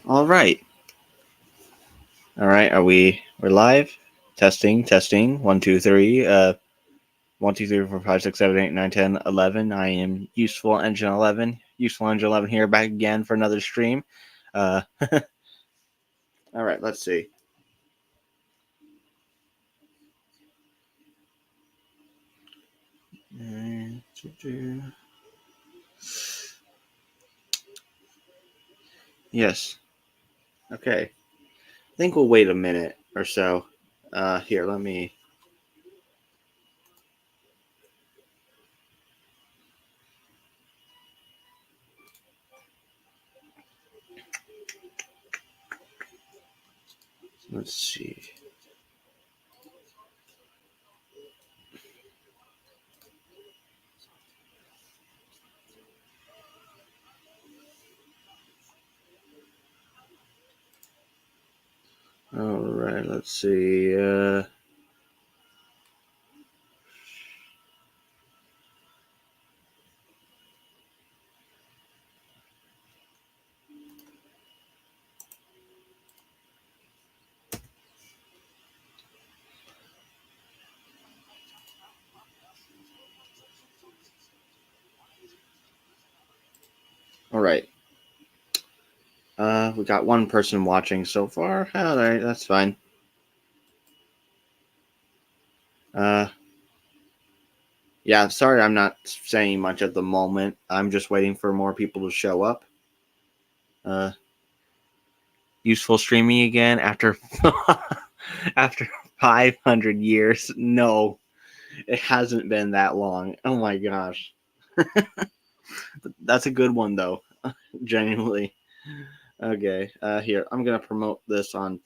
All right. Are we're live? Testing. 1 2 3. 1 2 3 4 5 6 7 8 9 10 11. I am Useful Engine 11. Useful Engine 11 here back again for another stream. All right, let's see. Yes. Okay. I think we'll wait a minute or so. Here, let me. Let's see. All right, let's see. All right. We got one person watching so far. All right, that's fine. Yeah, sorry I'm not saying much at the moment. I'm just waiting for more people to show up. Useful streaming again after after 500 years. No, it hasn't been that long. Oh my gosh. That's a good one though. Genuinely. Okay, here I'm gonna promote this on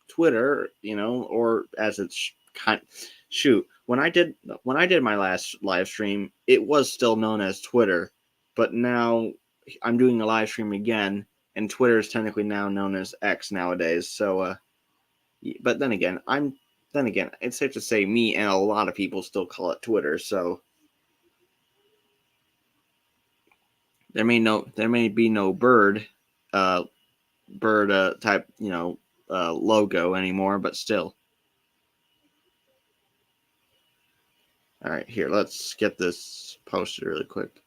Twitter, or as it's kind. Shoot, when I did my last live stream, it was still known as Twitter, but now I'm doing a live stream again, and Twitter is technically now known as X nowadays. So, but then again, it's safe to say me and a lot of people still call it Twitter. So there may be no uh, bird type logo anymore, but still. All right, here, let's get this posted really quick.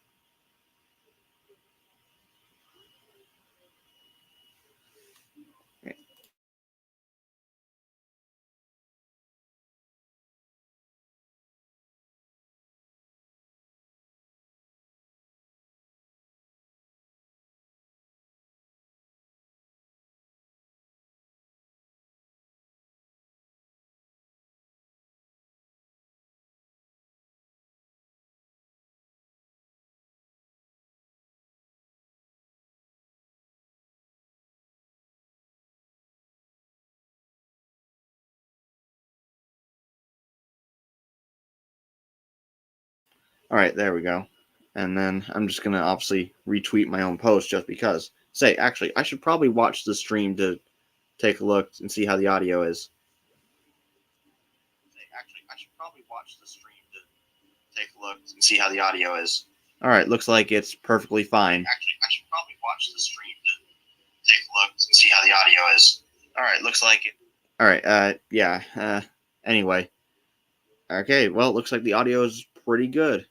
All right, there we go. And then I'm just gonna obviously retweet my own post just because. Say, actually, I should probably watch the stream to take a look and see how the audio is. Take a look and see how the audio is. All right, looks like it's perfectly fine. Actually, I should probably watch the stream to take a look and see how the audio is. All right, looks like it. All right, yeah. Anyway, okay. Well, it looks like the audio is pretty good.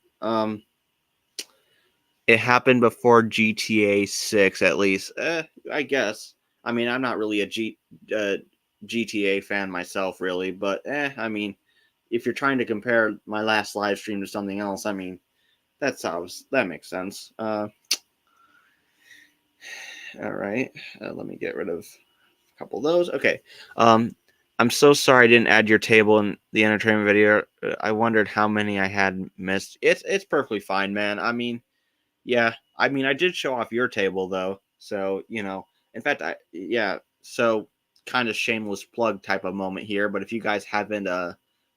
It happened before GTA 6, at least. I guess. I mean, I'm not really a GTA fan myself, really, but I mean, if you're trying to compare my last live stream to something else, I mean, that makes sense. All right, let me get rid of a couple of those. Okay. I'm so sorry I didn't add your table in the entertainment video. I wondered how many I had missed. It's perfectly fine, man. I mean, yeah. I mean, I did show off your table though, so In fact, So kind of shameless plug type of moment here. But if you guys haven't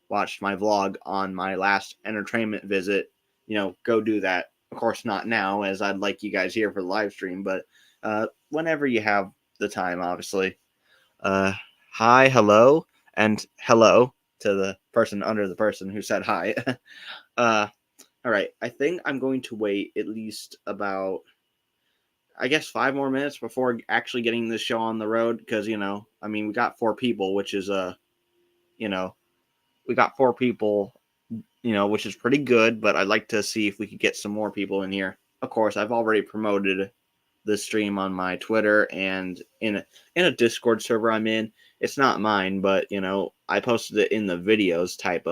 watched my vlog on my last entertainment visit, go do that. Of course, not now, as I'd like you guys here for the live stream, but whenever you have the time, obviously. Uh, Hi, hello, and hello to the person under the person who said hi. uh, all right, I think I'm going to wait at least about I guess 5 more minutes before actually getting this show on the road, because I mean, we got 4 people, which is you know, we got 4 people, which is pretty good. But I'd like to see if we could get some more people in here. Of course, I've already promoted the stream on my Twitter and in a Discord server I'm in. It's not mine, but I posted it in the videos type,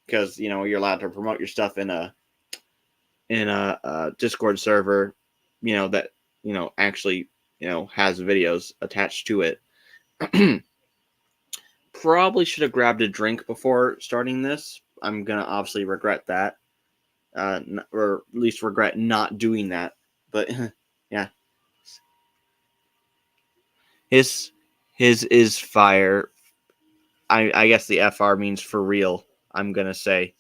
because you're allowed to promote your stuff in a Discord server, that actually has videos attached to it. Probably should have grabbed a drink before starting this. I'm gonna obviously regret that, or at least regret not doing that. But yeah, his is fire. I guess the FR means for real. I'm gonna say.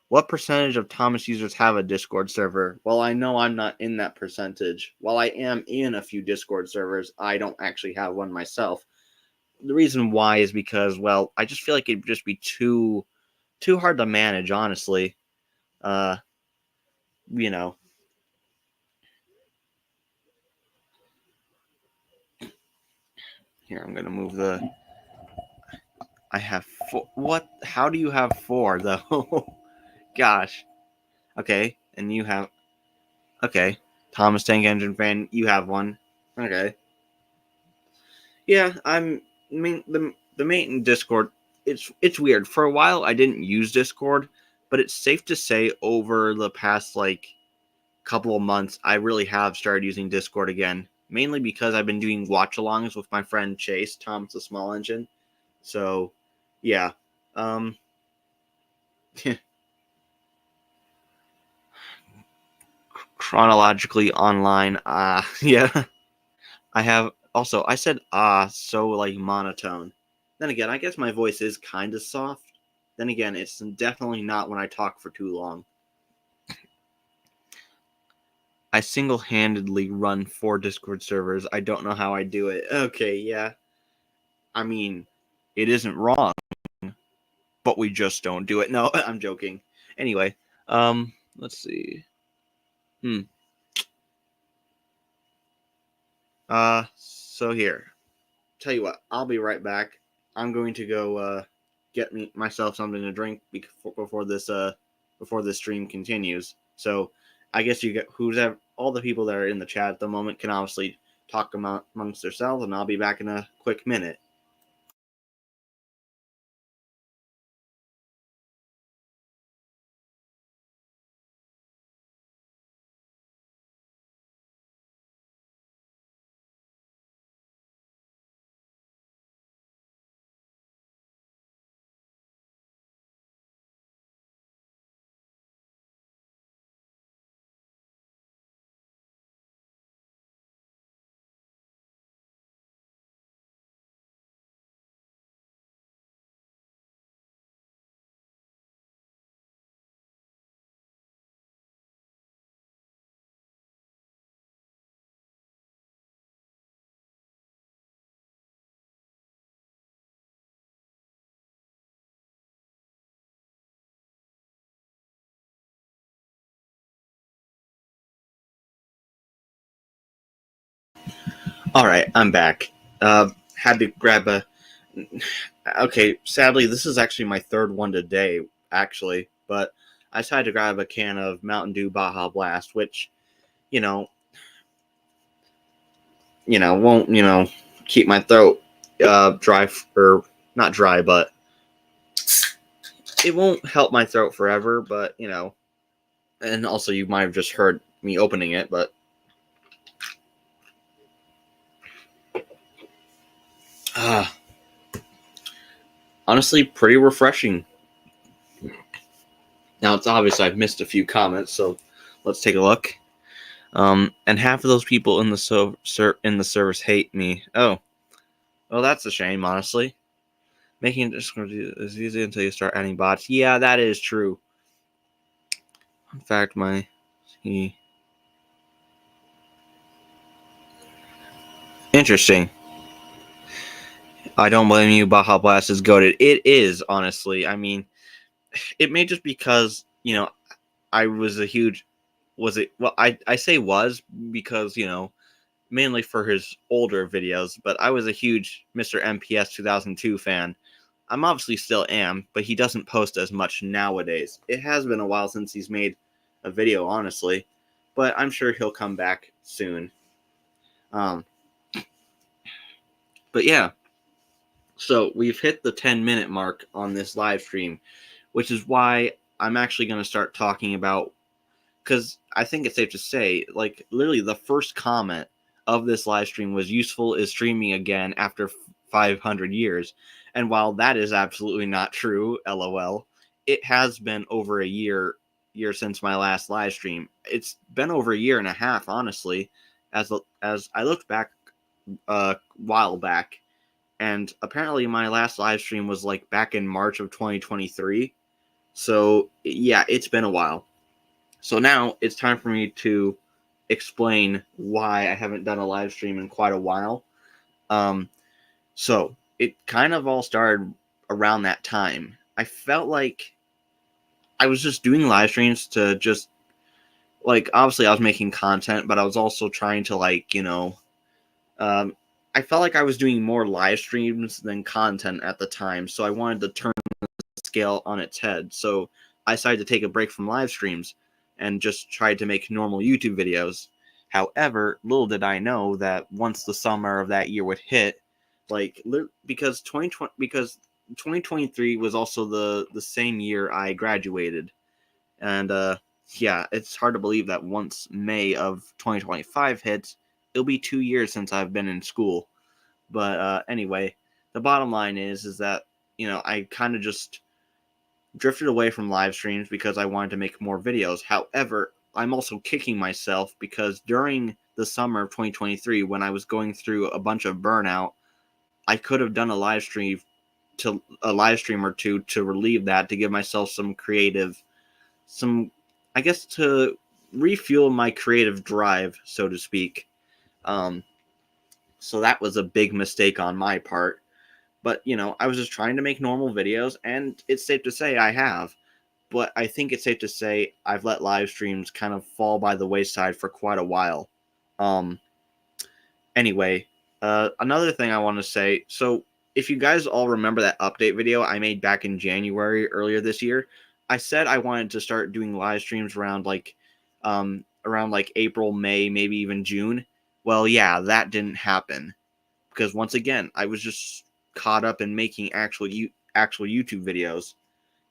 What percentage of Thomas users have a Discord server? Well, I know I'm not in that percentage. While I am in a few Discord servers, I don't actually have one myself. The reason why is because, well, I just feel like it'd just be too hard to manage, honestly. You know. Here, I'm gonna move the. I have 4. What? How do you have 4 though? Gosh. Okay, and you have. Okay, Thomas Tank Engine fan, you have one. Okay. Yeah, I mean the mate in Discord. It's weird. For a while, I didn't use Discord, but it's safe to say over the past couple of months, I really have started using Discord again. Mainly because I've been doing watch-alongs with my friend Chase, Thomas the Small Engine. So, yeah. Chronologically online. Yeah. I said so monotone. Then again, I guess my voice is kind of soft. Then again, it's definitely not when I talk for too long. I single-handedly run 4 Discord servers. I don't know how I do it. Okay, yeah. I mean, it isn't wrong, but we just don't do it. No, I'm joking. Anyway, let's see. So here. Tell you what, I'll be right back. I'm going to go get myself something to drink before this stream continues. So I guess all the people that are in the chat at the moment can obviously talk amongst themselves, and I'll be back in a quick minute. All right, I'm back. Had to grab a. Okay, sadly, this is actually my third one today, actually, but I decided to grab a can of Mountain Dew Baja Blast, which, you know, won't keep my throat dry, or not dry, but it won't help my throat forever. But and also you might have just heard me opening it, but honestly, pretty refreshing. Now it's obvious I've missed a few comments, so let's take a look. And half of those people in the service hate me. Oh, well, that's a shame, honestly. Making Discord is easy until you start adding bots. Yeah, that is true. In fact, interesting. I don't blame you. Baja Blast is goated. It is, honestly. I mean, it may just because you know, I was a huge, was it, well, I say was because, mainly for his older videos, but I was a huge Mr. MPS 2002 fan. I'm obviously still am, but he doesn't post as much nowadays. It has been a while since he's made a video, honestly, but I'm sure he'll come back soon. Um, but yeah, so we've hit the 10-minute mark on this live stream, which is why I'm actually going to start talking about, because I think it's safe to say, like, literally the first comment of this live stream was useful is streaming again after 500 years. And while that is absolutely not true, lol, it has been over a year since my last live stream. It's been over a year and a half, honestly, as I looked back a while back, and apparently my last live stream was like back in March of 2023. So yeah, it's been a while. So now it's time for me to explain why I haven't done a live stream in quite a while. Um, so it kind of all started around that time. I felt like I was just doing live streams to just, like, obviously I was making content, but I was also trying to, like, um, I felt like I was doing more live streams than content at the time. So I wanted to turn the scale on its head. So I decided to take a break from live streams and just tried to make normal YouTube videos. However, little did I know that once the summer of that year would hit, like, because 2023 was also the same year I graduated, and yeah, it's hard to believe that once May of 2025 hits, it'll be 2 years since I've been in school. But anyway, the bottom line is that I kind of just drifted away from live streams because I wanted to make more videos. However, I'm also kicking myself because during the summer of 2023, when I was going through a bunch of burnout, I could have done a live stream or two to relieve that, to give myself some, I guess, to refuel my creative drive, so to speak. Um, so that was a big mistake on my part. But, I was just trying to make normal videos, and it's safe to say I have. But I think it's safe to say I've let live streams kind of fall by the wayside for quite a while. Um, anyway, another thing I want to say, so if you guys all remember that update video I made back in January earlier this year, I said I wanted to start doing live streams around like April, May, maybe even June. Well, yeah, that didn't happen because once again, I was just caught up in making actual YouTube videos.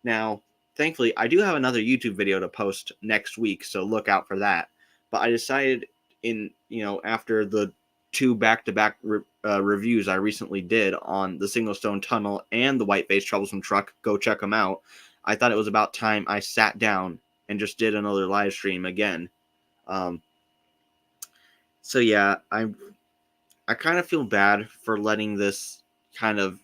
Now, thankfully, I do have another YouTube video to post next week, so look out for that. But I decided after the two back-to-back reviews I recently did on the Signal Stone Tunnel and the Whiteface Troublesome Truck, go check them out. I thought it was about time I sat down and just did another live stream again. Um, so yeah, I kind of feel bad for letting this kind of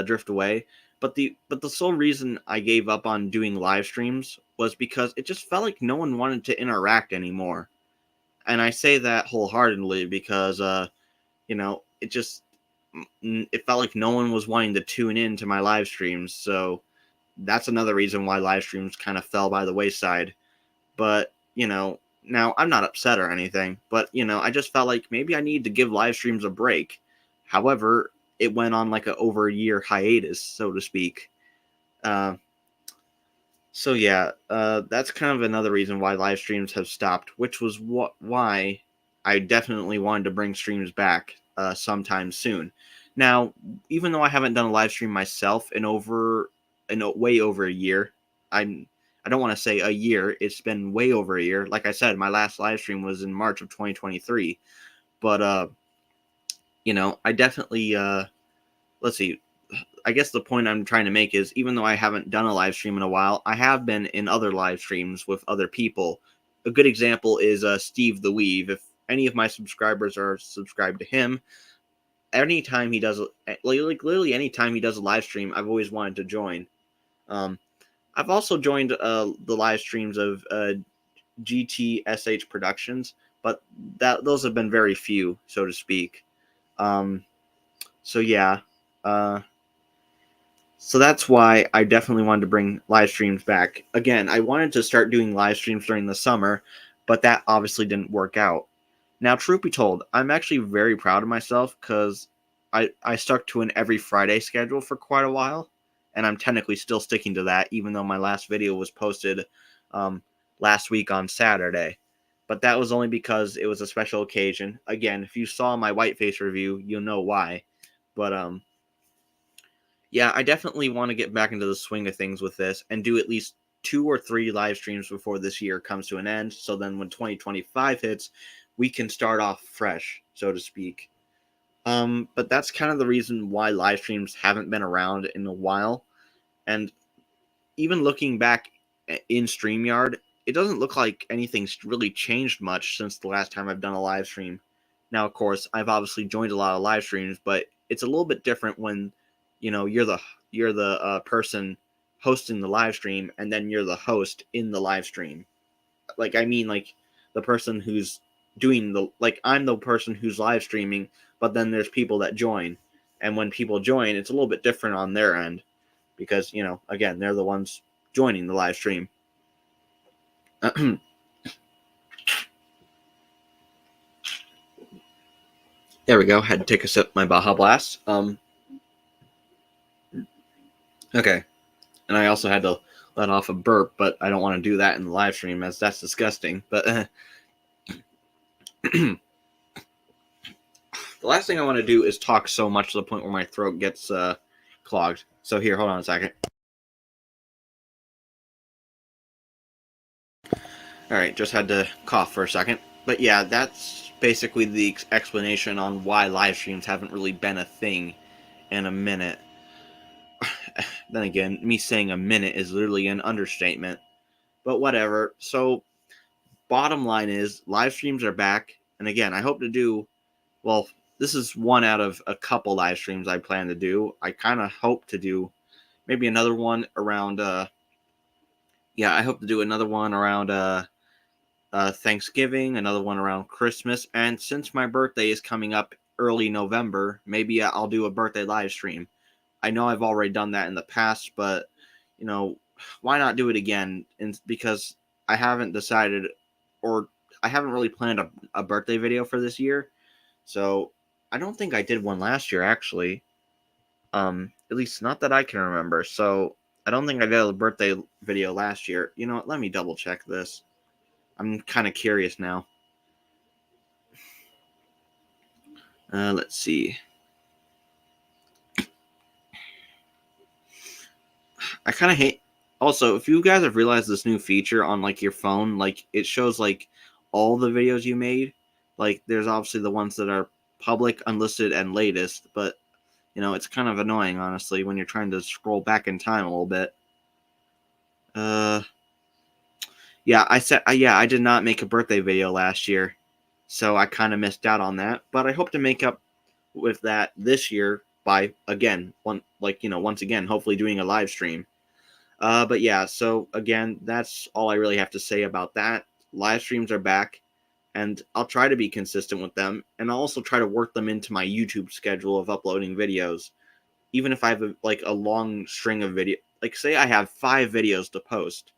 drift away. But the sole reason I gave up on doing live streams was because it just felt like no one wanted to interact anymore. And I say that wholeheartedly because it felt like no one was wanting to tune in to my live streams. So that's another reason why live streams kind of fell by the wayside. But, now I'm not upset or anything, but, I just felt like maybe I need to give live streams a break. However, it went on like a over a year hiatus, so to speak. Uh, so yeah, that's kind of another reason why live streams have stopped, which was why I definitely wanted to bring streams back sometime soon. Now, even though I haven't done a live stream myself in way over a year, I don't want to say a year. It's been way over a year. Like I said, my last live stream was in March of 2023. But I definitely let's see. I guess the point I'm trying to make is, even though I haven't done a live stream in a while, I have been in other live streams with other people. A good example is Steve the Weave. If any of my subscribers are subscribed to him, anytime he does, like literally anytime he does a live stream, I've always wanted to join. Um, I've also joined the live streams of GTSH Productions, but those have been very few, so to speak. So yeah. Uh, So that's why I definitely wanted to bring live streams back. Again, I wanted to start doing live streams during the summer, but that obviously didn't work out. Now, truth be told, I'm actually very proud of myself because I stuck to an every Friday schedule for quite a while, and I'm technically still sticking to that, even though my last video was posted um, last week on Saturday. But that was only because it was a special occasion. Again, if you saw my Whiteface review, you'll know why. But yeah, I definitely want to get back into the swing of things with this and do at least 2 or 3 live streams before this year comes to an end. So then when 2025 hits, we can start off fresh, so to speak. But that's kind of the reason why live streams haven't been around in a while. And even looking back in StreamYard, it doesn't look like anything's really changed much since the last time I've done a live stream. Now, of course, I've obviously joined a lot of live streams, but it's a little bit different when you're the person hosting the live stream, and then you're the host in the live stream. Like I mean, like the person who's doing the like I'm the person who's live streaming, but then there's people that join, and when people join, it's a little bit different on their end because again they're the ones joining the live stream. There we go. Had to take a sip of my Baja Blast. Okay, and I also had to let off a burp, but I don't want to do that in the live stream as that's disgusting. But the last thing I want to do is talk so much to the point where my throat gets clogged. So here, hold on a second. All right, just had to cough for a second. But yeah, that's basically the explanation on why live streams haven't really been a thing in a minute. Then again, me saying a minute is literally an understatement. But whatever. So, bottom line is, live streams are back. And again, I hope to do, well, this is one out of a couple live streams I plan to do. I kind of hope to do maybe another one around, I hope to do another one around, Thanksgiving, another one around Christmas, and since my birthday is coming up early November, maybe I'll do a birthday live stream. I know I've already done that in the past, but why not do it again? And because I haven't decided, or I haven't really planned a birthday video for this year, so I don't think I did one last year actually. At least not that I can remember. So I don't think I did a birthday video last year. You know what? Let me double check this. I'm kind of curious now. Let's see. I kind of hate. Also, if you guys have realized this new feature on like your phone, like it shows like all the videos you made. Like there's obviously the ones that are public, unlisted, and latest, but it's kind of annoying honestly when you're trying to scroll back in time a little bit. Yeah, I did not make a birthday video last year, so I kind of missed out on that. But I hope to make up with that this year by again once again hopefully doing a live stream. But yeah, so again, that's all I really have to say about that. Live streams are back, and I'll try to be consistent with them, and I'll also try to work them into my YouTube schedule of uploading videos. Even if I have a long string of video, like say I have 5 videos to post,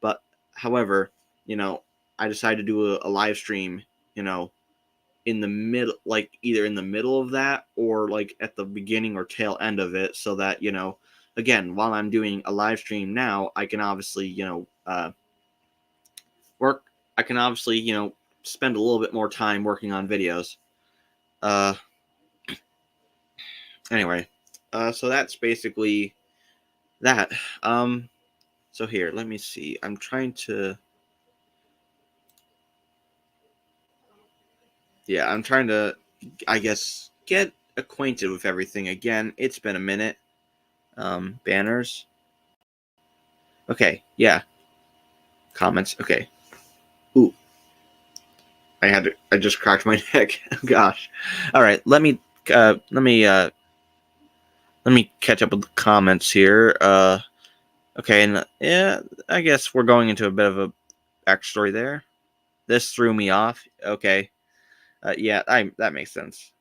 but however, I decide to do a live stream, in the middle, like either in the middle of that or like at the beginning or tail end of it, so that again, while I'm doing a live stream now, I can obviously work. I can obviously spend a little bit more time working on videos. Uh, anyway, so that's basically that. So here, let me see. I'm trying to. Yeah, I'm trying to, I guess, get acquainted with everything again. It's been a minute. Banners. Okay, yeah. Comments. Okay. Ooh, I just cracked my neck. Gosh. All right. Let me catch up with the comments here. Okay, and yeah, I guess we're going into a bit of a backstory there. This threw me off. Okay. Yeah, that makes sense.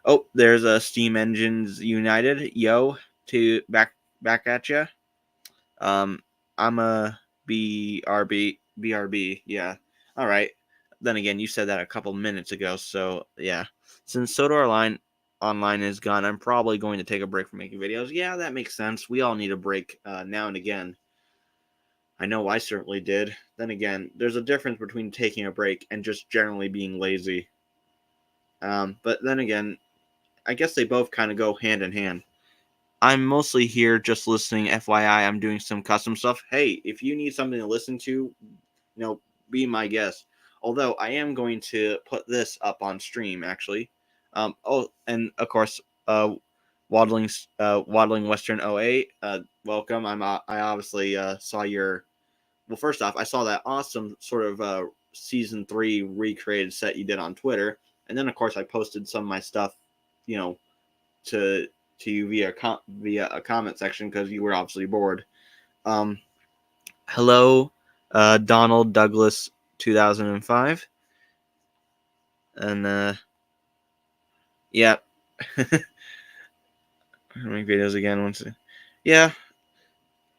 Oh, there's a Steam Engines United. Yo. to back at you. I'm a BRB. Yeah. All right. Then again, you said that a couple minutes ago. So yeah, since Online is gone, I'm probably going to take a break from making videos. Yeah, that makes sense. We all need a break now and again. I know I certainly did. Then again, there's a difference between taking a break and just generally being lazy. But then again, I guess they both kind of go hand in hand. I'm mostly here just listening. FYI, I'm doing some custom stuff. Hey, if you need something to listen to, be my guest. Although I am going to put this up on stream, actually. And of course, Waddling Western 08. Welcome. I obviously saw your. Well, first off, I saw that awesome sort of season 3 recreated set you did on Twitter, and then of course I posted some of my stuff, you know, to you via a comment section because you were obviously bored. Hello, Donald Douglas 2005, and yeah, make videos again once. Yeah,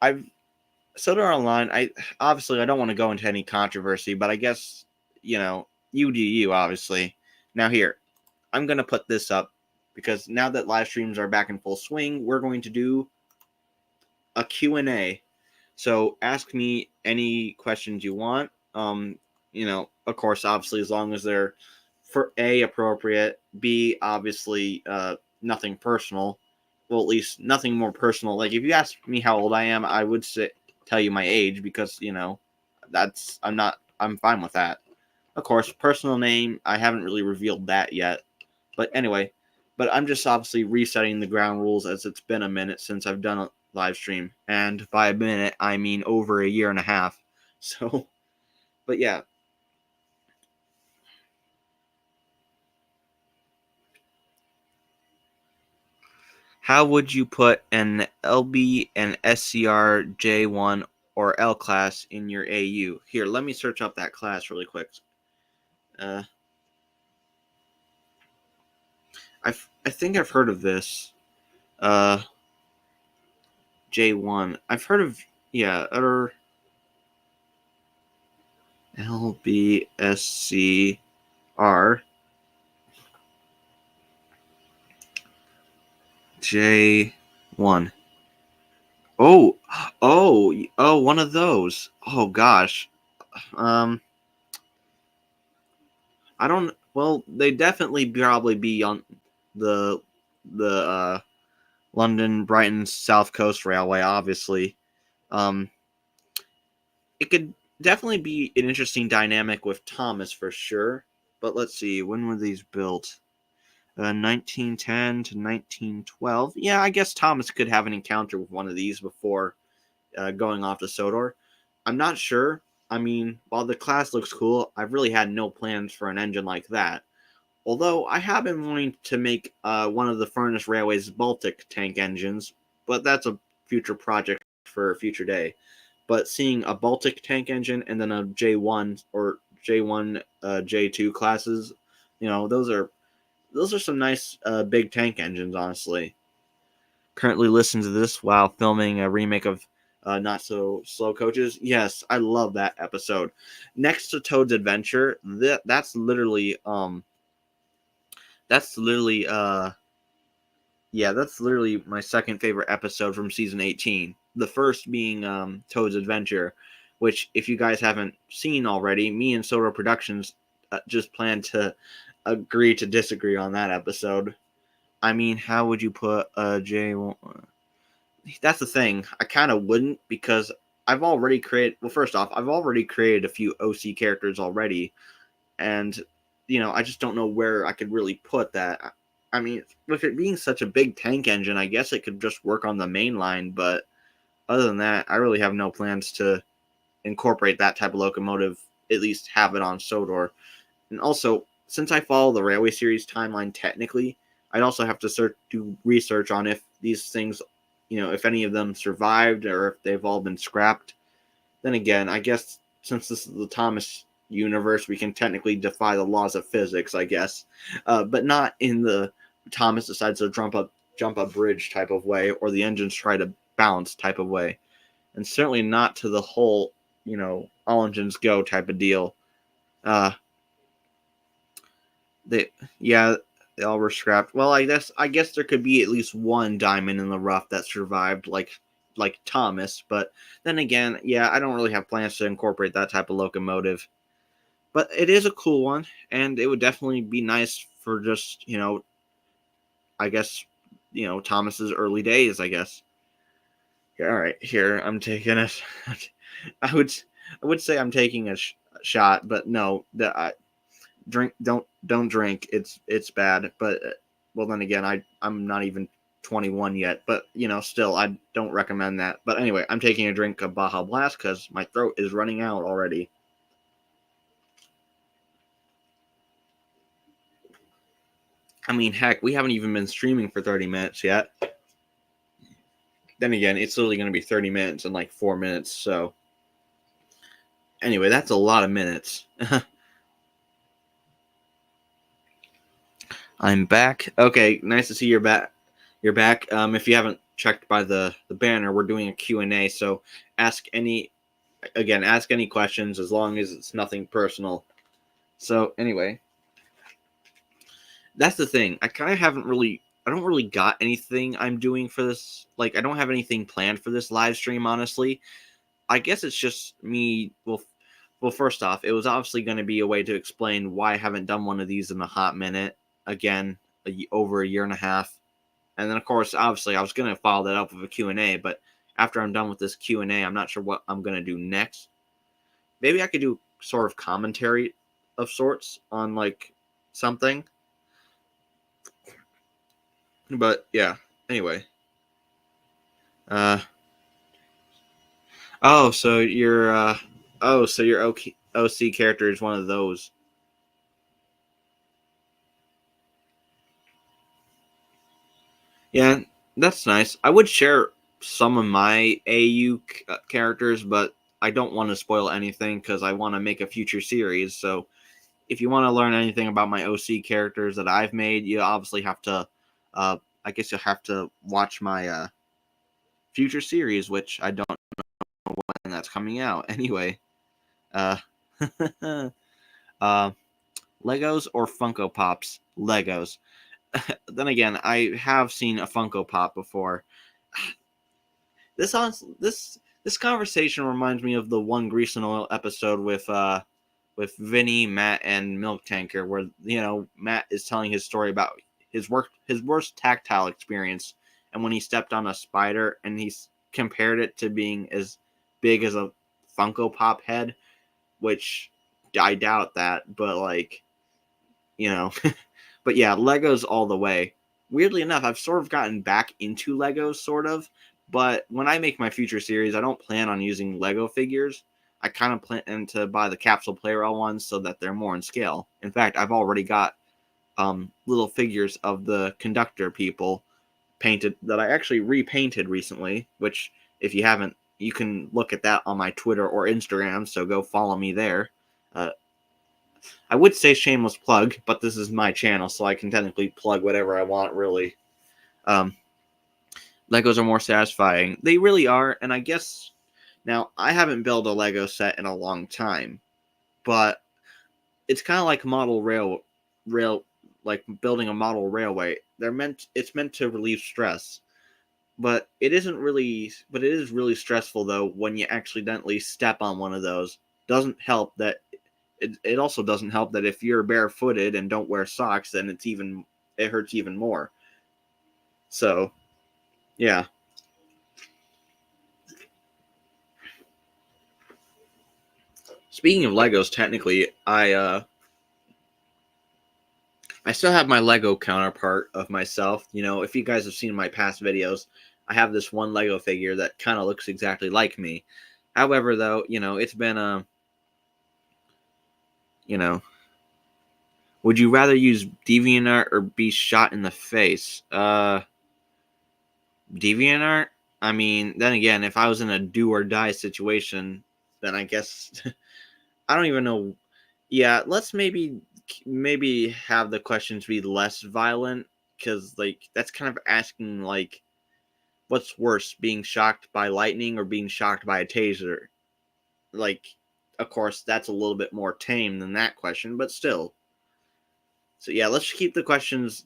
I've Soda Online. I don't want to go into any controversy, but I guess you do you. Obviously, now here I'm gonna put this up because now that live streams are back in full swing, we're going to do a Q&A. So ask me any questions you want. Of course, obviously, as long as they're for A, appropriate, B, obviously, nothing personal. Well, at least nothing more personal. Like if you ask me how old I am, I would tell you my age because I'm fine with that. Of course, personal name, I haven't really revealed that yet. But anyway, I'm just obviously resetting the ground rules as it's been a minute since I've done a live stream. And by a minute, I mean over a year and a half. So, but yeah. How would you put an LB and SCR J1 or L class in your AU? Here, let me search up that class really quick. I think I've heard of this. J1. I've heard of or LBSCR J1. Oh, one of those. Oh gosh. I don't. Well, they definitely probably be on the London Brighton South Coast Railway. Obviously, it could definitely be an interesting dynamic with Thomas for sure. But let's see, when were these built? 1910 to 1912. Yeah, I guess Thomas could have an encounter with one of these before going off to Sodor. I'm not sure. I mean, while the class looks cool, I've really had no plans for an engine like that. Although I have been wanting to make one of the Furnace Railway's Baltic tank engines, but that's a future project for a future day. But seeing a Baltic tank engine and then a J1 or J1, J2 classes, those are some nice big tank engines, honestly. Currently listening to this while filming a remake of Not So Slow Coaches. Yes, I love that episode. Next to Toad's Adventure, that's literally that's literally my second favorite episode from season 18. The first being Toad's Adventure, which if you guys haven't seen already, me and Soda Productions just plan to agree to disagree on that episode. I mean, how would you put a J1? That's the thing. I kind of wouldn't because I've already created. Well, first off, I've already created a few OC characters already, and I just don't know where I could really put that. I mean, with it being such a big tank engine, I guess it could just work on the main line. But other than that, I really have no plans to incorporate that type of locomotive. At least have it on Sodor. And also, since I follow the Railway Series timeline technically, I'd also have to do research on if these things, if any of them survived or if they've all been scrapped. Then again, I guess since this is the Thomas universe, we can technically defy the laws of physics, I guess. But not in the Thomas decides to jump a bridge type of way, or the engines try to bounce type of way, and certainly not to the whole, all engines go type of deal. They yeah, they all were scrapped. Well, I guess there could be at least one diamond in the rough that survived, like Thomas. But then again, yeah, I don't really have plans to incorporate that type of locomotive. But it is a cool one, and it would definitely be nice for just I guess Thomas's early days. I guess. Yeah, all right, here I'm taking it. I would I would say I'm taking a shot, but no, drink don't drink, it's bad. But well, then again, I'm not even 21 yet, but still, I don't recommend that. But anyway, I'm taking a drink of Baja Blast because my throat is running out already. I mean, heck, we haven't even been streaming for 30 minutes yet. Then again, it's literally going to be 30 minutes in like 4 minutes. So anyway, that's a lot of minutes. I'm back. Okay, nice to see you're back. You're back. If you haven't checked by the banner, we're doing a Q&A. So ask any questions as long as it's nothing personal. So anyway, that's the thing. I don't really got anything I'm doing for this. Like, I don't have anything planned for this live stream, honestly. I guess it's just me. Well, first off, it was obviously going to be a way to explain why I haven't done one of these in a hot minute. Again, over a year and a half. And then, of course, obviously, I was going to follow that up with a Q&A, but after I'm done with this Q&A, I'm not sure what I'm going to do next. Maybe I could do sort of commentary of sorts on, like, something. But, yeah. Anyway. So your OC character is one of those. Yeah, that's nice. I would share some of my AU characters, but I don't want to spoil anything because I want to make a future series. So if you want to learn anything about my OC characters that I've made, you obviously have to. I guess you'll have to watch my future series, which I don't know when that's coming out. Anyway, uh, uh, Legos or Funko Pops? Legos. Then again, I have seen a Funko Pop before. This conversation reminds me of the one Grease and Oil episode with Vinny, Matt, and Milk Tanker, where Matt is telling his story about his worst tactile experience, and when he stepped on a spider, and he's compared it to being as big as a Funko Pop head, which I doubt that, but but yeah, Legos all the way. Weirdly enough, I've sort of gotten back into Legos, sort of. But when I make my future series, I don't plan on using Lego figures. I kind of plan to buy the Capsule Playroll ones so that they're more in scale. In fact, I've already got little figures of the conductor people painted that I actually repainted recently, which, if you haven't, you can look at that on my Twitter or Instagram, so go follow me there. I would say shameless plug, but this is my channel, so I can technically plug whatever I want, really. Legos are more satisfying. They really are, and I guess now I haven't built a Lego set in a long time, but it's kind of like like building a model railway. It's meant to relieve stress, but it isn't really. But it is really stressful though when you accidentally step on one of those. Doesn't help that it also doesn't help that if you're barefooted and don't wear socks, then it hurts even more. So, yeah. Speaking of Legos, technically, I still have my Lego counterpart of myself. If you guys have seen my past videos, I have this one Lego figure that kind of looks exactly like me. However, though, it's been you know, would you rather use DeviantArt or be shot in the face? DeviantArt. I mean, then again, if I was in a do or die situation, then I guess I don't even know. Yeah, let's maybe have the questions be less violent. because like that's kind of asking like what's worse, being shocked by lightning or being shocked by a taser? Like, of course, that's a little bit more tame than that question, but still. So yeah, let's keep the questions.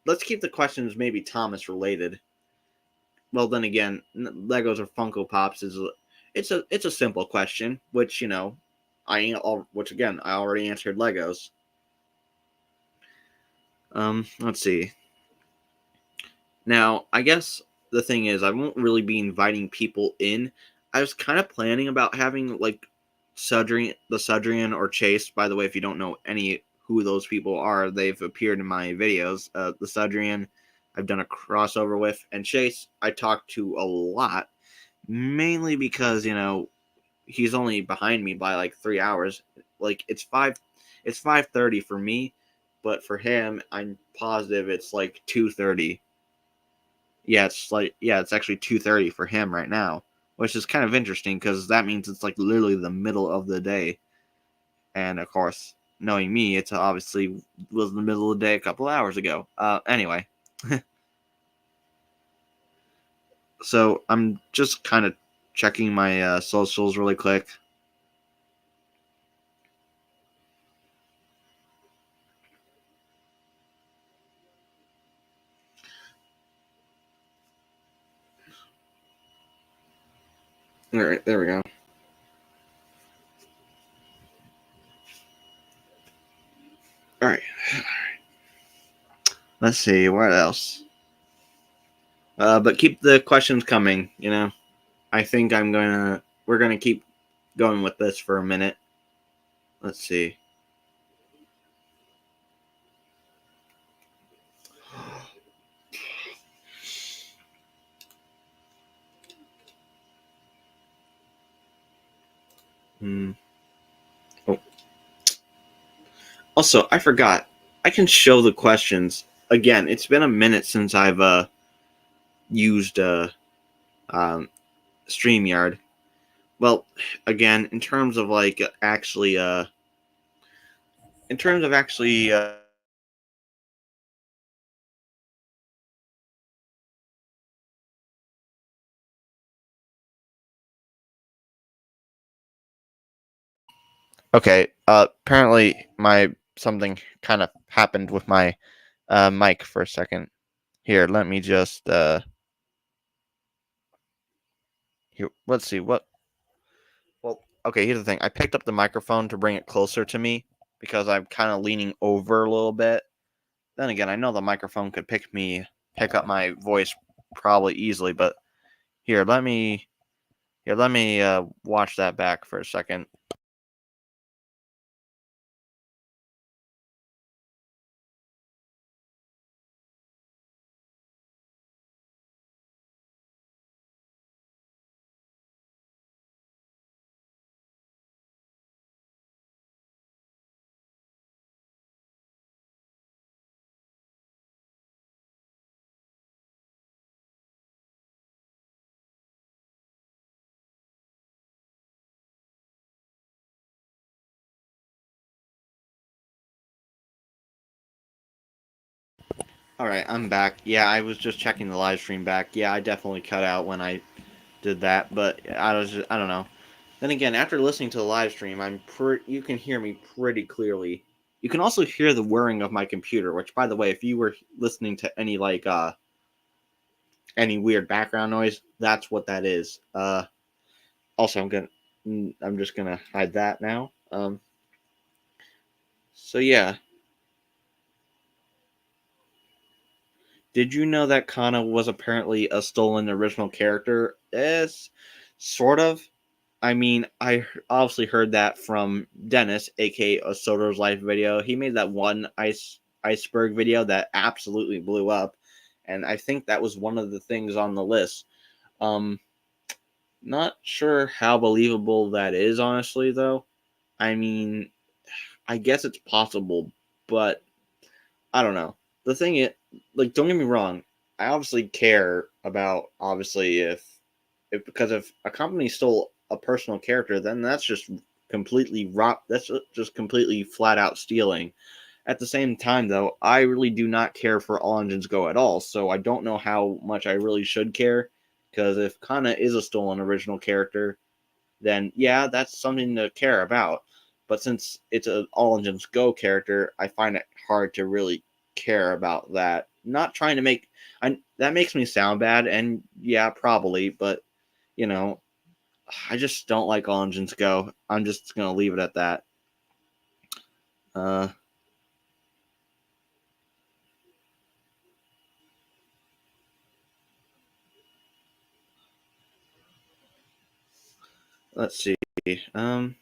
Let's keep the questions maybe Thomas related. Well, then again, Legos or Funko Pops is it's a simple question, which which again I already answered Legos. Let's see. Now, I guess the thing is, I won't really be inviting people in. I was kind of planning about having like Sudrian or Chase. By the way, if you don't know any who those people are, they've appeared in my videos. The Sudrian, I've done a crossover with, and Chase, I talked to a lot, mainly because he's only behind me by like 3 hours. Like it's 5:30 for me, but for him, I'm positive it's like 2:30. It's actually 2:30 for him right now, which is kind of interesting because that means it's like literally the middle of the day. And of course, knowing me, it's obviously was the middle of the day a couple hours ago. Anyway, so I'm just kind of checking my socials really quick. All right, there we go. All right. Let's see what else. But keep the questions coming. I think we're gonna keep going with this for a minute. Let's see. Hmm. Oh. Also, I forgot. I can show the questions again. It's been a minute since I've used um, Streamyard. Well, again, in terms of actually okay. Apparently my something kind of happened with my mic for a second. Here, let me just here. Let's see what. Well, okay. Here's the thing. I picked up the microphone to bring it closer to me because I'm kind of leaning over a little bit. Then again, I know the microphone could pick up my voice probably easily, but let me watch that back for a second. All right, I'm back. Yeah, I was just checking the live stream back. Yeah, I definitely cut out when I did that, but I don't know. Then again, after listening to the live stream, you can hear me pretty clearly. You can also hear the whirring of my computer, which by the way, if you were listening to any weird background noise, that's what that is. Also I'm just going to hide that now. So yeah, did you know that Kana was apparently a stolen original character? Yes, sort of. I mean, I obviously heard that from Dennis, aka a Soto's Life video. He made that one iceberg video that absolutely blew up, and I think that was one of the things on the list. Um, Not sure how believable that is, honestly, though. I mean, I guess it's possible, but I don't know. The thing is, like, don't get me wrong. I obviously care about obviously if because if a company stole a personal character, then that's just completely rock. That's just completely flat out stealing, At the same time, though, I really do not care for All Engines Go at all, so I don't know how much I really should care. Because if Kana is a stolen original character, then yeah, that's something to care about. But since it's an All Engines Go character, I find it hard to really care about that. Not trying to make that makes me sound bad, and yeah, probably, but you know, I just don't like All Engines Go. I'm just gonna leave it at that. Uh, let's see. Um,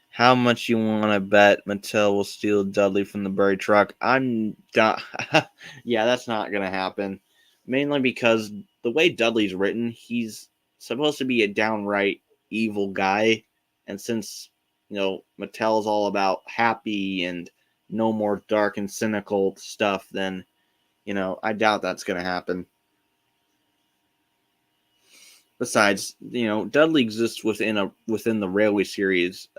how much you want to bet Mattel will steal Dudley from the buried truck? I'm not. Yeah, that's not gonna happen. Mainly because the way Dudley's written, he's supposed to be a downright evil guy, and since Mattel's all about happy and no more dark and cynical stuff, then I doubt that's gonna happen. Besides, Dudley exists within the Railway series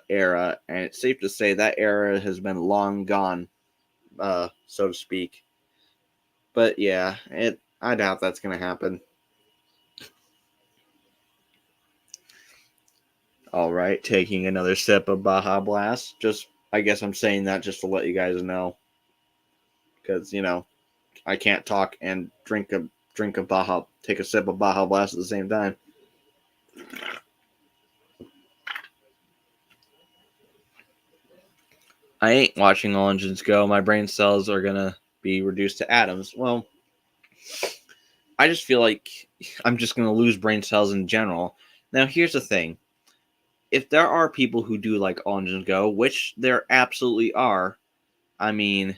era, and it's safe to say that era has been long gone, so to speak. But yeah, I doubt that's gonna happen. All right, taking another sip of Baja Blast. Just, I guess I'm saying that just to let you guys know, because I can't talk and drink a Baja, take a sip of Baja Blast at the same time. I ain't watching All Engines Go. My brain cells are gonna be reduced to atoms. Well, I just feel like I'm just gonna lose brain cells in general. Now, here's the thing: if there are people who do like All Engines Go, which there absolutely are, I mean,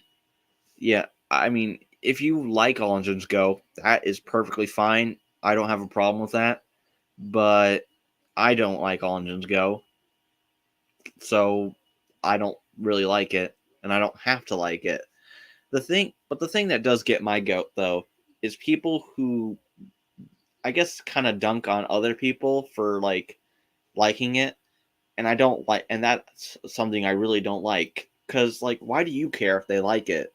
yeah, I mean, if you like All Engines Go, that is perfectly fine. I don't have a problem with that. But I don't like All Engines Go, so I don't really like it, and I don't have to like it. The thing that does get my goat though is people who I guess kind of dunk on other people for like liking it, and I don't like, and that's something I really don't like. Cause like, why do you care if they like it?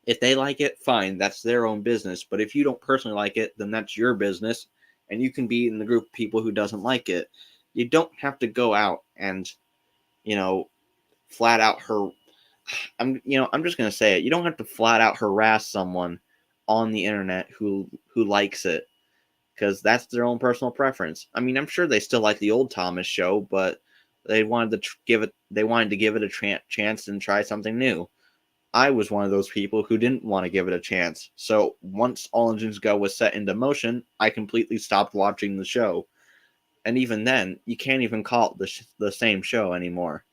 If they like it, fine, that's their own business. But if you don't personally like it, then that's your business, and you can be in the group of people who doesn't like it. You don't have to go out and you know flat out I'm just gonna say it. You don't have to flat out harass someone on the internet who likes it because that's their own personal preference. I mean, I'm sure they still like the old Thomas show, but they wanted to give it a chance and try something new. I was one of those people who didn't want to give it a chance. So once All Engines Go was set into motion, I completely stopped watching the show. And even then, you can't even call it the same show anymore.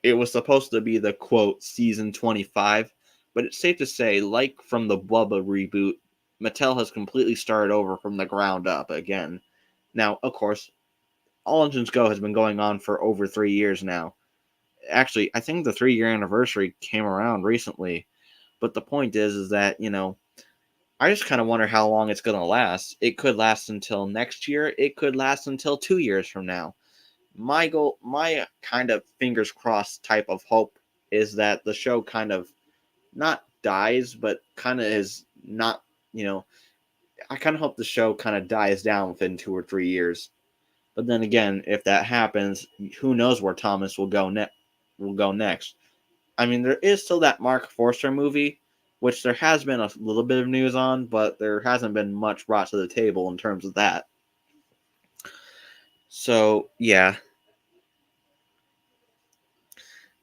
It was supposed to be the quote season 25, but it's safe to say, like from the Bubba reboot, Mattel has completely started over from the ground up again. Now, of course, All Engines Go has been going on for over 3 years now. Actually, I think the 3 year anniversary came around recently. But the point is that I just kind of wonder how long it's gonna last. It could last until next year. It could last until 2 years from now. My kind of fingers crossed type of hope is that the show kind of not dies, but kind of is not. You know, I kind of hope the show kind of dies down within 2 or 3 years. But then again, if that happens, who knows where Thomas will go next. I mean, there is still that Mark Forster movie, which there has been a little bit of news on, but there hasn't been much brought to the table in terms of that. So yeah,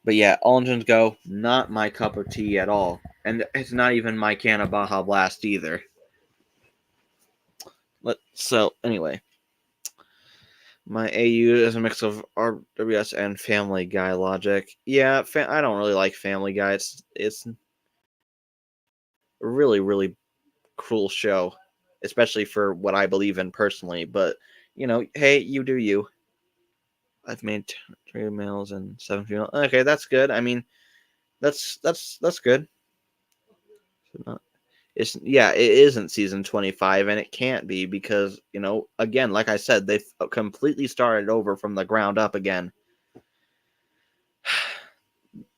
but yeah, All Engines Go, not my cup of tea at all, and it's not even my can of Baja Blast either. So anyway, my AU is a mix of RWS and Family Guy logic. Yeah, I don't really like Family Guy. It's a really cruel show, especially for what I believe in personally. But hey, you do you. I've made three males and seven females. Okay, that's good. I mean, that's good. it isn't season 25, and it can't be because, again, like I said, they've completely started over from the ground up again.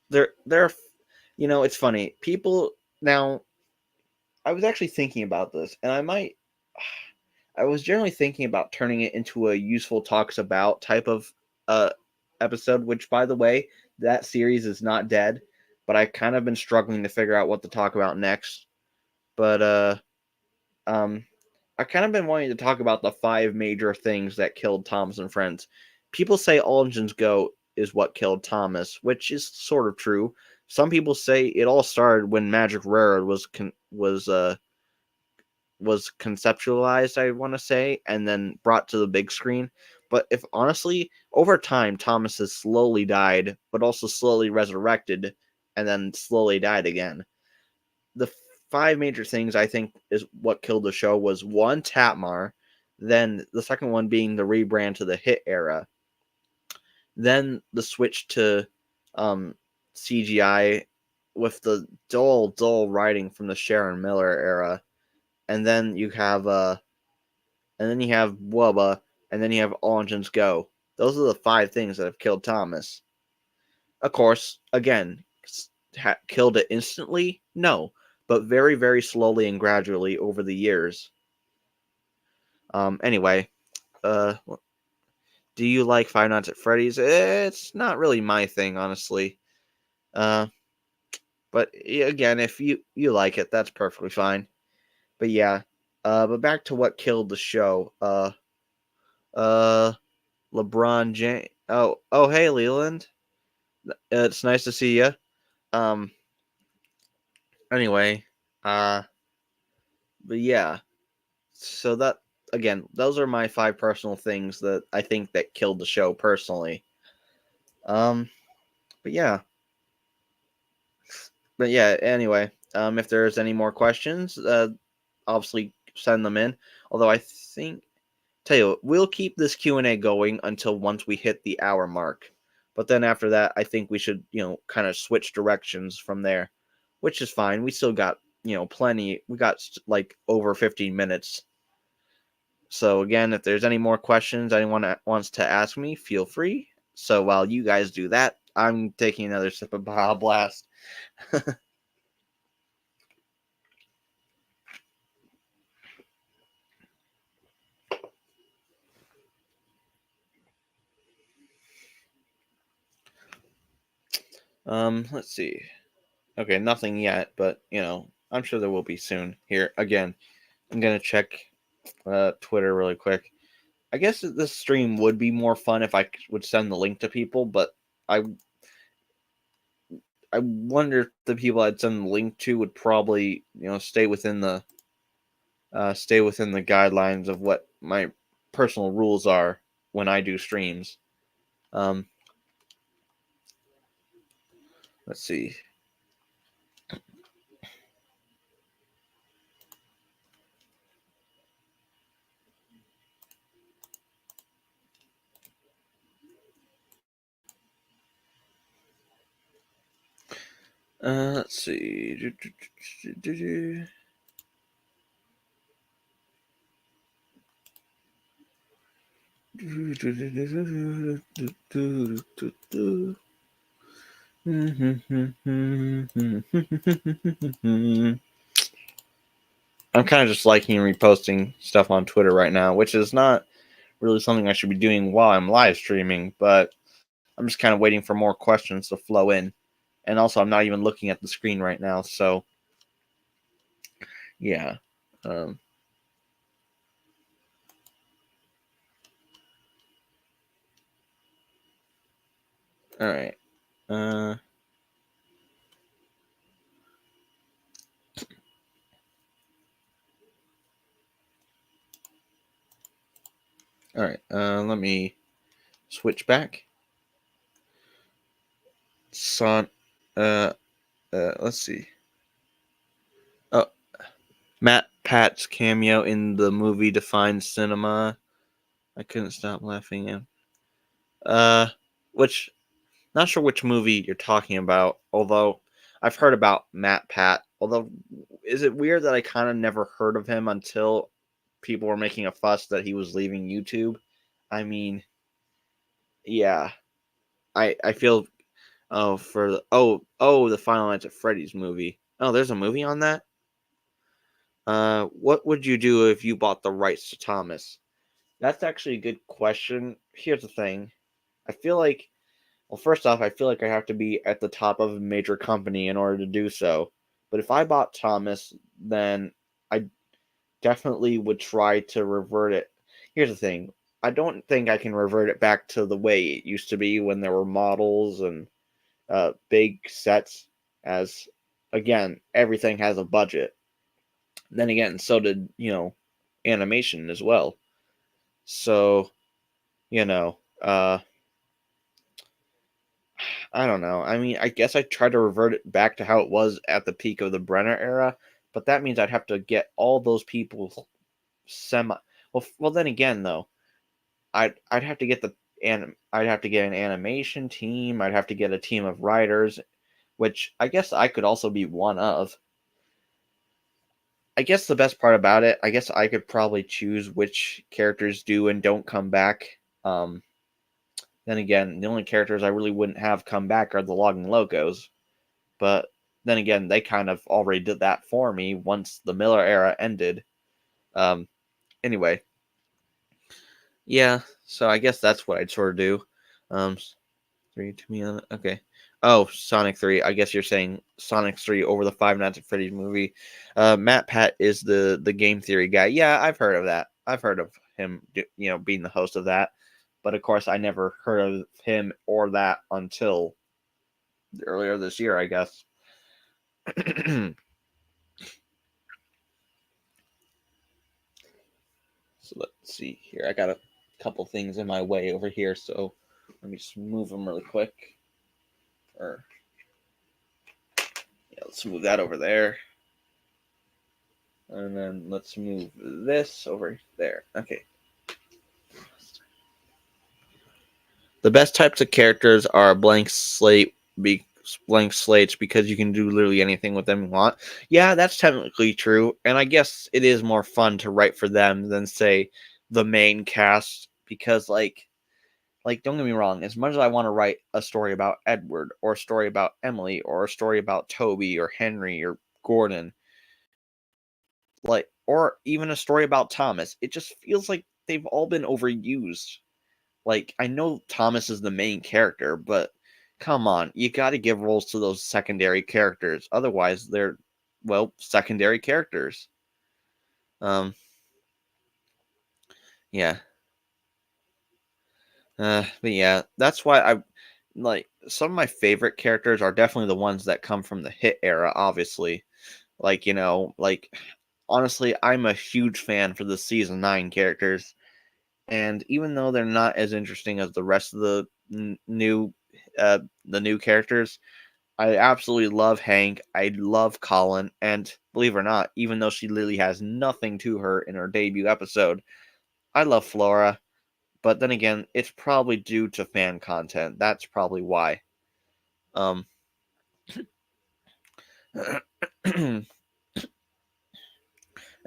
They're it's funny. People now, I was actually thinking about this, and I was generally thinking about turning it into a useful talks about type of uh episode, which, by the way, that series is not dead, but I kind of been struggling to figure out what to talk about next. But um I kind of been wanting to talk about the 5 major things that killed Thomas and Friends. People say All Engines Go is what killed Thomas, which is sort of true. Some people say it all started when Magic Railroad was conceptualized, I want to say, and then brought to the big screen. But if honestly, over time, Thomas has slowly died, but also slowly resurrected, and then slowly died again. The 5 major things I think is what killed the show was one, Tatmar, then the second one being the rebrand to the Hit era, then the switch to um, CGI with the dull writing from the Sharon Miller era, and then you have Wubba, and then you have All Engines Go. Those are the 5 things that have killed Thomas. Of course, again, killed it instantly? No, but very, very slowly and gradually over the years. Anyway, uh, do you like Five Nights at Freddy's? It's not really my thing, honestly. Uh, but again, if you like it, that's perfectly fine. But yeah, but back to what killed the show. Uh, LeBron James. Oh, hey, Leland. It's nice to see you. Um, anyway, uh, but yeah. So that again, those are my 5 personal things that I think that killed the show personally. Um, but yeah, Anyway, if there's any more questions, obviously send them in. Although I think, tell you what, we'll keep this Q&A going until once we hit the hour mark. But then after that, I think we should, kind of switch directions from there, which is fine. We still got, plenty. We got like over 15 minutes. So again, if there's any more questions anyone wants to ask me, feel free. So while you guys do that, I'm taking another sip of Baja Blast. Let's see. Okay, nothing yet, but I'm sure there will be soon. Here again, I'm gonna check Twitter really quick. I guess this stream would be more fun if I would send the link to people, but I I wonder if the people I'd send the link to would probably stay within the guidelines of what my personal rules are when I do streams. Um, let's see. Let's see. I'm kind of just liking and reposting stuff on Twitter right now, which is not really something I should be doing while I'm live streaming, but I'm just kind of waiting for more questions to flow in. And also, I'm not even looking at the screen right now, so yeah. Um, all right. Uh, all right. Let me switch back. Son. Let's see. Oh, Matt Pat's cameo in the movie Defines Cinema. I couldn't stop laughing at. Which not sure which movie you're talking about. Although I've heard about Matt Pat. Although, is it weird that I kind of never heard of him until people were making a fuss that he was leaving YouTube? I mean, yeah, I feel the Final Nights at Freddy's movie. Oh, there's a movie on that. What would you do if you bought the rights to Thomas? That's actually a good question. Here's the thing. I feel like, well, first off, I feel like I have to be at the top of a major company in order to do so. But if I bought Thomas, then I definitely would try to revert it. Here's the thing. I don't think I can revert it back to the way it used to be when there were models and big sets, as again, everything has a budget. Then again, so did, animation as well. So, you know, uh, I don't know. I mean, I guess I try to revert it back to how it was at the peak of the Brenner era, but that means I'd have to get all those people semi. Well, then again, though, I'd have to get I'd have to get an animation team. I'd have to get a team of writers, which I guess I could also be one of. I guess the best part about it, I guess I could probably choose which characters do and don't come back. Then again, the only characters I really wouldn't have come back are the Logging Locos. But then again, they kind of already did that for me once the Miller era ended. Um, anyway, yeah, so I guess that's what I'd sort of do. Um, 3 to me on it. Okay. Oh, Sonic 3. I guess you're saying Sonic 3 over the Five Nights at Freddy's movie. Matt Pat is the game theory guy. Yeah, I've heard of that. I've heard of him, being the host of that. But of course, I never heard of him or that until earlier this year, I guess. So let's see here. I got a couple things in my way over here, so let me just move them really quick. Let's move that over there. And then let's move this over there. Okay. The best types of characters are blank slates because you can do literally anything with them you want. Yeah, that's technically true, and I guess it is more fun to write for them than say the main cast because don't get me wrong, as much as I want to write a story about Edward or a story about Emily or a story about Toby or Henry or Gordon, or even a story about Thomas, it just feels like they've all been overused. I know Thomas is the main character, but come on, you got to give roles to those secondary characters. Otherwise, they're, secondary characters. Yeah. But yeah, that's why I some of my favorite characters are definitely the ones that come from the hit era, obviously. Honestly, I'm a huge fan for the season 9 characters. And even though they're not as interesting as the rest of the new characters, I absolutely love Hank. I love Colin, and believe it or not, even though she literally has nothing to her in her debut episode, I love Flora. But then again, it's probably due to fan content. That's probably why. Um.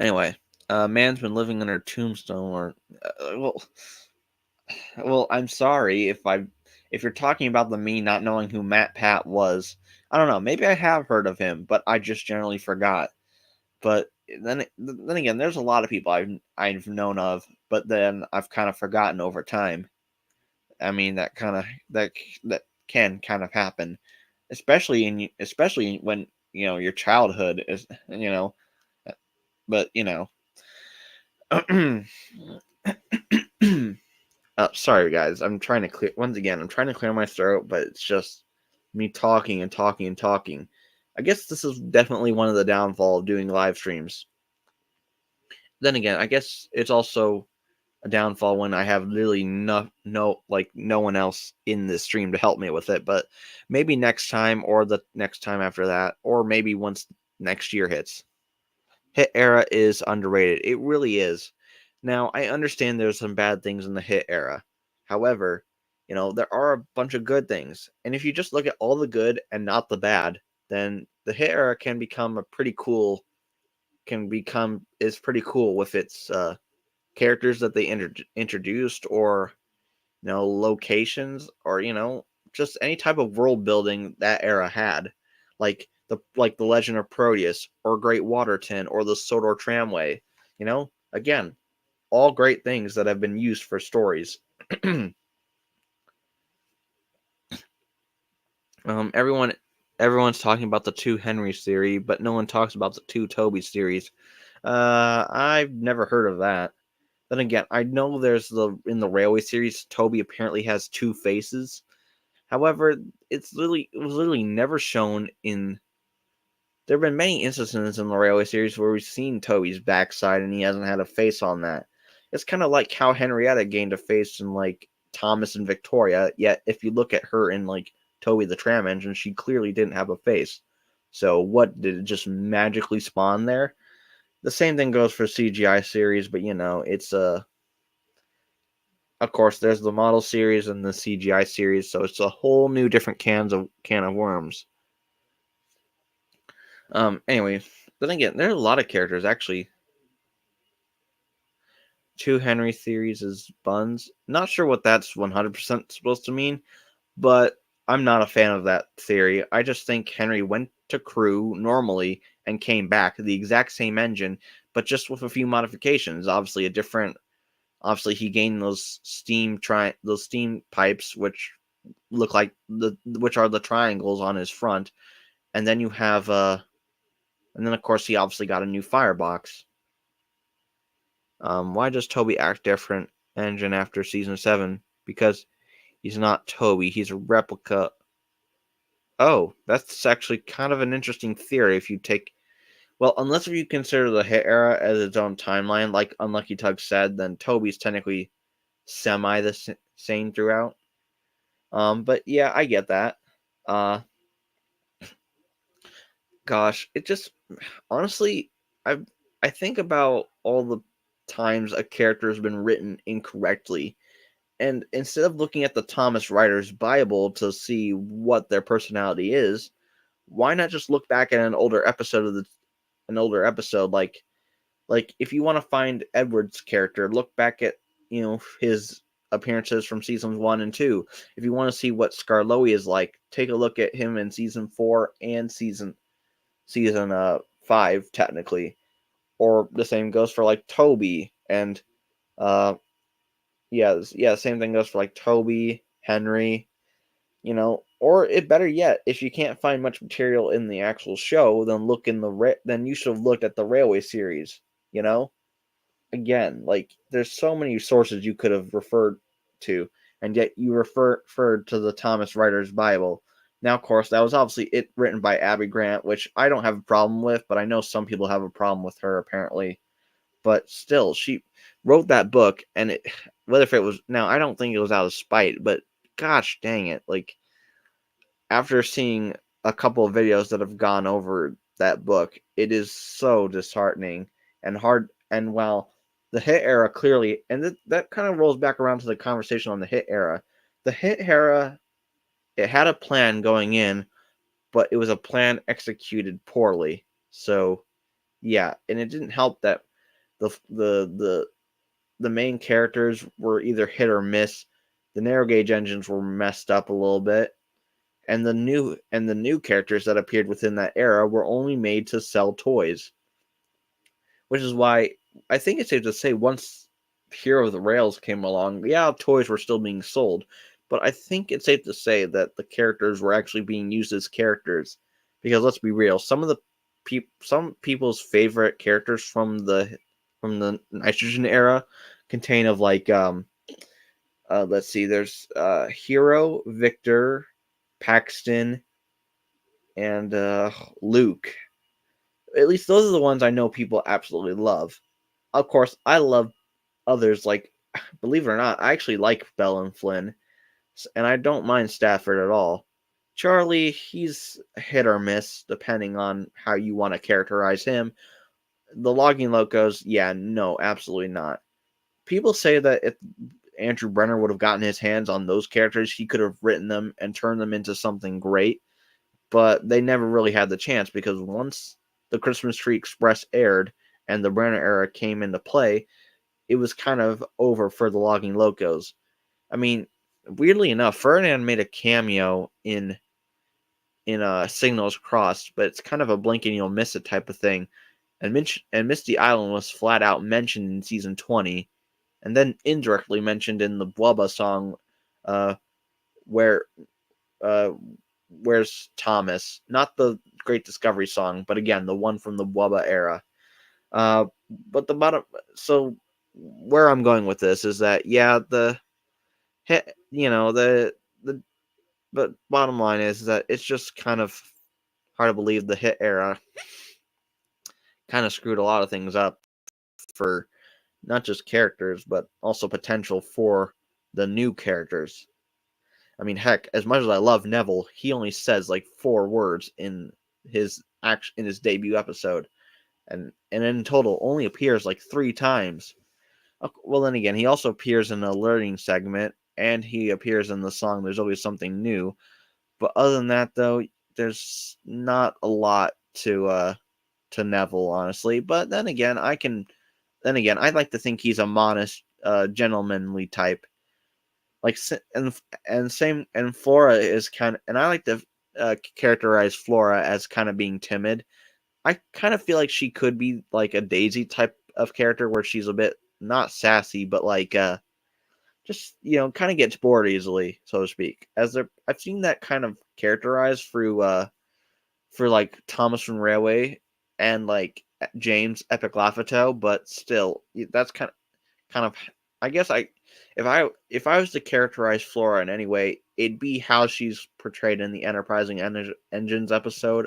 Anyway, man's been living under a tombstone, or I'm sorry if you're talking about me not knowing who Matt Pat was. I don't know. Maybe I have heard of him, but I just generally forgot. But then again, there's a lot of people I've known of, but then I've kind of forgotten over time. I mean, that can kind of happen, especially when your childhood is but sorry guys, I'm trying to clear my throat, but it's just me talking and talking and talking. I guess this is definitely one of the downfall of doing live streams. Then again, I guess it's also a downfall when I have literally no one else in the stream to help me with it. But maybe next time, or the next time after that, or maybe once next year hits. Hit era is underrated. It really is. Now, I understand there's some bad things in the hit era. However, there are a bunch of good things. And if you just look at all the good and not the bad, then the hit era can become pretty cool with its characters that they introduced, or locations, or just any type of world building that era had, like the Legend of Proteus, or Great Waterton, or the Sodor Tramway. Again, all great things that have been used for stories. Everyone's talking about the two Henrys theory, but no one talks about the two Tobys theories. I've never heard of that. Then again, I know in the Railway series, Toby apparently has two faces. However, it was literally never shown in. There have been many instances in the Railway series where we've seen Toby's backside and he hasn't had a face on that. It's kind of like how Henrietta gained a face in like Thomas and Victoria, yet if you look at her in like Toby the Tram Engine, she clearly didn't have a face. So what, did it just magically spawn there? The same thing goes for CGI series, but it's of course there's the model series and the CGI series, so it's a whole new different can of worms. Anyway, then again, there are a lot of characters actually. Two Henry theories is buns. Not sure what that's 100% supposed to mean, but I'm not a fan of that theory. I just think Henry went to Crewe normally and came back, the exact same engine, but just with a few modifications. Obviously, he gained those steam pipes, which look like which are the triangles on his front, and then you have and then of course he obviously got a new firebox. Why does Toby act different engine after season 7? Because he's not Toby, he's a replica. Oh, that's actually kind of an interesting theory if you take. Well, unless if you consider the hit era as its own timeline, like Unlucky Tug said, then Toby's technically semi the same throughout. But yeah, I get that. Gosh, it just honestly, I think about all the times a character has been written incorrectly, and instead of looking at the Thomas Writer's Bible to see what their personality is, why not just look back at an older episode like if you want to find Edward's character, look back at his appearances from seasons 1 and 2. If you want to see what Skarloey is like, take a look at him in season 4 and season 5 technically. Or the same goes for like Toby and uh same thing goes for like Toby, Henry, or it better yet, if you can't find much material in the actual show, then you should have looked at the Railway series, Again, like there's so many sources you could have referred to, and yet you referred to the Thomas Writer's Bible. Now, of course, that was obviously written by Abby Grant, which I don't have a problem with, but I know some people have a problem with her apparently. But still, she wrote that book, and whether if it was now, I don't think it was out of spite, but gosh dang it, like after seeing a couple of videos that have gone over that book, it is so disheartening and hard. And while the hit era clearly, and that kind of rolls back around to the conversation on the hit era. The hit era, it had a plan going in, but it was a plan executed poorly. So, yeah, and it didn't help that the main characters were either hit or miss. The narrow gauge engines were messed up a little bit, and the new characters that appeared within that era were only made to sell toys, which is why I think it's safe to say once Hero of the Rails came along, yeah, toys were still being sold, but I think it's safe to say that the characters were actually being used as characters, because let's be real, some people's favorite characters from the Nitrogen era contain of like let's see, there's Hero, Victor, Paxton, and Luke. At least those are the ones I know people absolutely love. Of course, I love others, like, believe it or not, I actually like Bell and Flynn, and I don't mind Stafford at all. Charlie, he's hit or miss depending on how you want to characterize him. The Logging Locos, yeah, no, absolutely not. People say that if Andrew Brenner would have gotten his hands on those characters, he could have written them and turned them into something great. but they never really had the chance because once the Christmas Tree Express aired and the Brenner era came into play, it was kind of over for the Logging Locos. I mean, weirdly enough, Ferdinand made a cameo in Signals Crossed, but it's kind of a blink and you'll miss it type of thing. And Misty Island was flat out mentioned in season 20, and then indirectly mentioned in the Bwubba song, uh, where uh, Where's Thomas? Not the Great Discovery song, but again the one from the Bwubba era. Uh, but the bottom, so where I'm going with this is that yeah, you know the but bottom line is that it's just kind of hard to believe the hit era kind of screwed a lot of things up for not just characters but also potential for the new characters. I mean, heck, as much as I love Neville, he only says like 4 words in his debut episode, and in total only appears like 3 times. Well, then again, he also appears in a learning segment, and he appears in the song "There's Always Something New." But other than that, though, there's not a lot to Neville, honestly. But then again, I'd like to think he's a modest, gentlemanly type. Like, and Flora is kind of, and I like to characterize Flora as kind of being timid. I kind of feel like she could be like a Daisy type of character where she's a bit not sassy, but like just kind of gets bored easily, so to speak. I've seen that kind of characterized through for like Thomas from Railway and like James Epic Lafito, but still, that's kind of I guess if I was to characterize Flora in any way, it'd be how she's portrayed in the Enterprising Engines episode,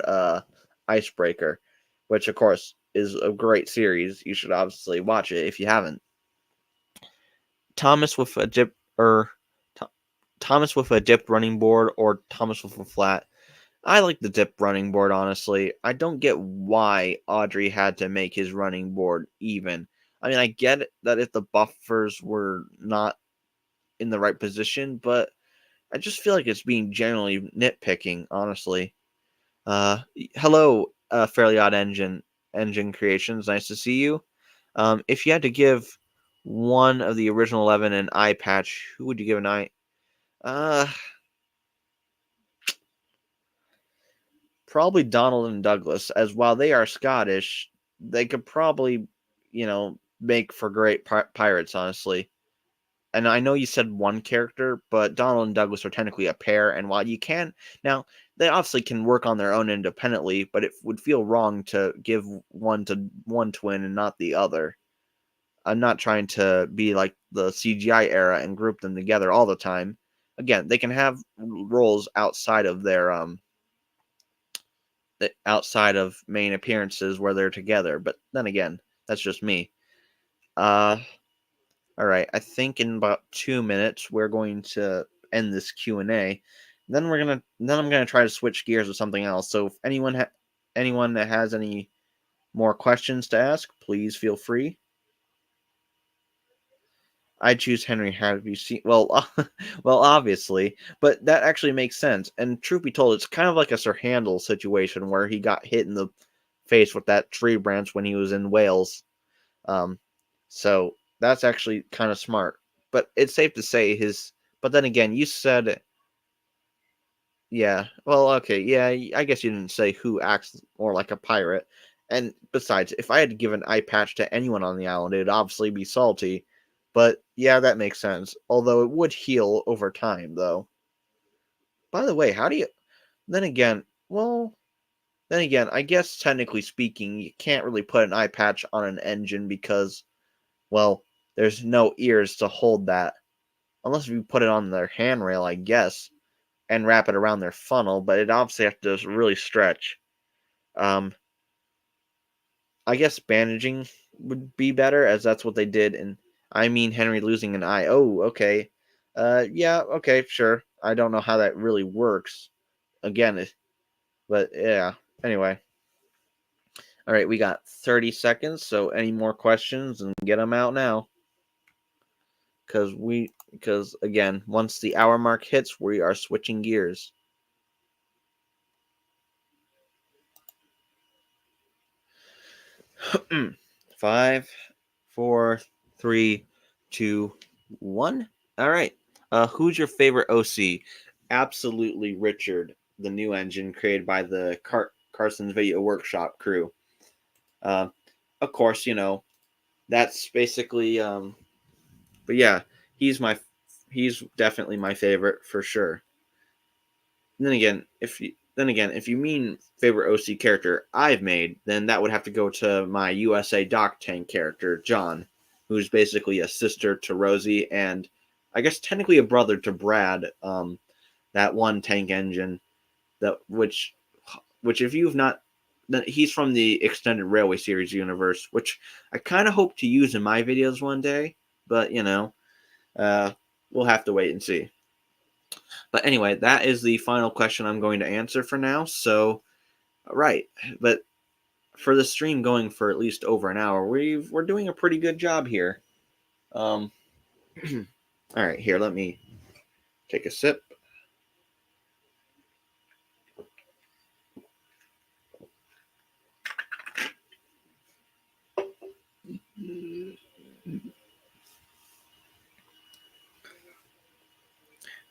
Icebreaker, which of course is a great series. You should obviously watch it if you haven't. Thomas with a dip or Thomas with a dipped running board or Thomas with a flat. I like the dip running board, honestly. I don't get why Audrey had to make his running board even. I mean, I get it that if the buffers were not in the right position, but I just feel like it's being generally nitpicking, honestly. Hello, Fairly Odd Engine Creations. Nice to see you. If you had to give one of the original 11 an eye patch, who would you give an eye? Uh, Probably Donald and Douglas, as while they are Scottish, they could probably, make for great pirates, honestly. And I know you said one character, but Donald and Douglas are technically a pair, and while you can now, they obviously can work on their own independently, but it would feel wrong to give one to one twin and not the other. I'm not trying to be like the CGI era and group them together all the time. Again, they can have roles outside of main appearances where they're together. But then again, that's just me. Uh, all right. I think in about 2 minutes we're going to end this Q&A. Then I'm gonna try to switch gears with something else. So if anyone that has any more questions to ask, please feel free. I choose Henry. Have you seen? Well, well, obviously, but that actually makes sense. And truth be told, it's kind of like a Sir Handel situation where he got hit in the face with that tree branch when he was in Wales. Um, so that's actually kind of smart. But it's safe to say his. But then again, you said, yeah. Well, okay, yeah. I guess you didn't say who acts more like a pirate. And besides, if I had to give an eye patch to anyone on the island, it'd obviously be Salty. But yeah, that makes sense. Although it would heal over time, though. By the way, how do you? Then again, well, then again, I guess technically speaking, you can't really put an eye patch on an engine because, well, there's no ears to hold that. Unless you put it on their handrail, I guess, and wrap it around their funnel, but it obviously has to really stretch. Um, I guess bandaging would be better, as that's what they did in I Mean Henry Losing an Eye. Oh, okay. Yeah, okay, sure. I don't know how that really works. Again, but yeah. Anyway. All right, we got 30 seconds, so any more questions and get them out now. Because again, once the hour mark hits, we are switching gears. Five, four, three, two, one. All right. Who's your favorite OC? Absolutely, Richard, the new engine created by the Carson's Video Workshop crew. Uh, of course, that's basically. But yeah, he's my he's definitely my favorite for sure. And then again, if you mean favorite OC character I've made, then that would have to go to my USA Doc Tank character, John, who's basically a sister to Rosie and I guess technically a brother to Brad. That one tank engine that which if you've not, then he's from the extended railway series universe, which I kind of hope to use in my videos one day, but uh, we'll have to wait and see. But anyway, that is the final question I'm going to answer for now. So, right, but for the stream going for at least over an hour, we're doing a pretty good job here. All right, here, let me take a sip.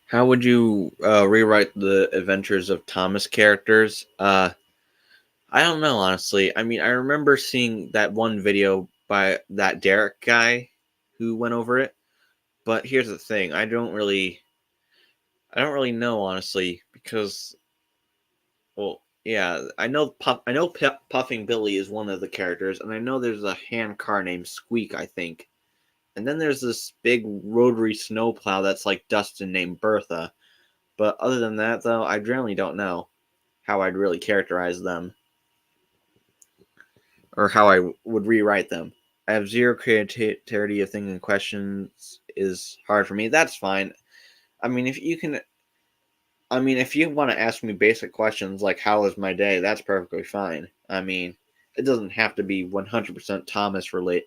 How would you rewrite the Adventures of Thomas characters? I don't know, honestly. I mean, I remember seeing that one video by that Derek guy who went over it. But here's the thing: I don't really know, honestly, because, well, yeah, I know Puffing Billy is one of the characters, and I know there's a hand car named Squeak, I think, and then there's this big rotary snowplow that's like Dustin named Bertha. But other than that, though, I generally don't know how I'd really characterize them or how I would rewrite them. I have zero creativity of thinking questions is hard for me. That's fine. I mean, if you want to ask me basic questions like "How was my day?" that's perfectly fine. I mean, it doesn't have to be 100% Thomas related,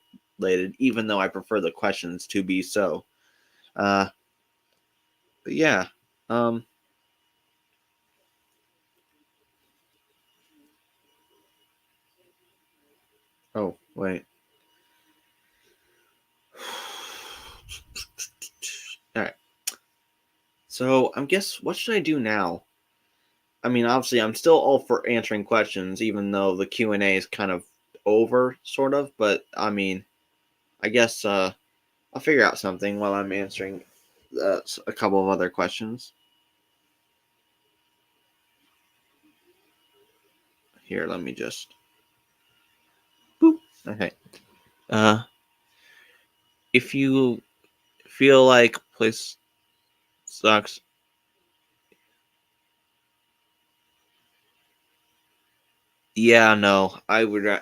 even though I prefer the questions to be so. Uh, but yeah. Um. Oh wait. All right. So I guess what should I do now? I mean, obviously, I'm still all for answering questions, even though the Q&A is kind of over, sort of. But I mean, I guess I'll figure out something while I'm answering a couple of other questions. Here, let me just. Boop. Okay. Uh, if you feel like place sucks, yeah, no, I would.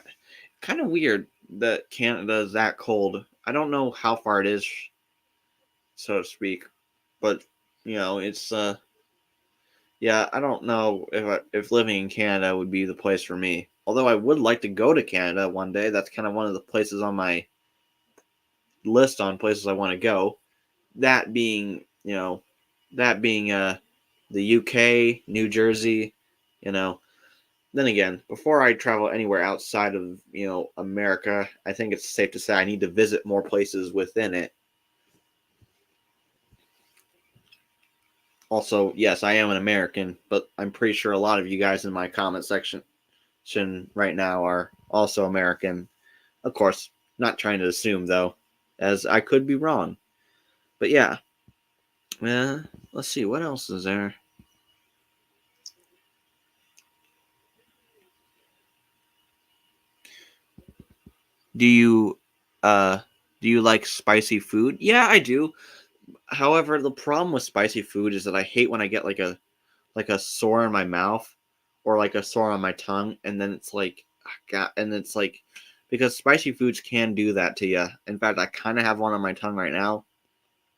Kind of weird that Canada is that cold. I don't know how far it is, so to speak, but it's yeah, I don't know if living in Canada would be the place for me. Although I would like to go to Canada one day. That's kind of one of the places on my list on places I want to go. That being, the UK, New Jersey, you know. Then again, before I travel anywhere outside of, America, I think it's safe to say I need to visit more places within it. Also, yes, I am an American, but I'm pretty sure a lot of you guys in my comment section right now are also American. Of course, not trying to assume though, as I could be wrong. But yeah, let's see what else is there. Do you uh do you like spicy food? Yeah, I do. However, the problem with spicy food is that I hate when I get like a sore in my mouth or like a sore on my tongue, and then it's like, God, and it's like because spicy foods can do that to you. In fact, I kind of have one on my tongue right now,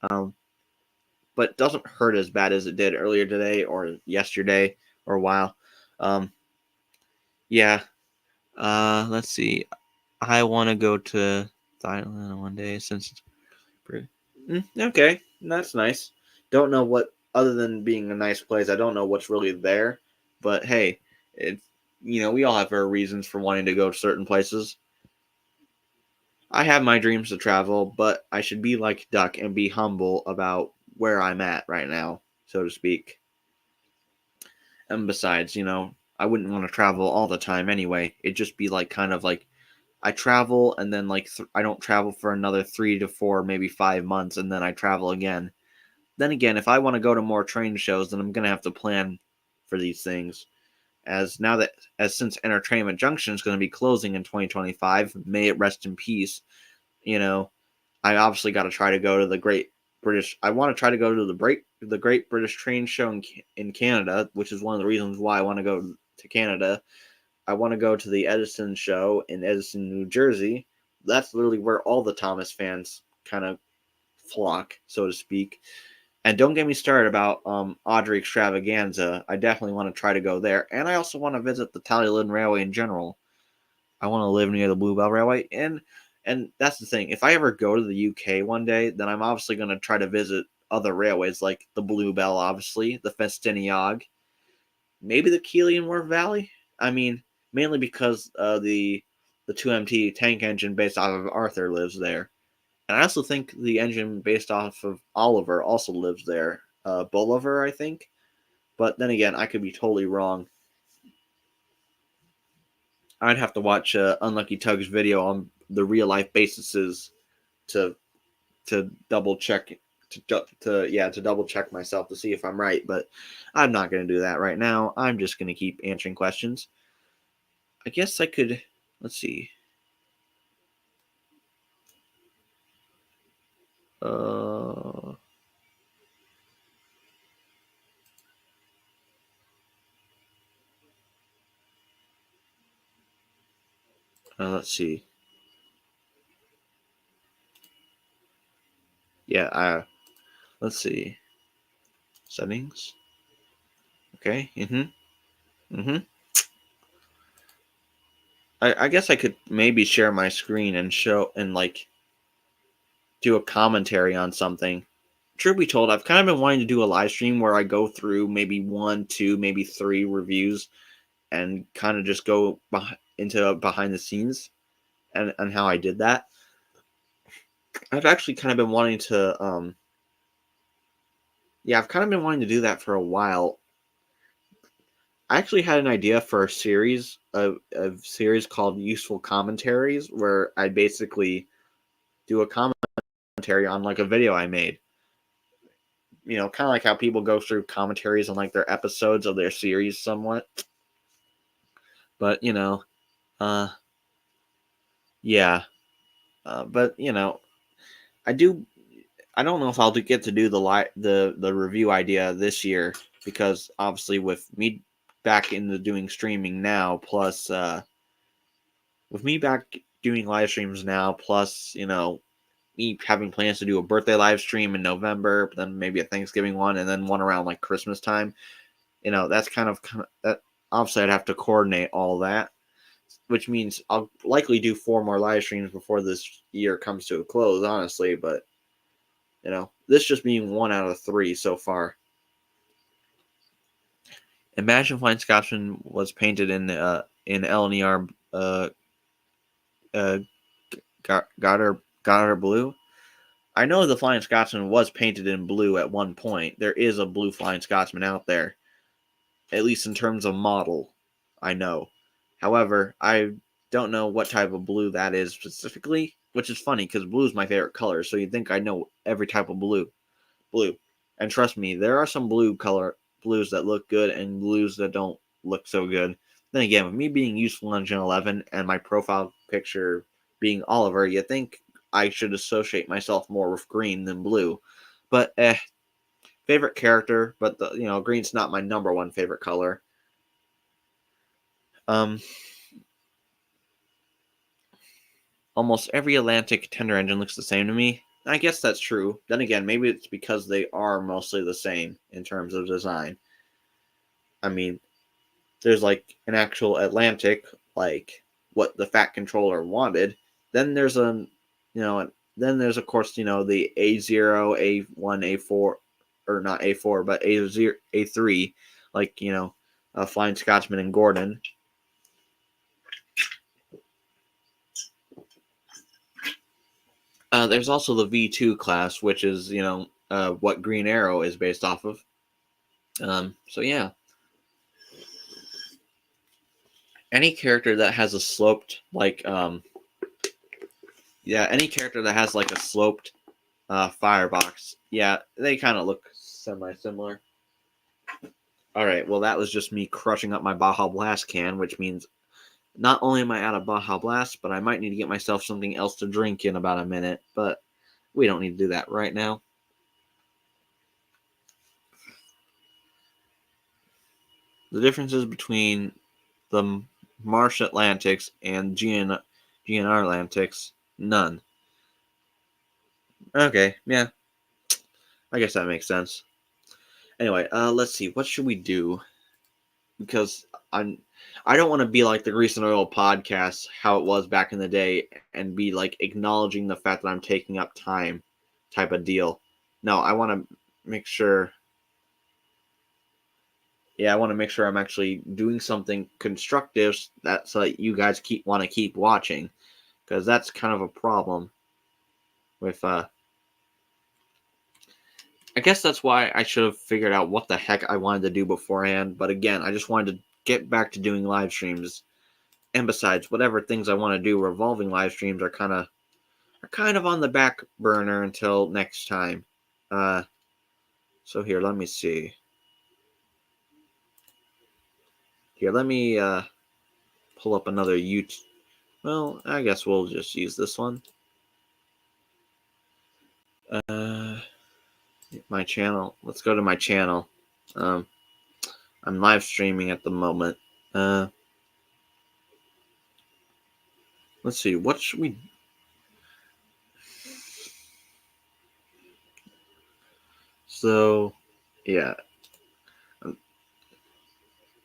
but it doesn't hurt as bad as it did earlier today or yesterday or a while. Um, yeah. Let's see. I want to go to Thailand one day since it's pretty. Okay, that's nice. Don't know what other than being a nice place. I don't know what's really there, but hey, it's we all have our reasons for wanting to go to certain places. I have my dreams to travel, but I should be like Duck and be humble about where I'm at right now, so to speak. And besides, I wouldn't want to travel all the time anyway. It'd just be like kind of like I travel and then like I don't travel for another 3 to 4, maybe 5 months, and then I travel again. Then again, if I want to go to more train shows, then I'm gonna have to plan for these things. As since Entertainment Junction is going to be closing in 2025, may it rest in peace. You know, I obviously got to try to go to the Great British. I want to try to go to the Great British Train Show in Canada, which is one of the reasons why I want to go to Canada. I want to go to the Edison show in Edison, New Jersey. That's literally where all the Thomas fans kind of flock, so to speak. And don't get me started about Audrey Extravaganza. I definitely want to try to go there. And I also want to visit the Talyllyn Railway in general. I want to live near the Bluebell Railway. And that's the thing. If I ever go to the UK one day, then I'm obviously going to try to visit other railways like the Bluebell, obviously, the Festiniog, maybe the Keighley and Wharf Valley. I mean, mainly because the 2MT tank engine based off of Arthur lives there. And I also think the engine based off of Oliver also lives there. Bolivar, I think. But then again, I could be totally wrong. I'd have to watch Unlucky Tug's video on the real life bases to double check to double check myself to see if I'm right. But I'm not going to do that right now. I'm just going to keep answering questions. I guess I could. Let's see. Uh, let's see. Yeah. Let's see. Settings. Okay. I guess I could maybe share my screen and show and like do a commentary on something. Truth be told, I've kind of been wanting to do a live stream where I go through maybe one, two, maybe three reviews and kind of just go into behind the scenes and how I did that. I've actually kind of been wanting to, I've kind of been wanting to do that for a while. I actually had an idea for a series called Useful Commentaries, where I basically do a commentary on like a video I made. Kind of like how people go through commentaries on like their episodes of their series somewhat. But uh, yeah. But I do. I don't know if I'll get to do the review idea this year because obviously with me back into doing streaming now, plus with me back doing live streams now, plus me having plans to do a birthday live stream in November, but then maybe a Thanksgiving one, and then one around like Christmas time. That's kind of that. Obviously, I'd have to coordinate all that, which means I'll likely do 4 more live streams before this year comes to a close. Honestly, but this just being 1 out of 3 so far. Imagine Flying Scotsman was painted in LNER Goddard blue. I know the Flying Scotsman was painted in blue at one point. There is a blue Flying Scotsman out there, at least in terms of model. I know. However, I don't know what type of blue that is specifically, which is funny because blue is my favorite color. So you'd think I know every type of blue. And trust me, there are some blues that look good and blues that don't look so good. Then again, with me being useful on Gen 11 and my profile picture being Oliver, you think I should associate myself more with green than blue. But favorite character, but green's not my number one favorite color. Almost every Atlantic tender engine looks the same to me. I guess that's true. Then again, maybe it's because they are mostly the same in terms of design. I mean, there's like an actual Atlantic, like what the Fat Controller wanted. Then there's then there's of course the A0, A1, A4, or not A4, but A0, A3, like Flying Scotsman and Gordon. There's also the V2 class, which is, what Green Arrow is based off of. So yeah. Any character that has a sloped, any character that has like a sloped firebox, yeah, they kind of look semi-similar. All right, well, that was just me crushing up my Baja Blast can, which means not only am I out of Baja Blast, but I might need to get myself something else to drink in about a minute, but we don't need to do that right now. The differences between the Marsh Atlantics and GNR Atlantics, none. Okay, yeah, I guess that makes sense. Anyway, let's see. What should we do? Because I don't want to be like the Grease and Oil podcast, how it was back in the day, and be like acknowledging the fact that I'm taking up time, type of deal. No, I want to make sure. Yeah, I want to make sure I'm actually doing something constructive so that you guys want to keep watching, because that's kind of a problem with I guess that's why I should have figured out what the heck I wanted to do beforehand. But again, I just wanted to get back to doing live streams. And besides, whatever things I want to do revolving live streams are kind of on the back burner until next time. So here, let me see. Here, let me pull up another YouTube. Well, I guess we'll just use this one. My channel. Let's go to my channel. I'm live streaming at the moment. Let's see. What should we? So, yeah.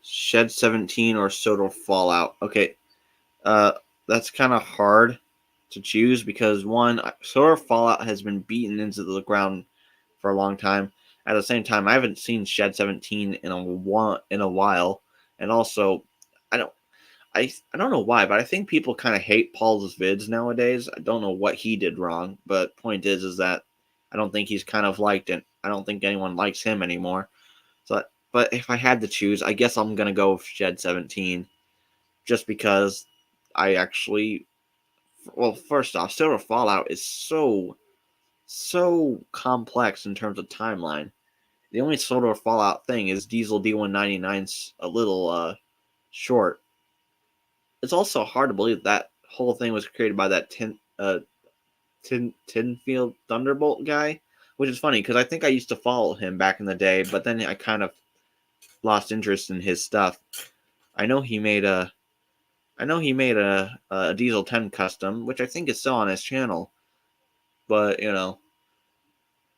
Shed 17 or Soda Fallout. Okay. That's kind of hard to choose because one, Soda Fallout has been beaten into the ground for a long time. At the same time, I haven't seen Shed 17 in a while, and also, I don't know why, but I think people kind of hate Paul's vids nowadays. I don't know what he did wrong, but point is that I don't think he's kind of liked it. I don't think anyone likes him anymore. So, but if I had to choose, I guess I'm gonna go with Shed 17, just because I actually, well, first off, Silver Fallout is so complex in terms of timeline. The only Silver Fallout thing is Diesel D199's a little short. It's also hard to believe that whole thing was created by that Tinfield Thunderbolt guy, which is funny because I think I used to follow him back in the day, but then I kind of lost interest in his stuff. I know he made a Diesel 10 custom, which I think is still on his channel. But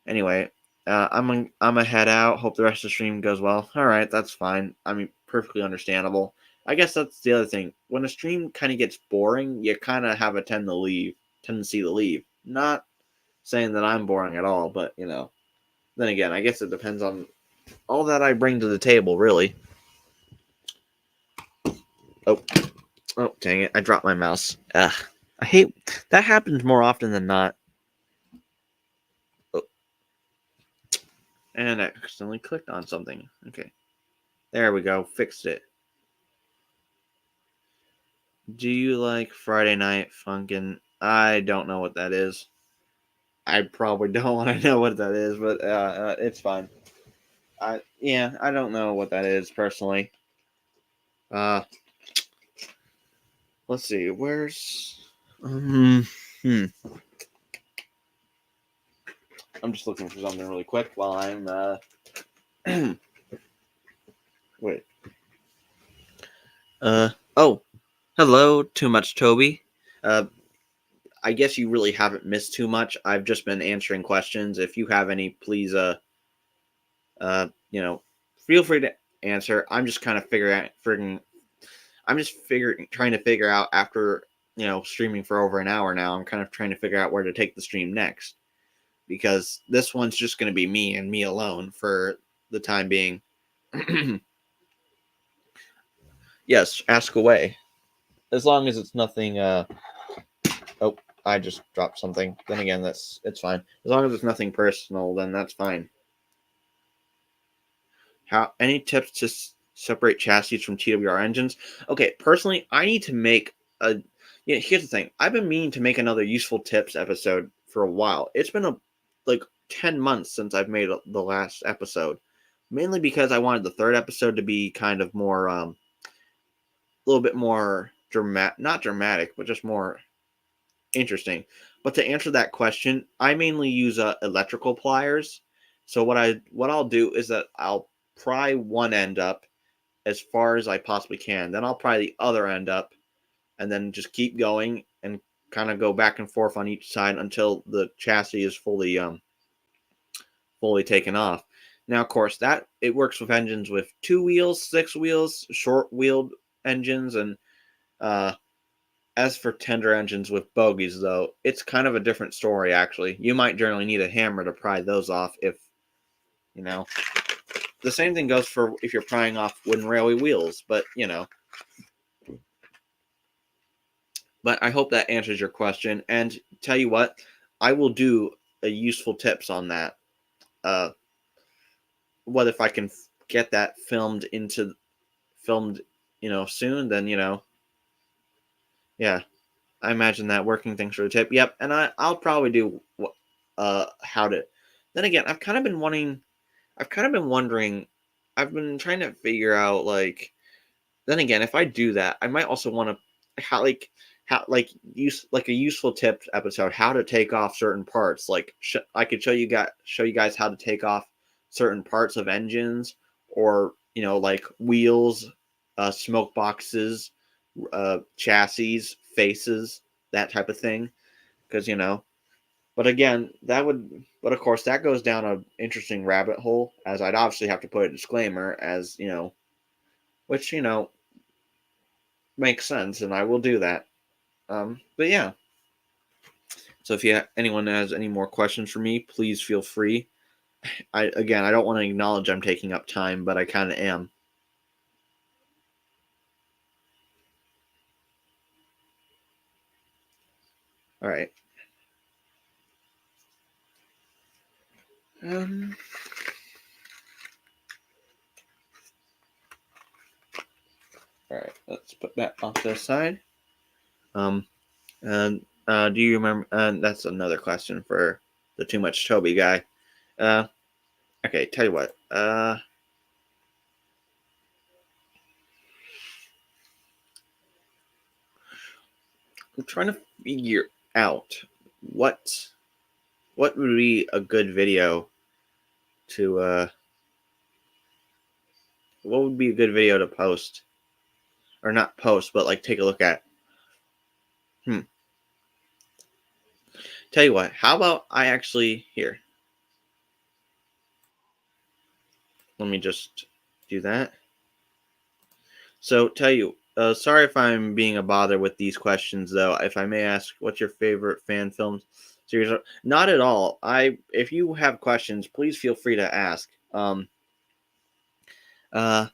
anyway, I'm a head out. Hope the rest of the stream goes well. All right, that's fine. I mean, perfectly understandable. I guess that's the other thing. When a stream kind of gets boring, you kind of have a tendency to leave. Not saying that I'm boring at all, but then again, I guess it depends on all that I bring to the table, really. Oh, dang it! I dropped my mouse. Ugh, I hate that. Happens more often than not. Oh. And I accidentally clicked on something. Okay, there we go. Fixed it. Do you like Friday Night Funkin'? I don't know what that is. I probably don't want to know what that is, but it's fine. I don't know what that is personally. Let's see. Where's I'm just looking for something really quick while I'm wait. Oh, hello, Too Much Toby. I guess you really haven't missed too much. I've just been answering questions. If you have any, please feel free to answer. I'm just kind of trying to figure out after, streaming for over an hour now. I'm kind of trying to figure out where to take the stream next, because this one's just going to be me and me alone for the time being. Yes, ask away. As long as it's nothing I just dropped something. Then again, it's fine. As long as it's nothing personal, then that's fine. Any tips to separate chassis from TWR engines? Okay, personally, I need to make a. Yeah, here's the thing. I've been meaning to make another useful tips episode for a while. It's been like 10 months since I've made the last episode, mainly because I wanted the third episode to be kind of more, a little bit more not dramatic, but just more interesting. But to answer that question, I mainly use electrical pliers. So what I'll do is that I'll pry one end up as far as I possibly can. Then I'll pry the other end up, and then just keep going and kind of go back and forth on each side until the chassis is fully taken off. Now, of course, that it works with engines with 2 wheels, 6 wheels, short-wheeled engines, and uh, as for tender engines with bogies, though, it's kind of a different story. Actually, you might generally need a hammer to pry those off. If you know, the same thing goes for if you're prying off wooden railway wheels. But But I hope that answers your question. And tell you what, I will do a useful tips on that. Uh, what if I can get that filmed, soon? Then yeah, I imagine that working things for the tip. Yep, and I'll probably do how to. Then again, I've kind of been wondering. I've been trying to figure out like. Then again, if I do that, I might also want to how like use like a useful tip episode how to take off certain parts. Like I could show you guys how to take off certain parts of engines, or like wheels, smoke boxes, chassis, faces, that type of thing. Because but again, but of course, that goes down an interesting rabbit hole, as I'd obviously have to put a disclaimer, as which makes sense, and I will do that. But yeah, so if anyone has any more questions for me, please feel free. I don't want to acknowledge I'm taking up time, but I kind of am. All right. Um. All right. Let's put that off to the side. And do you remember? That's another question for the Too Much Toby guy. Uh. Okay. Tell you what. I'm trying to figure out what what would be a good video to what would be a good video to post, or not post, but like take a look at. Hmm. Tell you what, how about I actually here? Let me just do that. So tell you, sorry if I'm being a bother with these questions, though. If I may ask, what's your favorite fan film series? Not at all. If you have questions, please feel free to ask. Uh,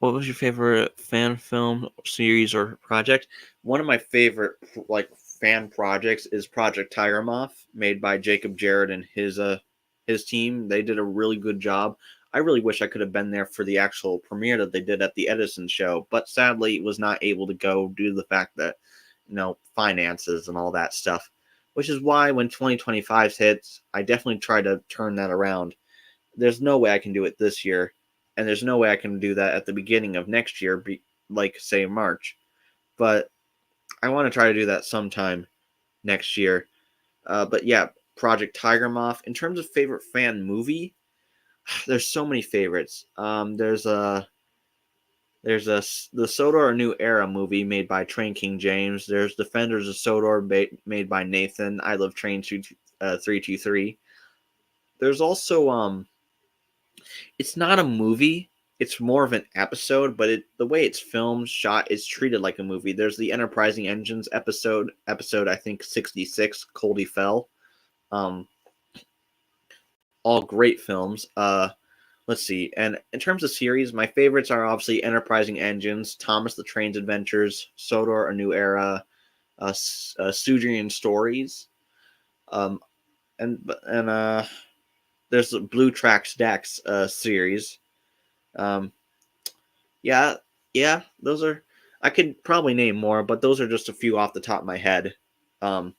what was your favorite fan film series or project? One of my favorite like fan projects is Project Tiger Moth, made by Jacob Jarrett and his team. They did a really good job. I really wish I could have been there for the actual premiere that they did at the Edison show, but sadly was not able to go due to the fact that finances and all that stuff. Which is why when 2025 hits, I definitely try to turn that around. There's no way I can do it this year, and there's no way I can do that at the beginning of next year, like say March. But I want to try to do that sometime next year. But yeah, Project Tiger Moth. In terms of favorite fan movie, there's so many favorites. There's the Sodor: A New Era movie made by Train King James. There's Defenders of Sodor made by Nathan. I Love Train 323. There's also it's not a movie. It's more of an episode, but the way it's filmed, shot, is treated like a movie. There's the Enterprising Engines episode I think 66, Coldy Fell. Um, all great films. Let's see. And in terms of series, my favorites are obviously Enterprising Engines, Thomas the Train's Adventures, Sodor: A New Era, Sudrian Stories. Um, and there's the Blue Tracks Dax series. Um, yeah, yeah, those are. I could probably name more, but those are just a few off the top of my head. Um,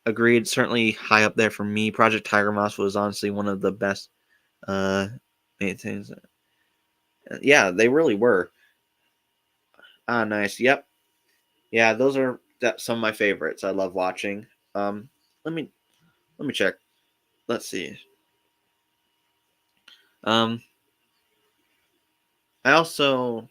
Agreed, certainly high up there for me. Project Tiger Moss was honestly one of the best things. Yeah, they really were. Ah, nice. Yep. Yeah, those are some of my favorites. I love watching. Um, let me let me check. Let's see. Um, I also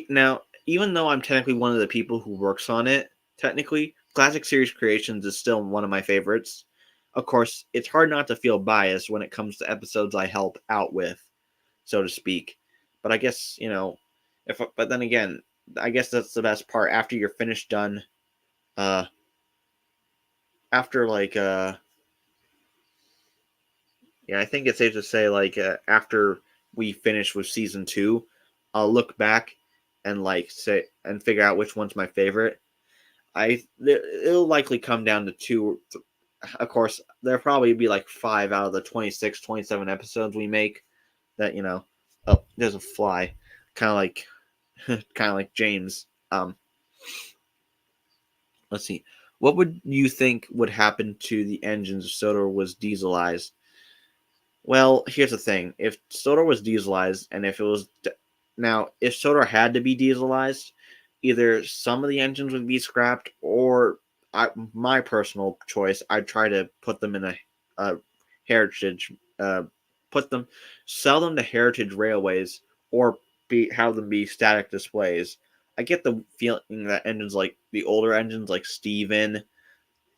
now, even though I'm technically one of the people who works on it, technically, Classic Series Creations is still one of my favorites. Of course, it's hard not to feel biased when it comes to episodes I help out with, so to speak. But I guess, but then again, I guess that's the best part. After you're finished done, uh, after yeah, I think it's safe to say, after we finish with season two, I'll look back and say and figure out which one's my favorite. It'll likely come down to two. Of course, there'll probably be like 5 out of the 26, 27 episodes we make that Oh, there's a fly, kind of like, kind of like James. Let's see. What would you think would happen to the engines if Sodor was dieselized? Well, here's the thing: if Sodor was dieselized, and if it was now, if Sodor had to be dieselized, either some of the engines would be scrapped, or my personal choice, I'd try to put them in a heritage, put them, sell them to heritage railways, or have them be static displays. I get the feeling that engines like the older engines, like Stephen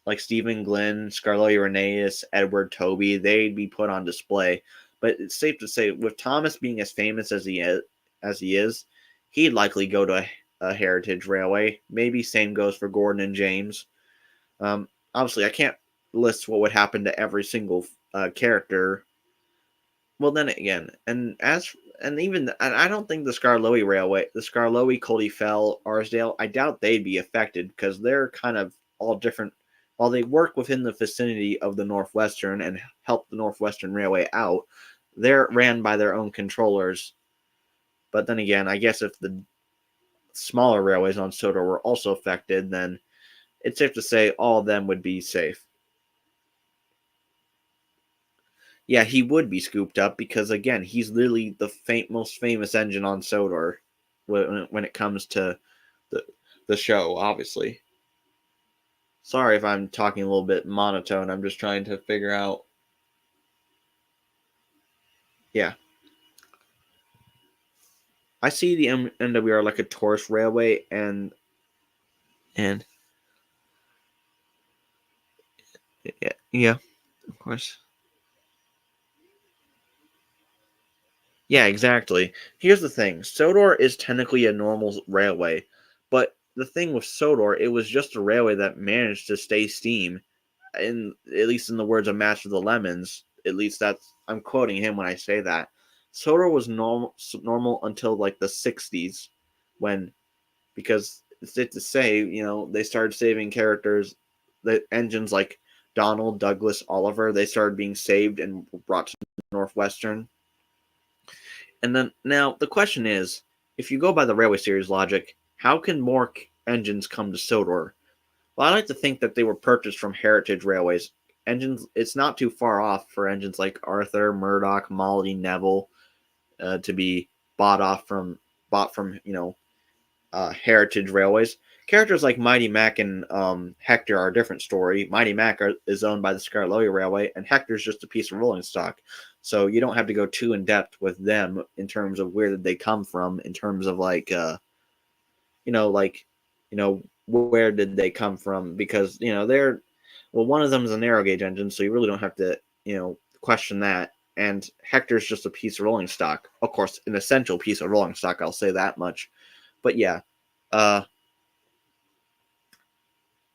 Glenn, Scarlo Irenaeus, Edward Toby, they'd be put on display. But it's safe to say, with Thomas being as famous as he is, he'd likely go to a heritage railway. Maybe same goes for Gordon and James. Obviously, I can't list what would happen to every single character. Well, then again, and I don't think the Scarloey Railway, the Scarloey, Coldy Fell, Arsdale, I doubt they'd be affected because they're kind of all different. While they work within the vicinity of the Northwestern and help the Northwestern Railway out, they're ran by their own controllers. But then again, I guess if the smaller railways on Sodor were also affected, then it's safe to say all of them would be safe. Yeah, he would be scooped up because again, he's literally the most famous engine on Sodor when it comes to the the show. Obviously, sorry if I'm talking a little bit monotone. I'm just trying to figure out. Yeah, I see the NWR like a tourist railway, and yeah, of course. Yeah, exactly. Here's the thing: Sodor is technically a normal railway, but the thing with Sodor, it was just a railway that managed to stay steam, in at least in the words of Master of the Lemons. At least that's I'm quoting him when I say that. Sodor was normal until like the '60s, when because it's safe to say they started saving characters, the engines like Donald, Douglas, Oliver. They started being saved and brought to Northwestern. And then now the question is, if you go by the Railway Series logic, how can more engines come to Sodor? Well, I like to think that they were purchased from heritage railways. Engines, it's not too far off for engines like Arthur, Murdoch, Molly, Neville to be bought from heritage railways. Characters like Mighty Mac and Hector are a different story. Mighty Mac is owned by the Scarloey Railway, and Hector's just a piece of rolling stock. So you don't have to go too in depth with them in terms of where did they come from, in terms of you know, like, where did they come from? Because they're one of them is a narrow gauge engine, so you really don't have to question that. And Hector's just a piece of rolling stock, of course, an essential piece of rolling stock. I'll say that much. But yeah, uh,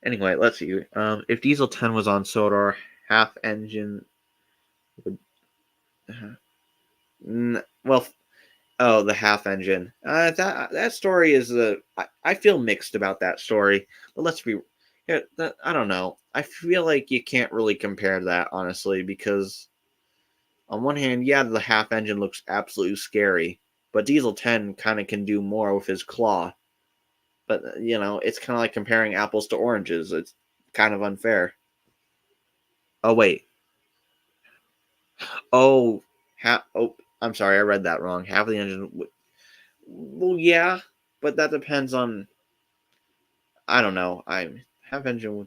anyway, let's see. If Diesel 10 was on Sodor, half engine would. Well, Oh, the half engine. That story is I feel mixed about that story. But let's be. Yeah, I don't know. I feel like you can't really compare that honestly because on one hand, yeah, the half engine looks absolutely scary, but Diesel 10 kind of can do more with his claw. But it's kind of like comparing apples to oranges. It's kind of unfair. Oh wait. Oh, I'm sorry, I read that wrong. Half of the engine. Well, yeah, but that depends on. I don't know. I half engine.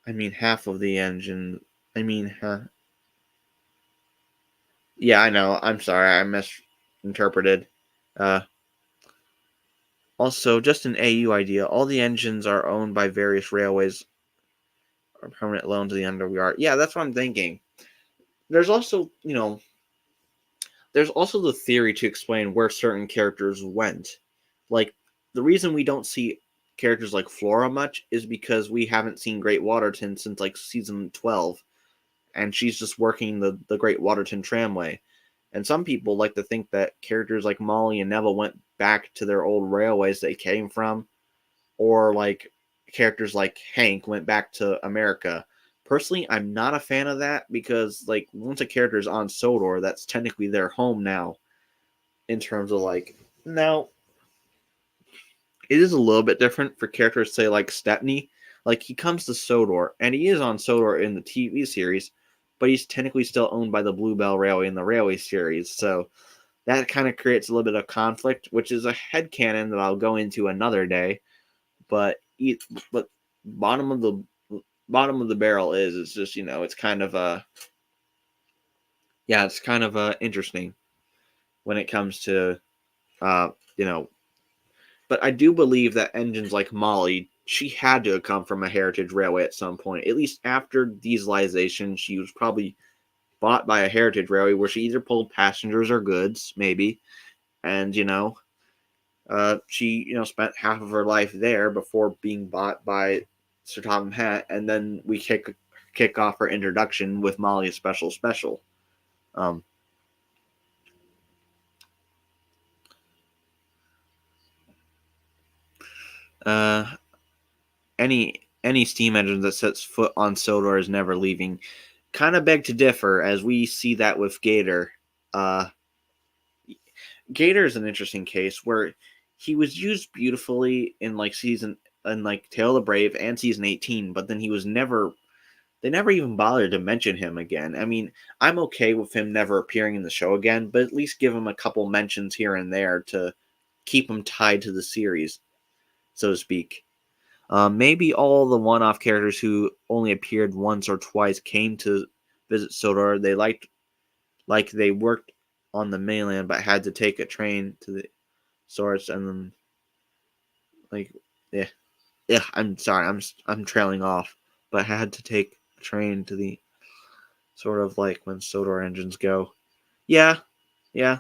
I mean, half of the engine. I mean, yeah, I know. I'm sorry, I misinterpreted. Uh, Also, just an AU idea. All the engines are owned by various railways or permanent loan to the underyard. Yeah, that's what I'm thinking. There's also, there's also the theory to explain where certain characters went. Like, the reason we don't see characters like Flora much is because we haven't seen Great Waterton since like season 12, and she's just working the Great Waterton tramway. And some people like to think that characters like Molly and Neville went back to their old railways they came from, or like characters like Hank went back to America. Personally, I'm not a fan of that because like once a character is on Sodor, that's technically their home now. In terms of like now, it is a little bit different for characters say like Stepney. Like he comes to Sodor and he is on Sodor in the TV series, but he's technically still owned by the Bluebell Railway in the Railway series. So that kind of creates a little bit of conflict, which is a headcanon that I'll go into another day. But but bottom of the bottom of the barrel is it's just it's kind of yeah, it's kind of interesting when it comes to uh you know but I do believe that engines like Molly, she had to have come from a heritage railway at some point. At least after dieselization, she was probably bought by a heritage railway where she either pulled passengers or goods, maybe. And she spent half of her life there before being bought by Sir Topham Hatt, and then we kick off her introduction with Molly's special. Um, uh, any steam engine that sets foot on Sodor is never leaving. Kind of beg to differ, as we see that with Gator. Uh, Gator is an interesting case where he was used beautifully in like season in like Tale of the Brave and season 18, but then he was never they never even bothered to mention him again. I mean, I'm okay with him never appearing in the show again, but at least give him a couple mentions here and there to keep him tied to the series, so to speak. Maybe all the one-off characters who only appeared once or twice came to visit Sodor. They like they worked on the mainland, but had to take a train to the source, and then like yeah, yeah. I'm sorry, I'm trailing off, but had to take a train to the sort of like when Sodor engines go. Yeah, yeah.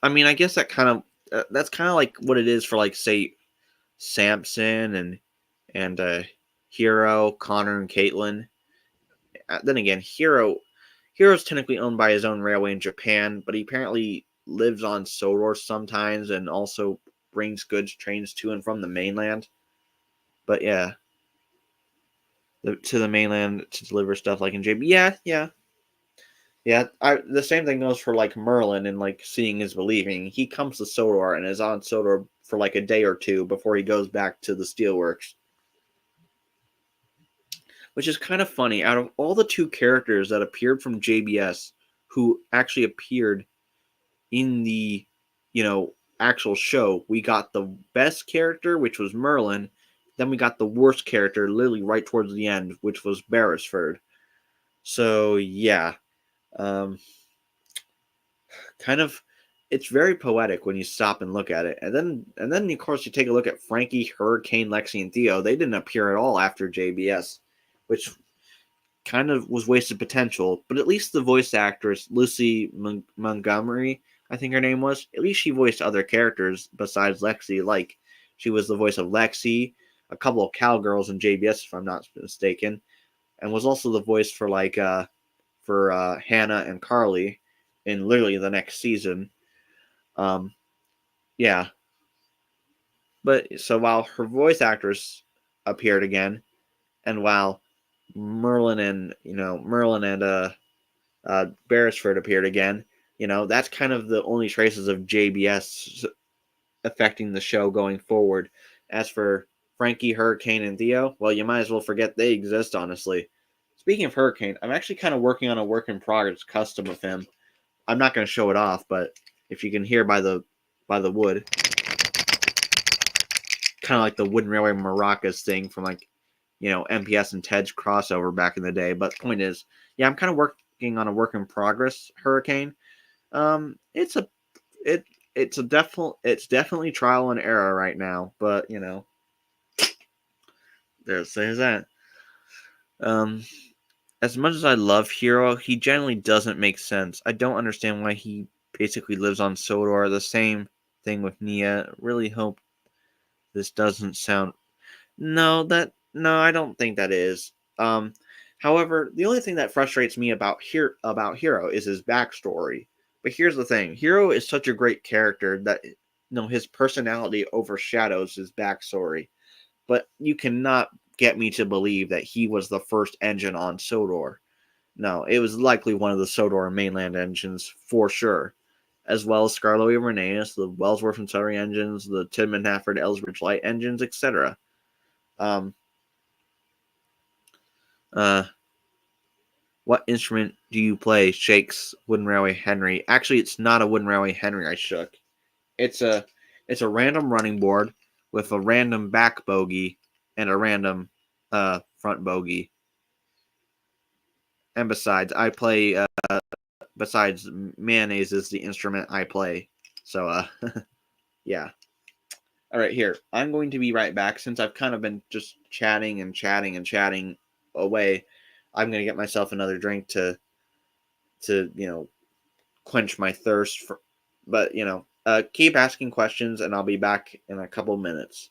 I mean, I guess that's kind of like what it is for like say Samson and Hero, Connor, and Caitlin. Then again, Hero's technically owned by his own railway in Japan, but he apparently lives on Sodor sometimes and also brings goods trains to and from the mainland. But yeah, to the mainland to deliver stuff like in JB. Yeah, yeah. Yeah, the same thing goes for like Merlin and like Seeing is Believing. He comes to Sodor and is on Sodor for like a day or two before he goes back to the Steelworks, which is kind of funny. Out of all the two characters that appeared from JBS, who actually appeared in the actual show, we got the best character, which was Merlin. Then we got the worst character, literally right towards the end, which was Beresford. So yeah, um, kind of it's very poetic when you stop and look at it. And then of course you take a look at Frankie, Hurricane, Lexi, and Theo. They didn't appear at all after JBS, which kind of was wasted potential. But at least the voice actress Lucy Montgomery, I think her name was, at least she voiced other characters besides Lexi. Like she was the voice of Lexi, a couple of cowgirls in JBS, if I'm not mistaken, and was also the voice for like for Hannah and Carly, in literally the next season. Yeah, but so while her voice actress appeared again, and while Merlin and Beresford appeared again, that's kind of the only traces of JBS affecting the show going forward. As for Frankie, Hurricane, and Theo, well, you might as well forget they exist, honestly. Speaking of Hurricane, I'm actually kind of working on a work in progress custom of him. I'm not going to show it off, but if you can hear by the wood, kind of like the Wooden Railway Maracas thing from like MPS and Ted's crossover back in the day. But the point is, yeah, I'm kind of working on a work in progress Hurricane. It's a it it's definitely trial and error right now, but there's that. Um, as much as I love Hero, he generally doesn't make sense. I don't understand why he basically lives on Sodor. The same thing with Nia. Really hope this doesn't sound. No, I don't think that is. However, the only thing that frustrates me about Hero is his backstory. But here's the thing: Hero is such a great character that his personality overshadows his backstory. But you cannot get me to believe that he was the first engine on Sodor. No, it was likely one of the Sodor mainland engines for sure, as well as Skarloey and Rheneas, the Wellsworth and Surrey engines, the Tidman Hafford Ellsbridge Light engines, etc. Um, uh, what instrument do you play? Shakes Wooden Railway Henry. Actually, it's not a Wooden Railway Henry I shook. It's a random running board with a random back bogey and a random front bogey. And besides, I play. Besides, mayonnaise is the instrument I play. So, yeah. All right, here. I'm going to be right back since I've kind of been just chatting and chatting and chatting away. I'm going to get myself another drink to quench my thirst for, but keep asking questions and I'll be back in a couple minutes.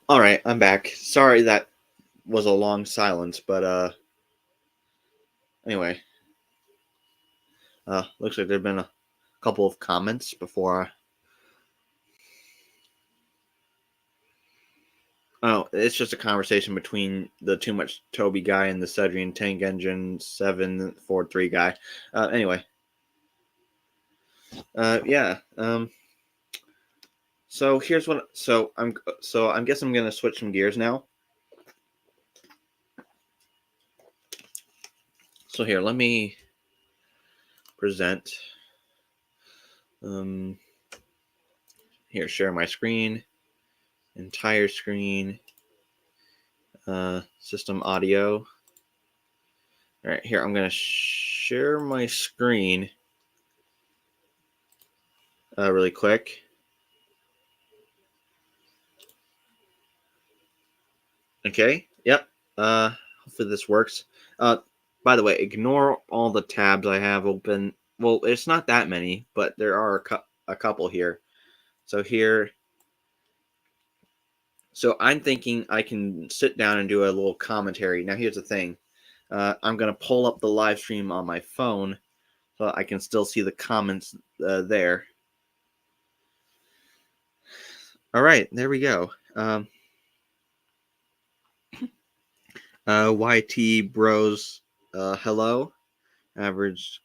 All right, I'm back. Sorry that was a long silence, but anyway, looks like there've been a couple of comments before. Oh, it's just a conversation between the Too Much Toby guy and the Cedrian Tank Engine 743 guy. Anyway, yeah. So here's what. I'm guess I'm gonna switch some gears now. So here, let me present. Here, share my screen, entire screen, system audio. All right, here I'm gonna share my screen really quick. Okay. Yep. Hopefully this works. By the way, ignore all the tabs I have open. Well, it's not that many, but there are a couple here. So here, so I'm thinking I can sit down and do a little commentary. Now, here's the thing. I'm gonna pull up the live stream on my phone so I can still see the comments there. All right, there we go. YT Bros, hello. Average,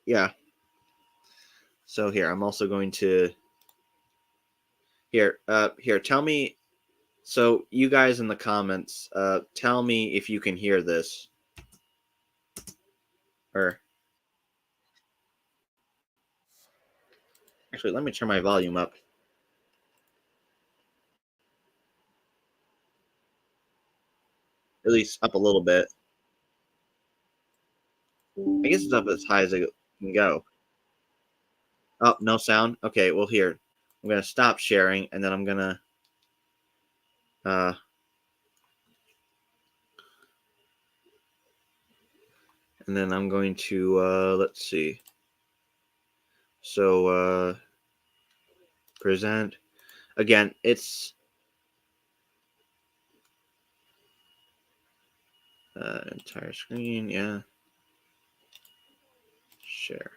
yeah. So here, I'm also going to here. Tell me. So you guys in the comments, tell me if you can hear this. Or actually, let me turn my volume up. At least up a little bit. I guess it's up as high as it can go. Oh, no sound. Okay, well here, I'm gonna stop sharing, and then I'm gonna uh, and then I'm going to let's see. So present again. It's entire screen. Yeah. Share.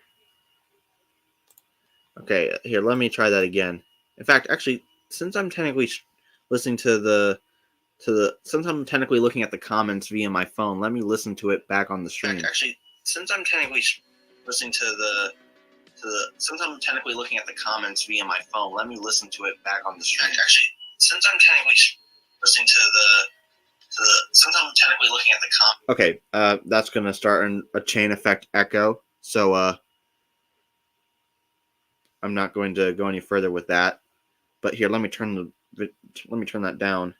Okay, here, let me try that again. In fact, actually, since I'm technically listening to since I'm technically looking at the comments via my phone, let me listen to it back on the stream. Actually, since I'm technically listening to since I'm technically looking at the comments via my phone, let me listen to it back on the stream. Actually, since I'm technically listening to since I'm technically looking at the comments. Okay, that's gonna start a chain effect echo. So I'm not going to go any further with that. But here, let me turn that down,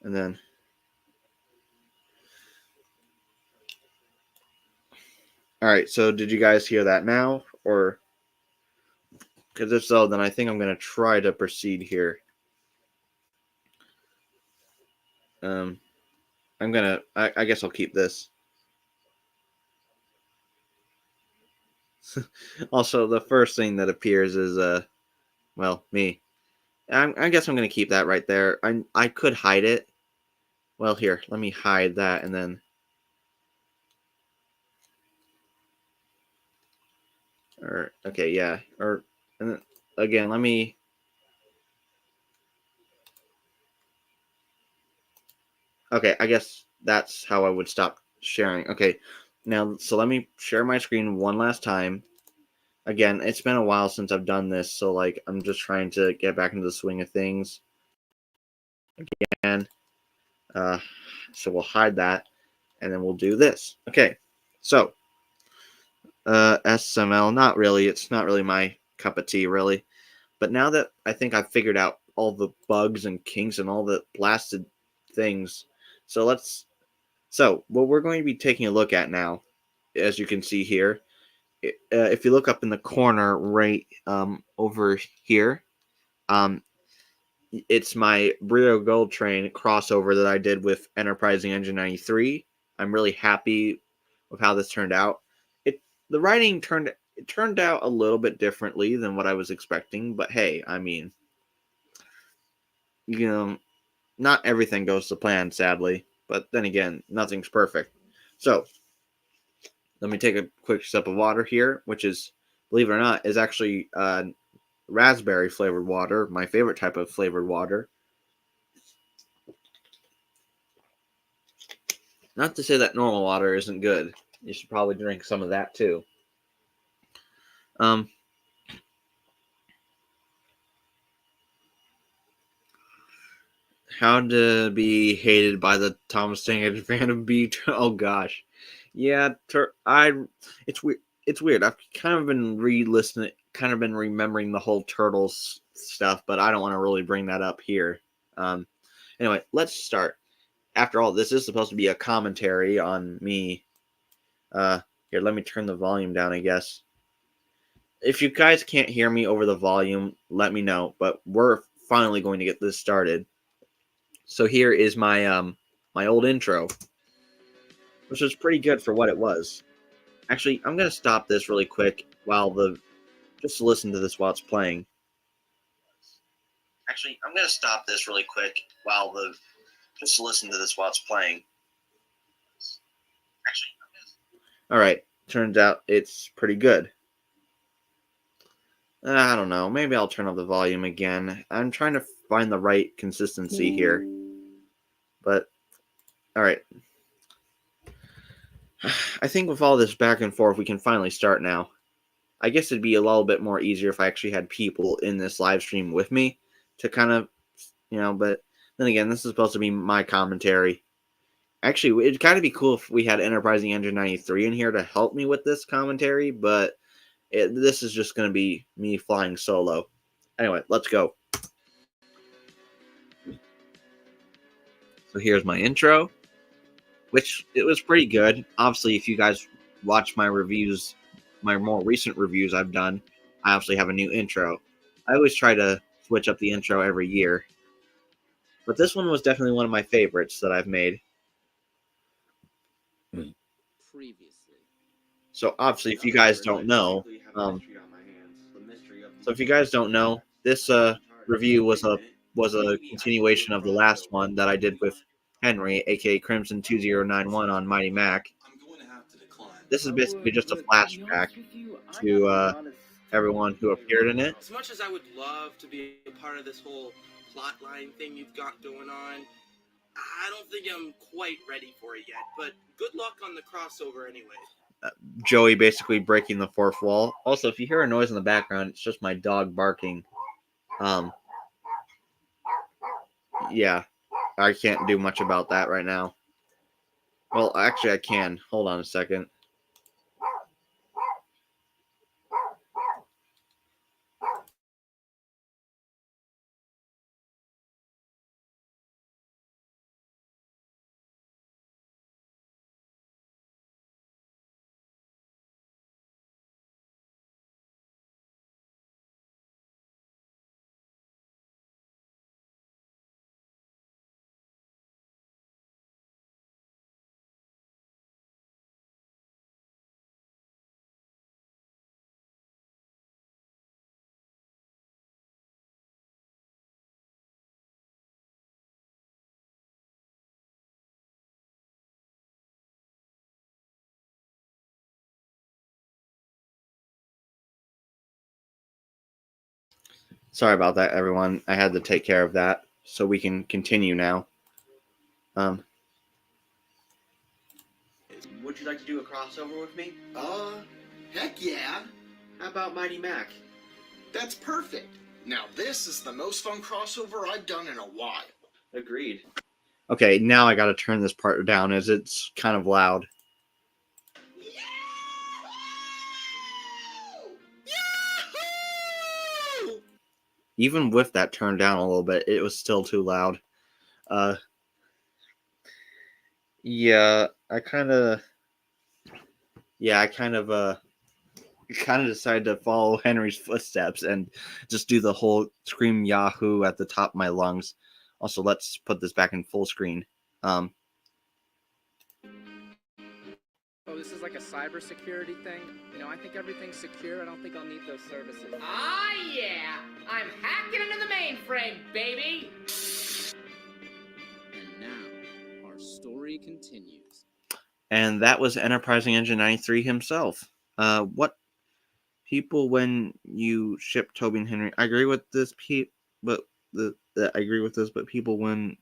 and then. All right. So did you guys hear that now, or because if so, then I think I'm going to try to proceed here. I'm gonna. I guess I'll keep this. Also, the first thing that appears is well, me. I guess I'm gonna keep that right there. I could hide it. Well, here, let me hide that, and then. Or okay, yeah. Or and then, again, let me. Okay, I guess that's how I would stop sharing. Okay, now so let me share my screen one last time. Again, it's been a while since I've done this, so like I'm just trying to get back into the swing of things again. Uh, so we'll hide that, and then we'll do this. Okay, so SML, not really. It's not really my cup of tea, really. But now that I think I've figured out all the bugs and kinks and all the blasted things, so let's. So what we're going to be taking a look at now, as you can see here, if you look up in the corner right over here, um, it's my Brio Gold Train crossover that I did with Enterprising Engine 93. I'm really happy with how this turned out. The writing turned out a little bit differently than what I was expecting, but hey, I mean, you know, not everything goes to plan, sadly. But then again, nothing's perfect. So let me take a quick sip of water here, which is, believe it or not, is actually raspberry flavored water, my favorite type of flavored water. Not to say that normal water isn't good. You should probably drink some of that too. Um, how to be hated by the Thomas Tank fan of Beat? Oh gosh, yeah. It's weird. It's weird. I've kind of been re-listening, kind of been remembering the whole Turtles stuff, but I don't want to really bring that up here. Anyway, let's start. After all, this is supposed to be a commentary on me. Here, let me turn the volume down, I guess. If you guys can't hear me over the volume, let me know. But we're finally going to get this started. So here is my old intro, which was pretty good for what it was. Actually, I'm gonna stop this really quick just to listen to this while it's playing. Actually, I'm gonna stop this really quick just to listen to this while it's playing. All right, turns out it's pretty good. I don't know. Maybe I'll turn up the volume again. I'm trying to find the right consistency here. But, all right. I think with all this back and forth, we can finally start now. I guess it'd be a little bit more easier if I actually had people in this live stream with me to kind of, but then again, this is supposed to be my commentary. Actually, it'd kind of be cool if we had Enterprising Engine 93 in here to help me with this commentary, but this is just going to be me flying solo. Anyway, let's go. So here's my intro, which it was pretty good. Obviously, if you guys watch my reviews, my more recent reviews I've done, I obviously have a new intro. I always try to switch up the intro every year, but this one was definitely one of my favorites that I've made. Previously. So obviously, if you guys don't know, this review was a continuation of the last one that I did with Henry, aka Crimson 2091 on Mighty Mac. This is basically just a flashback to everyone who appeared in it. As much as I would love to be a part of this whole plotline thing you've got going on, I don't think I'm quite ready for it yet. But good luck on the crossover anyway. Joey basically breaking the fourth wall. Also, if you hear a noise in the background, it's just my dog barking. Yeah, I can't do much about that right now. Well, actually, I can. Hold on a second. Sorry about that, everyone. I had to take care of that, so we can continue now. Would you like to do a crossover with me? Heck yeah. How about Mighty Mac? That's perfect. Now this is the most fun crossover I've done in a while. Agreed. Okay, now I gotta turn this part down as it's kind of loud. Yahoo! Even with that turned down a little bit, it was still too loud. Yeah, I kind of decided to follow Henry's footsteps and just do the whole scream Yahoo at the top of my lungs. Also, let's put this back in full screen. Oh, this is like a cybersecurity thing? I think everything's secure. I don't think I'll need those services. Ah, yeah! I'm hacking into the mainframe, baby! continues. And that was Enterprising Engine 93 himself. What people when you ship Toby and Henry? I agree with this, but I agree with this, but people when.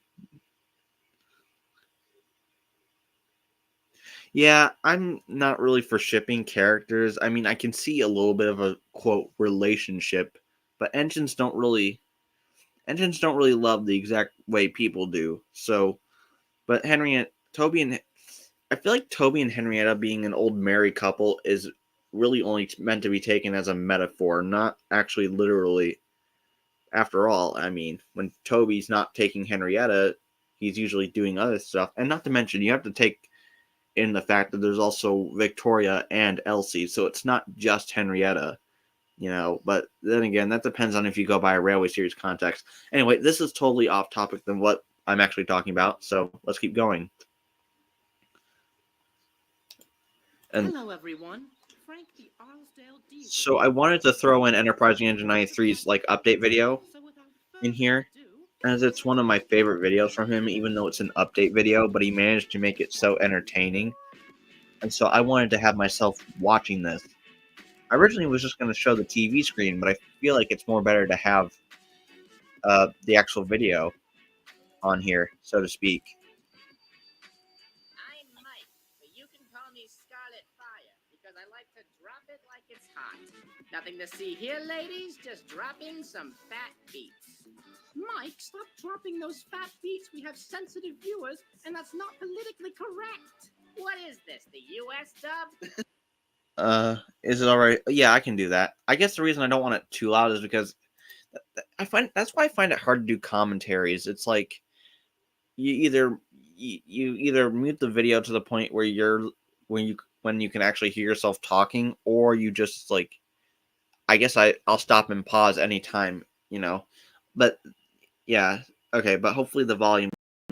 Yeah, I'm not really for shipping characters. I mean, I can see a little bit of a quote relationship, but engines don't really love the exact way people do. So, but Toby and I feel like Toby and Henrietta being an old married couple is really only meant to be taken as a metaphor, not actually literally. After all, I mean, when Toby's not taking Henrietta, he's usually doing other stuff. And not to mention, you have to take in the fact that there's also Victoria and Elsie, so it's not just Henrietta, But then again, that depends on if you go by a Railway Series context. Anyway, this is totally off topic than what I'm actually talking about, so let's keep going. And hello, everyone. Frank the Arlesdale Diesel. so I wanted to throw in Enterprising Engine 93's update video in here, as it's one of my favorite videos from him, even though it's an update video, but he managed to make it so entertaining. And so I wanted to have myself watching this. I originally was just going to show the TV screen, but I feel like it's more better to have the actual video on here, so to speak. I'm Mike, but you can call me Scarlet Fire because I like to drop it like it's hot. Nothing to see here, ladies, just drop in some fat beats. Mike, stop dropping those fat beats. We have sensitive viewers, and that's not politically correct. What is this, the US dub? Is it alright? Yeah, I can do that. I guess the reason I don't want it too loud is because that's why I find it hard to do commentaries. It's like you either mute the video to the point where when you can actually hear yourself talking, or you just I guess I'll stop and pause anytime, But yeah, okay, but hopefully the volume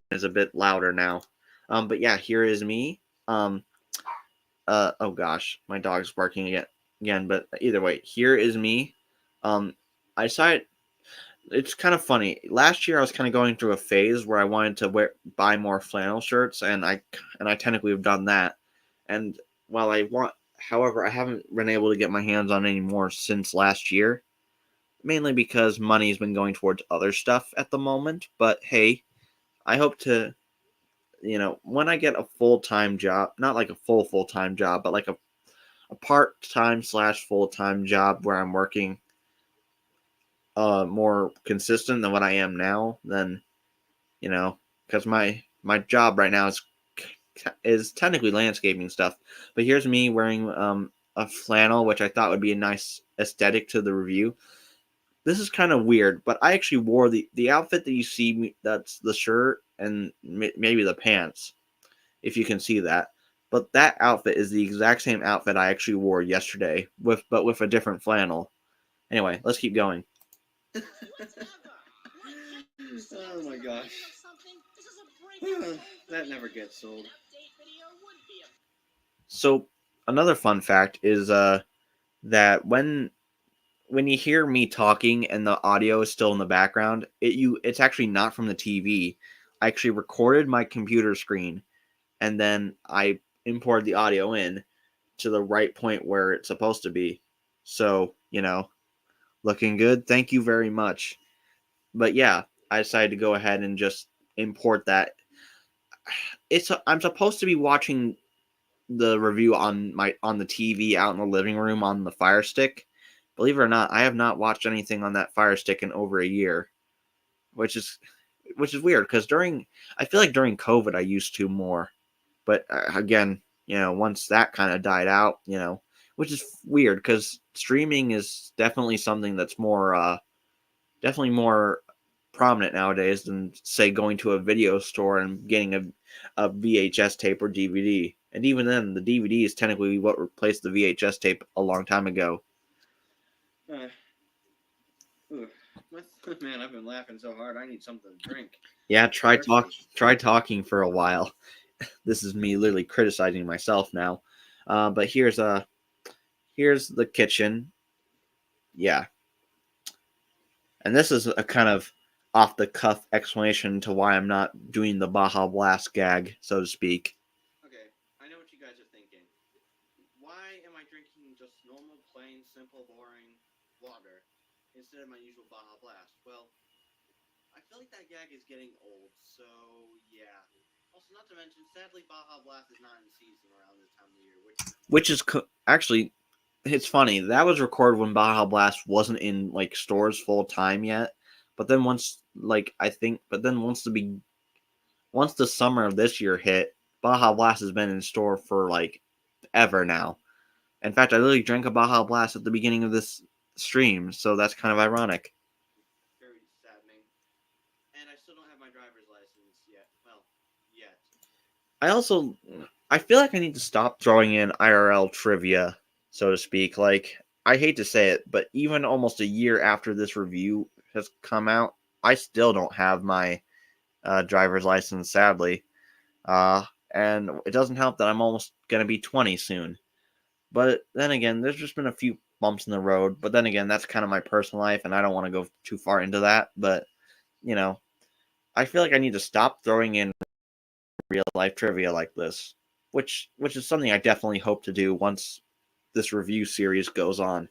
is a bit louder now. But yeah, here is me. Oh gosh, my dog's barking again. But either way, here is me. I decided it's kind of funny. Last year, I was kind of going through a phase where I wanted to buy more flannel shirts, and I technically have done that. And however, I haven't been able to get my hands on any more since last year, mainly because money's been going towards other stuff at the moment. But hey, I hope to. When I get a full-time job, not like a full-time job, but like a part-time / full-time job where I'm working more consistent than what I am now, then, because my job right now is technically landscaping stuff. But here's me wearing a flannel, which I thought would be a nice aesthetic to the review. This is kind of weird, but I actually wore the outfit that you see. That's the shirt and maybe the pants, if you can see that. But that outfit is the exact same outfit I actually wore yesterday, but with a different flannel. Anyway, let's keep going. Oh my gosh. That never gets old. So another fun fact is that when you hear me talking and the audio is still in the background, it's actually not from the TV. I actually recorded my computer screen, and then I imported the audio in to the right point where it's supposed to be. So, looking good. Thank you very much. But yeah, I decided to go ahead and just import that. I'm supposed to be watching the review on the TV out in the living room on the Fire Stick. Believe it or not, I have not watched anything on that Fire Stick in over a year, which is weird because I feel like during COVID I used to more, but again, once that kind of died out, which is weird because streaming is definitely something that's definitely more prominent nowadays than say going to a video store and getting a VHS tape or DVD. And even then, the DVD is technically what replaced the VHS tape a long time ago. Man, I've been laughing so hard. I need something to drink. Yeah, try talking for a while. This is me literally criticizing myself now. But here's the kitchen. Yeah. And this is a kind of off the cuff explanation to why I'm not doing the Baja Blast gag, so to speak. Okay, I know what you guys are thinking. Why am I drinking just normal, plain, simple, boring water instead of my usual Baja Blast? Well, I feel like that gag is getting old, so yeah. Also, not to mention, sadly, Baja Blast is not in season around this time of the year, Which is actually, it's funny. That was recorded when Baja Blast wasn't in like stores full time yet. But then once once the summer of this year hit, Baja Blast has been in store for like ever now. In fact, I literally drank a Baja Blast at the beginning of this stream, so that's kind of ironic. very saddening. And I still don't have my driver's license yet. Well, yet. I feel like I need to stop throwing in IRL trivia, so to speak. Like, I hate to say it, but even almost a year after this review has come out, I still don't have my driver's license, sadly. And it doesn't help that I'm almost going to be 20 soon. But then again, there's just been a few bumps in the road. But then again, that's kind of my personal life, and I don't want to go too far into that. But, you know, I feel like I need to stop throwing in real life trivia like this, which is something I definitely hope to do once this review series goes on.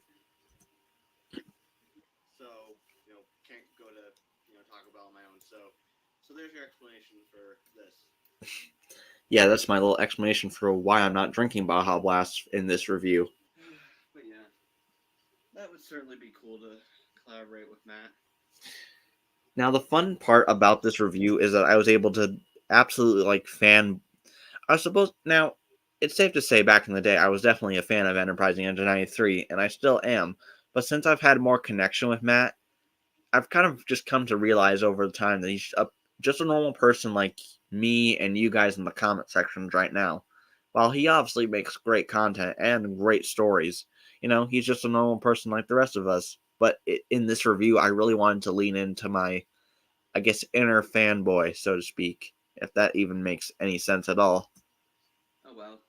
So, can't go to, Taco Bell on my own. So there's your explanation for this. Yeah, that's my little explanation for why I'm not drinking Baja Blast in this review. But yeah, that would certainly be cool to collaborate with Matt. Now, the fun part about this review is that I was able to absolutely now, it's safe to say back in the day I was definitely a fan of Enterprising Engine 93, and I still am. But since I've had more connection with Matt, I've kind of just come to realize over the time that he's just a normal person like me and you guys in the comment sections right now. While he obviously makes great content and great stories, he's just a normal person like the rest of us. But in this review, I really wanted to lean into my, I guess, inner fanboy, so to speak, if that even makes any sense at all. Oh well.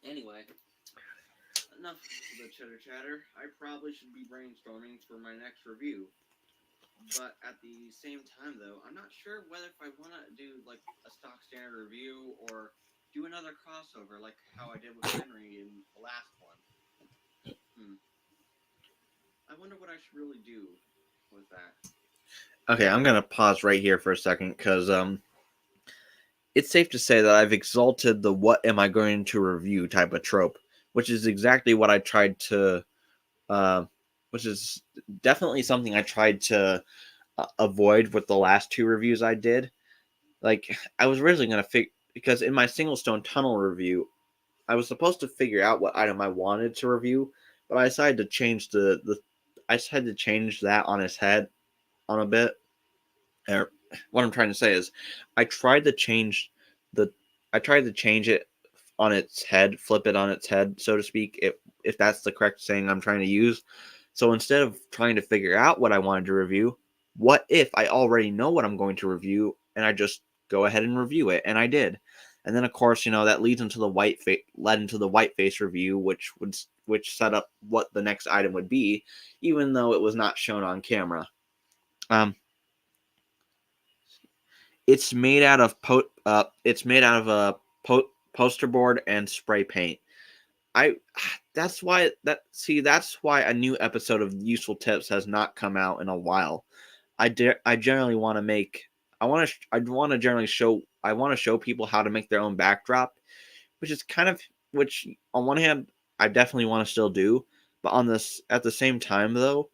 Anyway, enough of the chitter chatter. I probably should be brainstorming for my next review. But at the same time, though, I'm not sure whether if I want to do like a stock standard review or do another crossover like how I did with Henry in the last one. I wonder what I should really do with that. Okay, I'm gonna pause right here for a second because it's safe to say that I've exalted the "what am I going to review" type of trope, which is exactly what I tried to, which is definitely something I tried to avoid with the last two reviews I did. Like, I was originally gonna because in my Single Stone Tunnel review, I was supposed to figure out what item I wanted to review, but I decided to change I decided to change that on its head on a bit. What I'm trying to say is, I tried to change it on its head, flip it on its head, so to speak, if that's the correct saying I'm trying to use. So instead of trying to figure out what I wanted to review, what if I already know what I'm going to review and I just go ahead and review it? And I did. And then of course, that leads into the led into the Whiteface review, which set up what the next item would be, even though it was not shown on camera. It's made out of poster board and spray paint. That's why a new episode of Useful Tips has not come out in a while. I generally want to show people how to make their own backdrop, which on one hand I definitely want to still do, but at the same time though,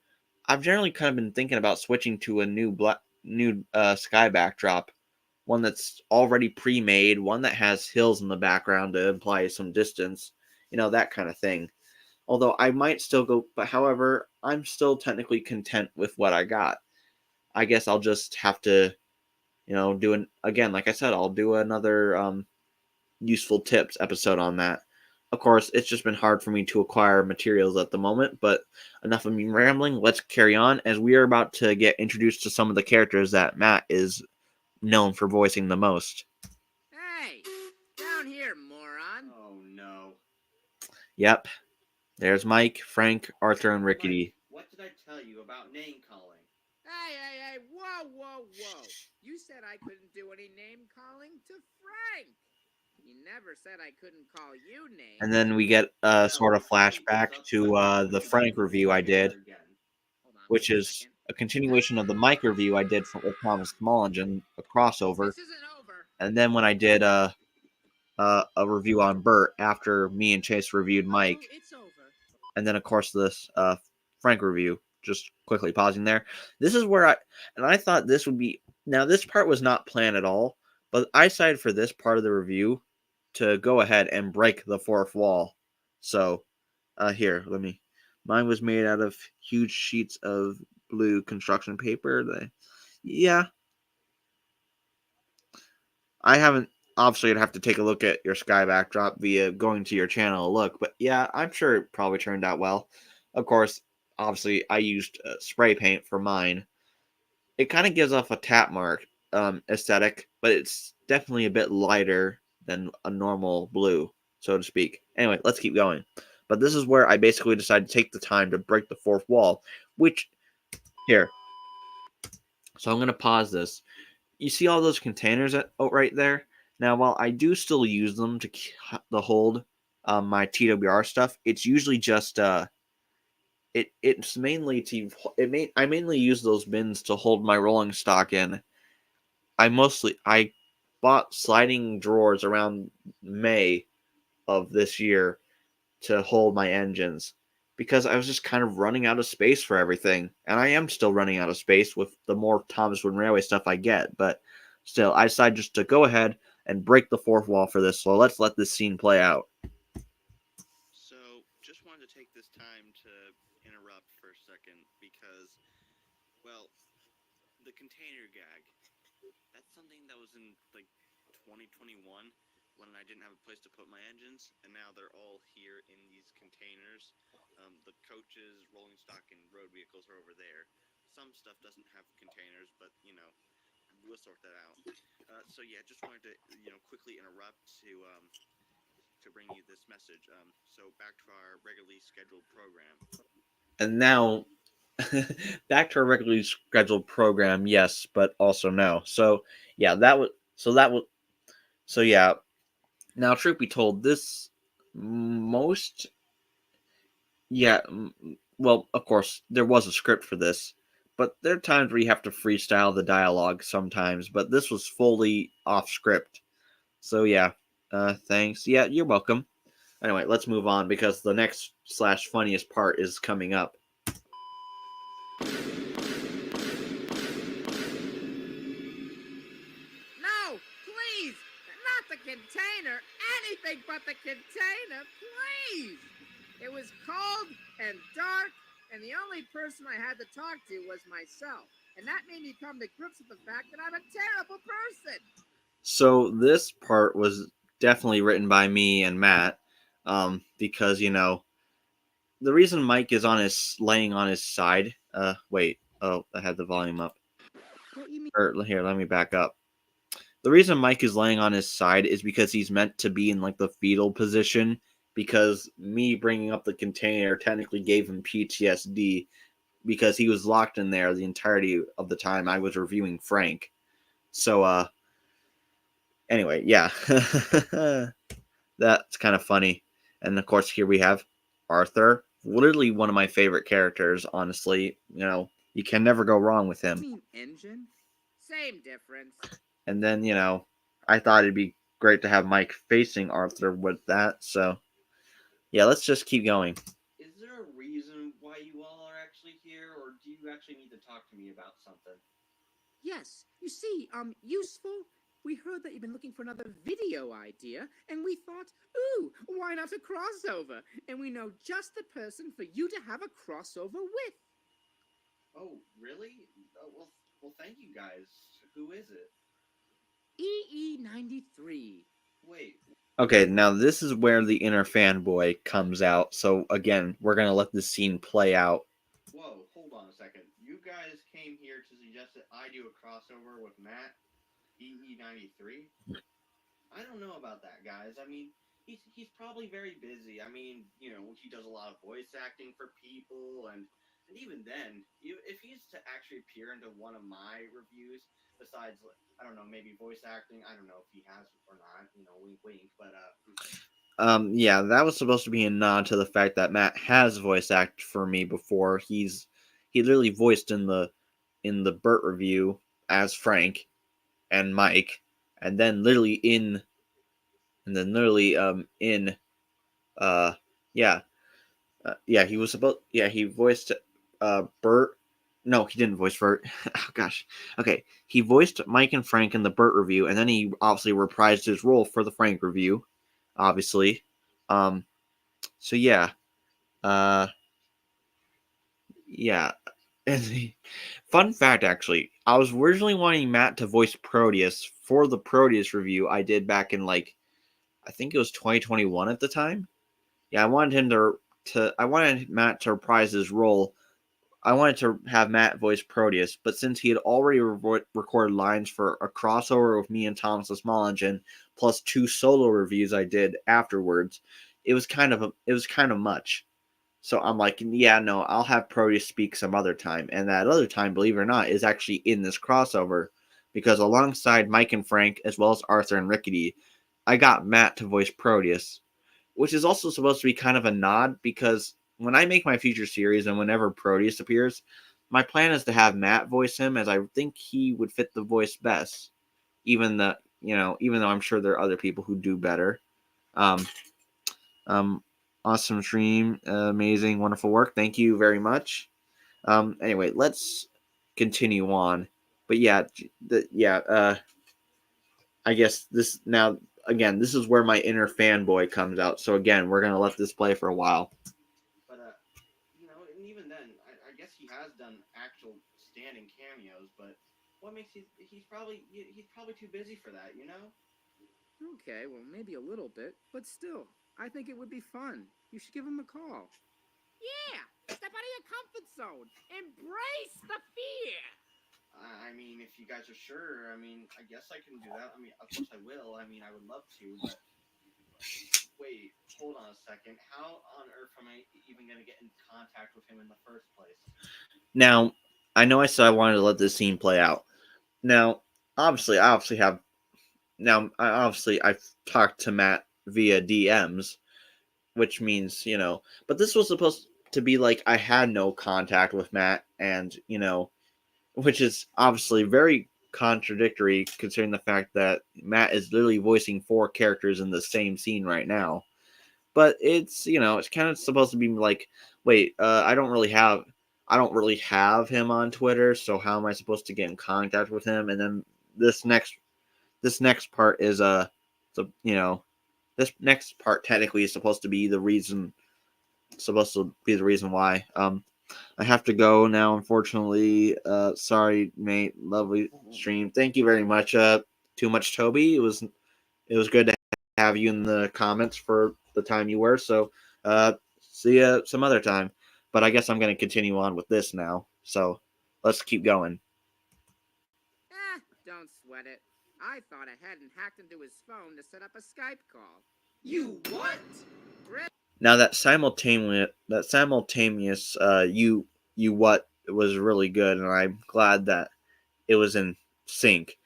I've generally kind of been thinking about switching to a new sky backdrop, one that's already pre-made, one that has hills in the background to imply some distance, that kind of thing. Although I might still go, but however, I'm still technically content with what I got. I guess I'll just have to, again, like I said, I'll do another Useful Tips episode on that. Of course, it's just been hard for me to acquire materials at the moment, but enough of me rambling. Let's carry on, as we are about to get introduced to some of the characters that Matt is known for voicing the most. Hey, down here, moron. Oh no. Yep. There's Mike, Frank, Arthur, and Rickety. Mike, what did I tell you about name calling? Hey, whoa. You said I couldn't do any name calling to Frank. You never said I couldn't call you names. And then we get a Yeah, sort of looks like it's flashback up to the to Frank the review I did, again. Hold on which one is second. a continuation of the Mike review I did with Thomas Smallingen, a crossover. This isn't over. And then when I did a review on Bert after me and Chase reviewed Mike, Oh, it's over. and then of course this Frank review. Just quickly pausing there. This is where I thought this would be. Now this part was not planned at all, but I decided for this part of the review to go ahead and break the fourth wall. So here, let me. Mine was made out of huge sheets of blue construction paper. Yeah, I haven't. Obviously, I'd have to take a look at your sky backdrop via going to your channel to look. But yeah, I'm sure it probably turned out well. Of course, obviously, I used spray paint for mine. It kind of gives off a tap mark aesthetic, but it's definitely a bit lighter than a normal blue, so to speak. Anyway, let's keep going. But this is where I basically decided to take the time to break the fourth wall, which here. So I'm going to pause this. You see all those containers right there? Now, while I do still use them to hold my TWR stuff, it's usually just it's mainly I mainly use those bins to hold my rolling stock in. I bought sliding drawers around May of this year to hold my engines because I was just kind of running out of space for everything. And I am still running out of space with the more Thomas Wooden Railway stuff I get, but still, I decided just to go ahead and break the fourth wall for this. So let's let this scene play out. So, just wanted to take this time to interrupt for a second because, well, the container gag, that's something that was in, like, 2021 when I didn't have a place to put my engines, and now they're all here in these containers. The coaches, rolling stock, and road vehicles are over there. Some stuff doesn't have containers, but, we'll sort that out. So, yeah, just wanted to, quickly interrupt to bring you this message. So back to our regularly scheduled program. And now, back to our regularly scheduled program, yes, but also no. So, yeah, so yeah. Now, truth be told, this most yeah, well, of course, there was a script for this, but there are times where you have to freestyle the dialogue sometimes, but this was fully off script. So, yeah, thanks. Yeah, you're welcome. Anyway, let's move on because the next slash funniest part is coming up. No, please! Not the container! Anything but the container, please! It was cold and dark, and the only person I had to talk to was myself. And that made me come to grips with the fact that I'm a terrible person! So, this part was definitely written by me and Matt, because, the reason Mike is laying on his side, wait, oh, I had the volume up. What you mean? Or here, let me back up. The reason Mike is laying on his side is because he's meant to be in like the fetal position because me bringing up the container technically gave him PTSD because he was locked in there the entirety of the time I was reviewing Frank. So anyway, yeah. That's kind of funny. And of course here we have Arthur, literally one of my favorite characters, honestly. You can never go wrong with him. mean engine? Same difference. And then, I thought it'd be great to have Mike facing Arthur with that. So, yeah, let's just keep going. Is there a reason why you all are actually here, or do you actually need to talk to me about something? Yes. You see, useful. We heard that you've been looking for another video idea, and we thought, ooh, why not a crossover? And we know just the person for you to have a crossover with. Oh, really? Well, thank you guys. Who is it? EE93. Wait, Okay, now this is where the inner fanboy comes out. So, again, we're going to let this scene play out. whoa, hold on a second. You guys came here to suggest that I do a crossover with Matt, EE93? I don't know about that, guys. I mean, he's probably very busy. I mean, he does a lot of voice acting for people, and And even then, if he's to actually appear into one of my reviews, besides, I don't know, maybe voice acting, I don't know if he has or not, wink wink, but Yeah, that was supposed to be a nod to the fact that Matt has voice acted for me before. He literally voiced in the Burt review as Frank and Mike, and then literally in uh yeah he was supposed he voiced Burt. No, he didn't voice Burt. Oh gosh. Okay, he voiced Mike and Frank in the Burt review, and then he obviously reprised his role for the Frank review, obviously. So yeah. Uh yeah. And fun fact, actually, I was originally wanting Matt to voice Proteus for the Proteus review I did back in I think it was 2021 at the time. Yeah, I wanted him I wanted Matt to reprise his role. I wanted to have Matt voice Proteus, but since he had already recorded lines for a crossover with me and Thomas Smallingen, plus 2 solo reviews I did afterwards, it was kind of much. So I'm like, yeah, no, I'll have Proteus speak some other time. And that other time, believe it or not, is actually in this crossover. Because alongside Mike and Frank, as well as Arthur and Rickety, I got Matt to voice Proteus. Which is also supposed to be kind of a nod, because when I make my future series and whenever Proteus appears, my plan is to have Matt voice him, as I think he would fit the voice best. Even though I'm sure there are other people who do better. Awesome stream, amazing, wonderful work. Thank you very much. Anyway, let's continue on. But I guess this now again. This is where my inner fanboy comes out. So again, we're gonna let this play for a while. but and even then, I guess he has done actual standing cameos. But what makes he's probably too busy for that, Okay, well, maybe a little bit, but still, I think it would be fun. You should give him a call. Yeah! Step out of your comfort zone! Embrace the fear! I mean, if you guys are sure, I guess I can do that. Of course I will. I would love to, but wait, hold on a second. How on earth am I even going to get in contact with him in the first place? Now, I know I said I wanted to let this scene play out. Now, obviously, I've talked to Matt via DMs, which means, but this was supposed to be like I had no contact with Matt, and, which is obviously very contradictory considering the fact that Matt is literally voicing 4 characters in the same scene right now. But it's, it's kind of supposed to be like, wait, I don't really have him on Twitter, so how am I supposed to get in contact with him? And then this next part is this next part technically is supposed to be the reason why. I have to go now, unfortunately. Sorry, mate. Lovely stream. Thank you very much. Too much, Toby. It was good to have you in the comments for the time you were. So, see you some other time. But I guess I'm going to continue on with this now. So, let's keep going. Don't sweat it. I thought I hadn't hacked into his phone to set up a Skype call. You what? Now that simultaneous you what was really good, and I'm glad that it was in sync.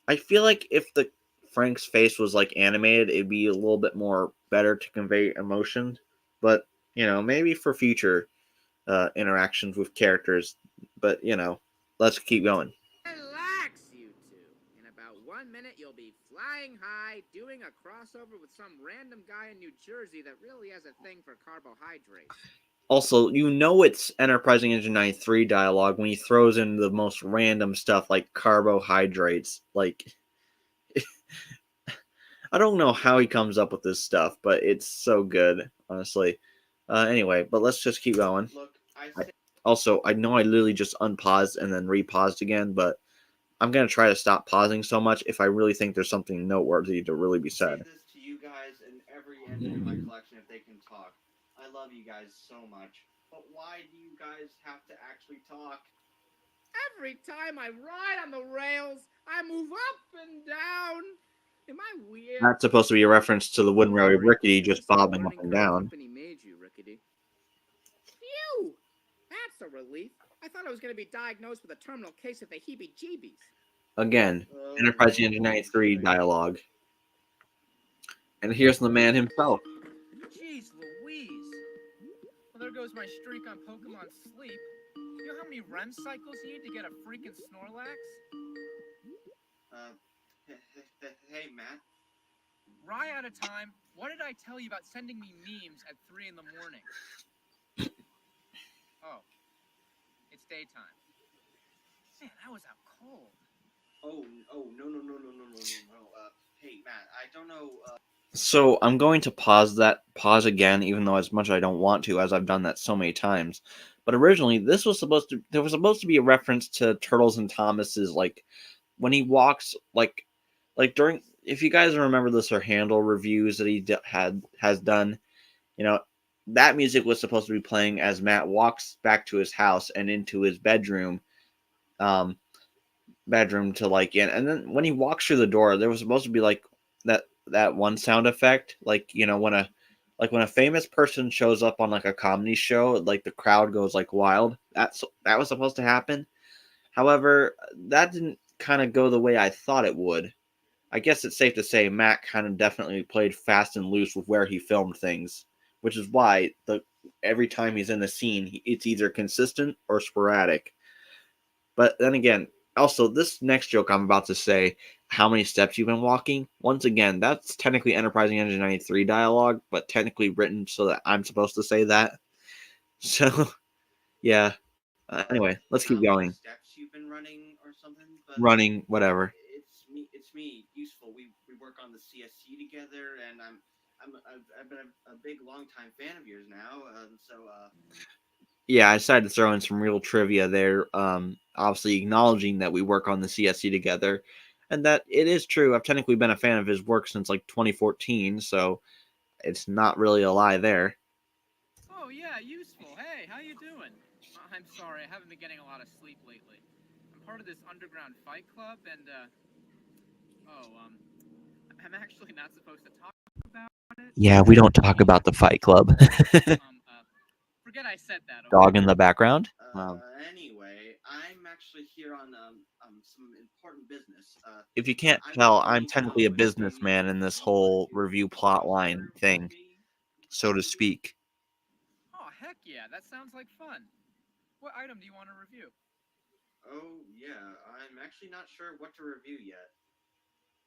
I feel like if the Frank's face was like animated, it'd be a little bit more better to convey emotion. But maybe for future interactions with characters. But let's keep going. Relax, you two. In about 1 minute, you'll be flying high, doing a crossover with some random guy in New Jersey that really has a thing for carbohydrates. Also, it's Enterprising Engine 93 dialogue when he throws in the most random stuff like carbohydrates. Like, I don't know how he comes up with this stuff, but it's so good, honestly. Anyway, but let's just keep going. Look, Also, I know I literally just unpaused and then repaused again, but I'm going to try to stop pausing so much if I really think there's something noteworthy to really be said. I say this to you guys and every entry in my collection if they can talk. I love you guys so much. But why do you guys have to actually talk? Every time I ride on the rails, I move up and down. Am I weird? That's supposed to be a reference to the wooden railway Rickety just bobbing up and down. Company made you, Rickety. Phew! That's that's a relief. I thought I was going to be diagnosed with a terminal case of the heebie-jeebies. Again, Oh, Enterprise Engine 93 dialogue. And here's the man himself. Jeez Louise. Well, there goes my streak on Pokemon Sleep. You know how many REM cycles you need to get a freaking Snorlax? Hey, Matt. Rye out of time. What did I tell you about sending me memes at 3 in the morning? Oh. It's daytime. Man, that was out cold. Oh, no. Hey, Matt, I don't know, So I'm going to pause again, even though as much as I don't want to, as I've done that so many times. But originally, there was supposed to be a reference to Turtles and Thomas's, like, when he walks, like during, if you guys remember the Sir Handel reviews that he has done, you know, that music was supposed to be playing as Matt walks back to his house and into his bedroom, to like in, and then when he walks through the door, there was supposed to be like that one sound effect, like, you know, when a famous person shows up on like a comedy show, like the crowd goes like wild. That was supposed to happen. However, that didn't kind of go the way I thought it would. I guess it's safe to say Matt kind of definitely played fast and loose with where he filmed things, which is why every time he's in the scene, it's either consistent or sporadic. But then again, also, this next joke I'm about to say, how many steps you've been walking, once again, that's technically Enterprising Engine 93 dialogue, but technically written so that I'm supposed to say that. So, yeah. Anyway, let's keep how many going. steps you've been running or something, but Running, whatever. It's me, Useful. We work on the CSC together, and I've been a big long time fan of yours now. Yeah, I decided to throw in some real trivia there. Obviously acknowledging that we work on the CSC together, and that it is true. I've technically been a fan of his work since like 2014, so it's not really a lie there. Oh, yeah, Useful. Hey, how you doing? I'm sorry, I haven't been getting a lot of sleep lately. I'm part of this underground fight club, and, I'm actually not supposed to talk about it. Yeah, we don't talk about the Fight Club. Forget I said that, okay? Dog in the background. Anyway, I'm actually here on some important business. If you can't tell, I'm technically a businessman in this whole review plotline thing, so to speak. Oh, heck yeah, that sounds like fun. What item do you want to review? Oh, yeah, I'm actually not sure what to review yet.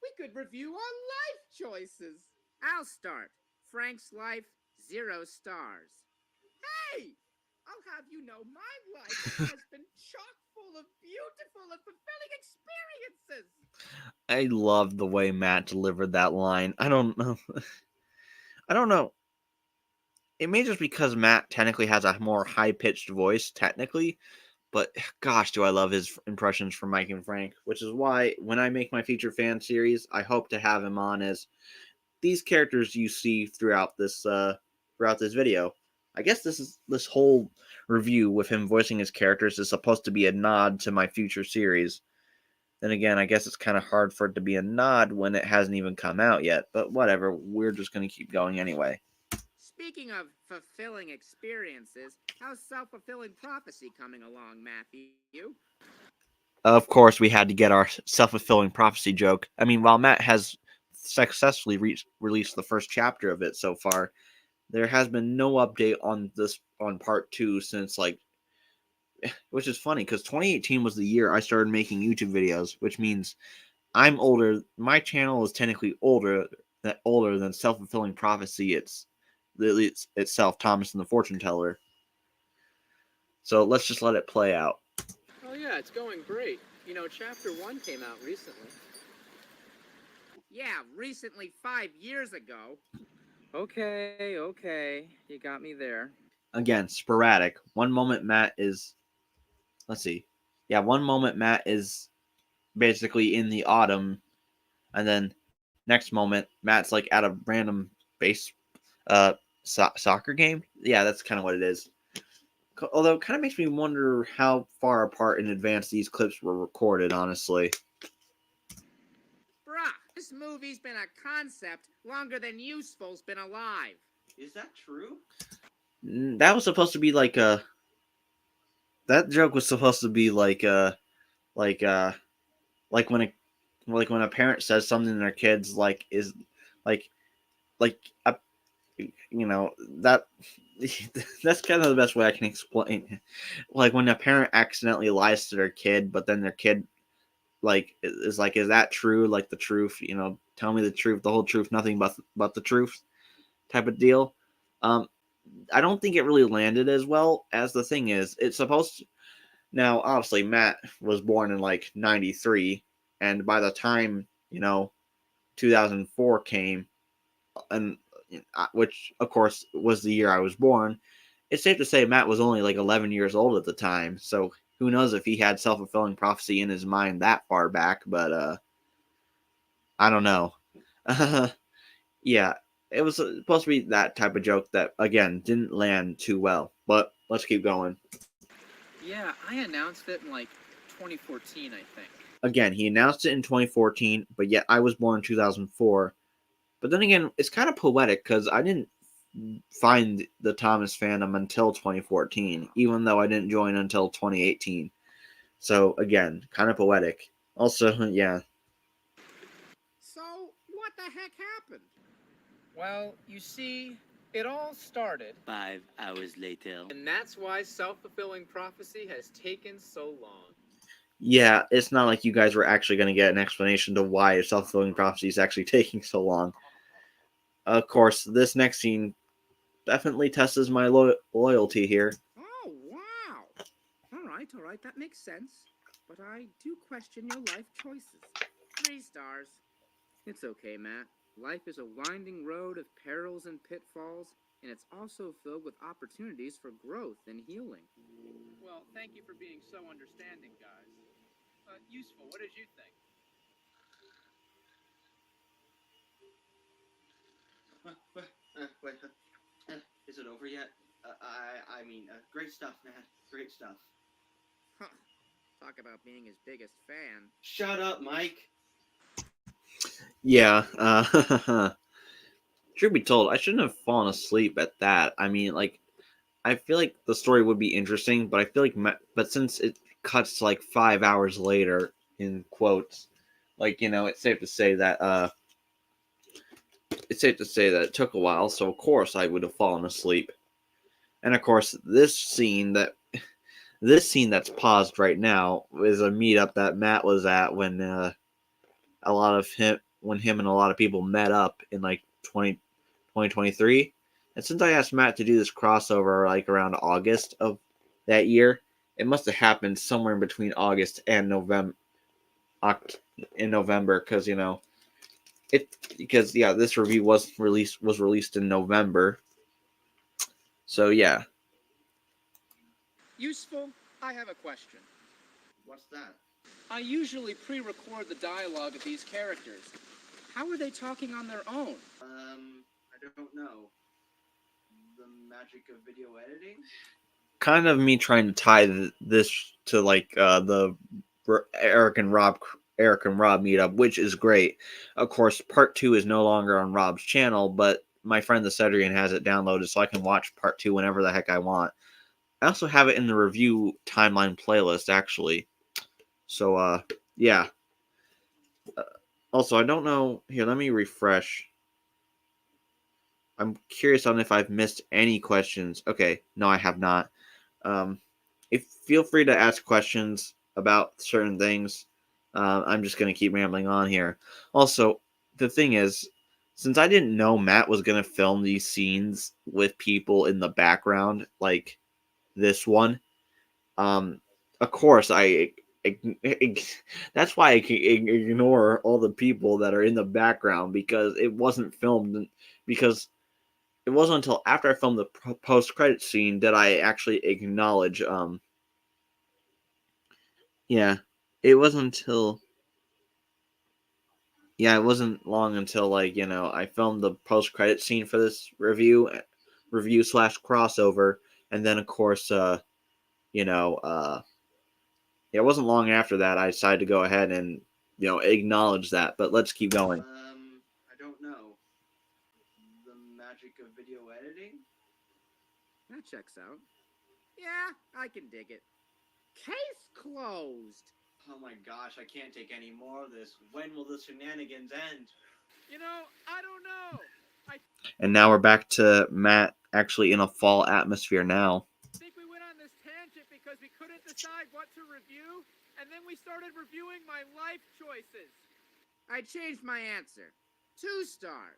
We could review our life choices. I'll start. Frank's life, 0 stars. Hey! I'll have you know my life has been chock full of beautiful and fulfilling experiences. I love the way Matt delivered that line. I don't know. It may just because Matt technically has a more high-pitched voice, technically, but gosh, do I love his impressions from Mike and Frank, which is why when I make my feature fan series, I hope to have him on as these characters you see throughout this video. I guess this whole review with him voicing his characters is supposed to be a nod to my future series. Then again, I guess it's kind of hard for it to be a nod when it hasn't even come out yet, but whatever, we're just going to keep going anyway. Speaking of fulfilling experiences, how's self-fulfilling prophecy coming along, Matthew? Of course, we had to get our self-fulfilling prophecy joke. I mean, while Matt has successfully released the first chapter of it so far, there has been no update on part 2 since, like, which is funny because 2018 was the year I started making YouTube videos, which means I'm older. My channel is technically older than self-fulfilling prophecy itself, Thomas and the Fortune Teller. So let's just let it play out. Oh yeah, it's going great. You know, chapter 1 came out recently. Yeah, recently 5 years ago. Okay, you got me there. Again, sporadic. One moment Matt is, one moment Matt is basically in the autumn, and then next moment Matt's like at a random soccer game. Yeah, that's kind of what it is. Although it kind of makes me wonder how far apart in advance these clips were recorded, honestly. Bruh, this movie's been a concept longer than Useful's been alive. Is that true? That was supposed to be like a that joke was supposed to be like uh like when a like when a parent says something to their kids like is like like a, you know that that's kind of the best way I can explain. Like when a parent accidentally lies to their kid, but then their kid like is like, is that true? Like the truth, tell me the truth, the whole truth, nothing but the truth, type of deal. Um, I don't think it really landed as well as the thing is. It's supposed to, now obviously Matt was born in like '93, and by the time 2004 came, and which of course was the year I was born, it's safe to say Matt was only like 11 years old at the time. So who knows if he had self-fulfilling prophecy in his mind that far back, but I don't know. Yeah, it was supposed to be that type of joke that again didn't land too well, but let's keep going. Yeah, I announced it in like 2014, I think. Again, he announced it in 2014, but yet I was born in 2004. But then again, it's kind of poetic because I didn't find the Thomas fandom until 2014, even though I didn't join until 2018. So again, kind of poetic. Also, yeah. So, what the heck happened? Well, you see, it all started, 5 hours later. and that's why self-fulfilling prophecy has taken so long. Yeah, it's not like you guys were actually going to get an explanation to why self-fulfilling prophecy is actually taking so long. Of course, this next scene definitely tests my loyalty here. Oh, wow. All right, that makes sense. But I do question your life choices. 3 stars. It's okay, Matt. Life is a winding road of perils and pitfalls, and it's also filled with opportunities for growth and healing. Well, thank you for being so understanding, guys. Useful, what did you think? Wait, is it over yet? I mean, great stuff, man. Great stuff. Huh. Talk about being his biggest fan. Shut up, Mike. Yeah, truth be told, I shouldn't have fallen asleep at that. I mean, like, I feel like the story would be interesting, but I feel like, but since it cuts like 5 hours later, in quotes, like, it's safe to say that, it took a while. So of course I would have fallen asleep. And of course, this scene that's paused right now is a meetup that Matt was at when him and a lot of people met up in like 2023. And since I asked Matt to do this crossover like around August of that year, it must have happened somewhere in between August and November. Because this review was released in November. So yeah. Useful, I have a question. What's that? I usually pre-record the dialogue of these characters. How are they talking on their own? I don't know. The magic of video editing? Kind of me trying to tie this to like the Eric and Rob meetup, which is great. Of course, part 2 is no longer on Rob's channel, but my friend the Cedrian has it downloaded, so I can watch part 2 whenever the heck I want. I also have it in the review timeline playlist, actually. So, yeah. Also, I don't know. Here, let me refresh. I'm curious on if I've missed any questions. Okay, no, I have not. If feel free to ask questions about certain things. I'm just gonna keep rambling on here. Also, the thing is, since I didn't know Matt was gonna film these scenes with people in the background, like this one, of course that's why I can ignore all the people that are in the background because it wasn't filmed. Because it wasn't until after I filmed the post-credit scene that I actually acknowledge. Yeah, it wasn't until. Yeah, it wasn't long until I filmed the post-credit scene for this review slash crossover, and then of course yeah, it wasn't long after that I decided to go ahead and acknowledge that. But let's keep going. I don't know. The magic of video editing? That checks out. Yeah, I can dig it. Case closed. Oh my gosh, I can't take any more of this. When will the shenanigans end? You know, I don't know. And now we're back to Matt actually in a fall atmosphere now. I think we went on this tangent because we couldn't decide what to review, and then we started reviewing my life choices. I changed my answer. 2 stars.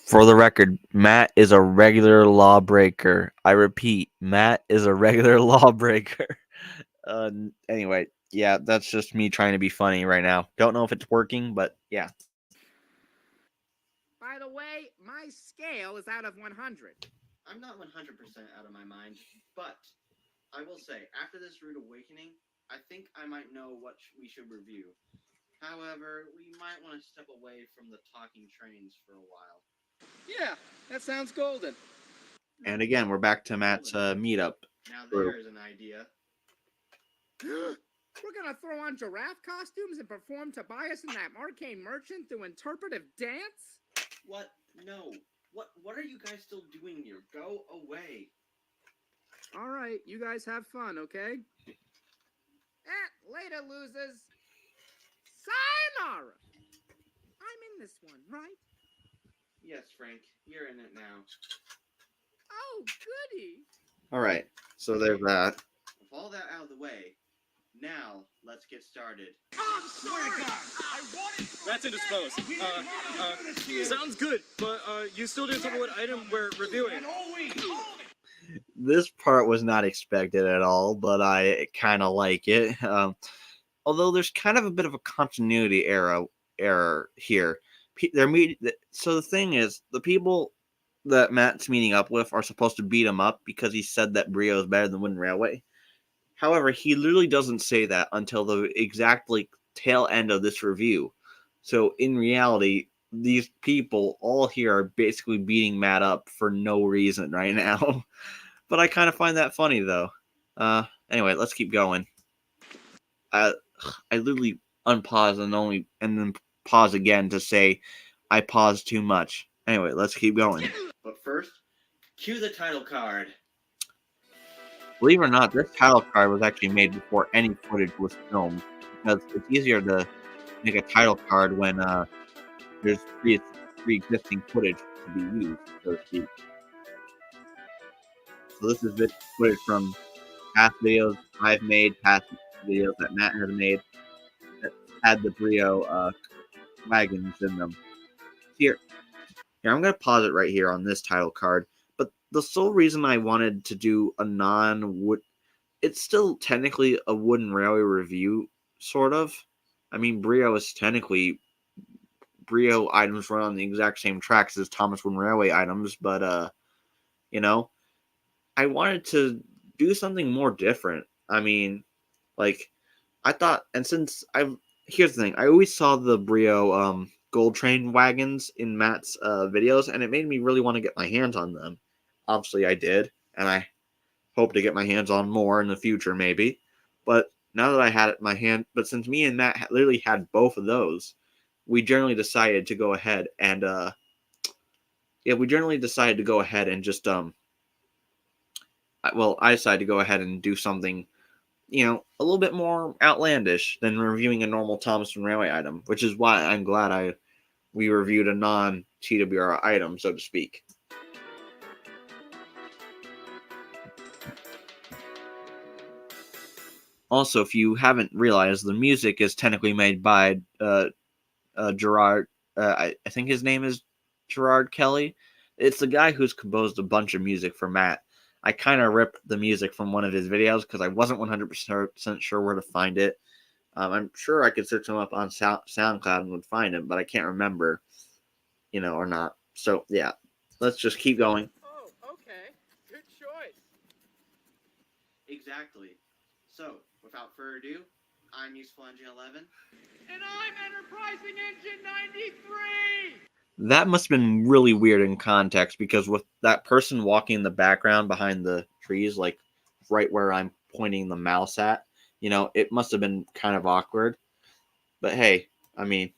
For the record, Matt is a regular lawbreaker. I repeat, Matt is a regular lawbreaker. Anyway, yeah, that's just me trying to be funny right now. Don't know if it's working, but yeah. By the way, my scale is out of 100. I'm not 100% out of my mind, but I will say, after this rude awakening, I think I might know what we should review. However, we might want to step away from the talking trains for a while. Yeah, that sounds golden. And again, we're back to Matt's meetup. Now there's an idea. We're gonna throw on giraffe costumes and perform Tobias and that arcane merchant through interpretive dance? What? No. What are you guys still doing here? Go away. Alright, you guys have fun, okay? Later, losers. Sayonara! I'm in this one, right? Yes, Frank, you're in it now. Oh, goody! Alright, so there's that. With all that out of the way, now let's get started. That's indisposed. Sounds good, but you still didn't tell me what item we're reviewing. This part was not expected at all, but I kind of like it. Although there's kind of a bit of a continuity error here. So the thing is, the people that Matt's meeting up with are supposed to beat him up because he said that Brio is better than Wooden Railway. However, he literally doesn't say that until the exactly tail end of this review. So in reality, these people all here are basically beating Matt up for no reason right now. But I kind of find that funny though. Anyway, let's keep going. I literally unpause and then pause again to say I paused too much. Anyway, let's keep going. But first, cue the title card. Believe it or not, this title card was actually made before any footage was filmed because it's easier to make a title card when there's pre-existing footage to be used, so to speak. So this is footage from past videos I've made, past videos that Matt has made that had the Brio wagons in them. Here, I'm going to pause it right here on this title card. But the sole reason I wanted to do a non-wood... It's still technically a Wooden Railway review, sort of. I mean, Brio is technically... Brio items run on the exact same tracks as Thomas Wooden Railway items, but, you know, I wanted to do something more different. I mean, like, I thought... And since here's the thing. I always saw the Brio Gold Train wagons in Matt's videos, and it made me really want to get my hands on them. Obviously, I did, and I hope to get my hands on more in the future, maybe. But now that I had it in my hand, but since me and Matt literally had both of those, we generally decided to go ahead and, just, I decided to go ahead and do something, you know, a little bit more outlandish than reviewing a normal Thomas Wooden Railway item, which is why I'm glad we reviewed a non-TWR item, so to speak. Also, if you haven't realized, the music is technically made by Gerard. I think his name is Gerard Kelly. It's the guy who's composed a bunch of music for Matt. I kind of ripped the music from one of his videos because I wasn't 100% sure where to find it. I'm sure I could search him up on SoundCloud and would find him, but I can't remember, you know, or not. So, yeah, let's just keep going. Oh, okay. Good choice. Exactly. So, without further ado, I'm Useful Engine 11. And I'm Enterprising Engine 93! That must have been really weird in context because with that person walking in the background behind the trees, like right where I'm pointing the mouse at, you know, it must have been kind of awkward. But hey, I mean,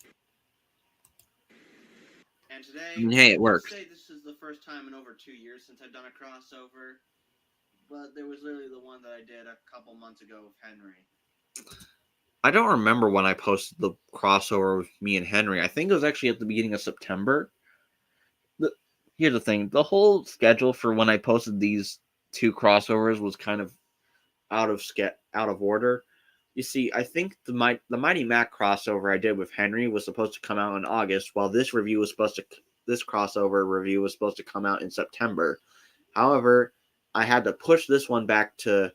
And today, hey, it works. Say this is the first time in over 2 years since I've done a crossover, but there was literally the one that I did a couple months ago with Henry. I don't remember when I posted the crossover with me and Henry. I think it was actually at the beginning of September. Here's the thing. The whole schedule for when I posted these two crossovers was kind of out of order. You see, I think the Mighty Mac crossover I did with Henry was supposed to come out in August, while this crossover review was supposed to come out in September. However, I had to push this one back till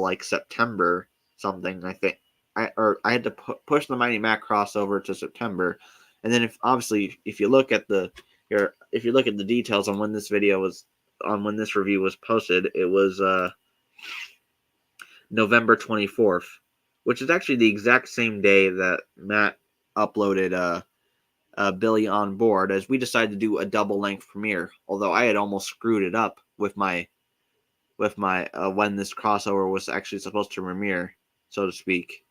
like September something, I think. I had to push the Mighty Mac crossover to September, and then if you look at the details on when this review was posted, it was November 24th, which is actually the exact same day that Matt uploaded Billy on Board, as we decided to do a double length premiere. Although I had almost screwed it up with my when this crossover was actually supposed to premiere, so to speak.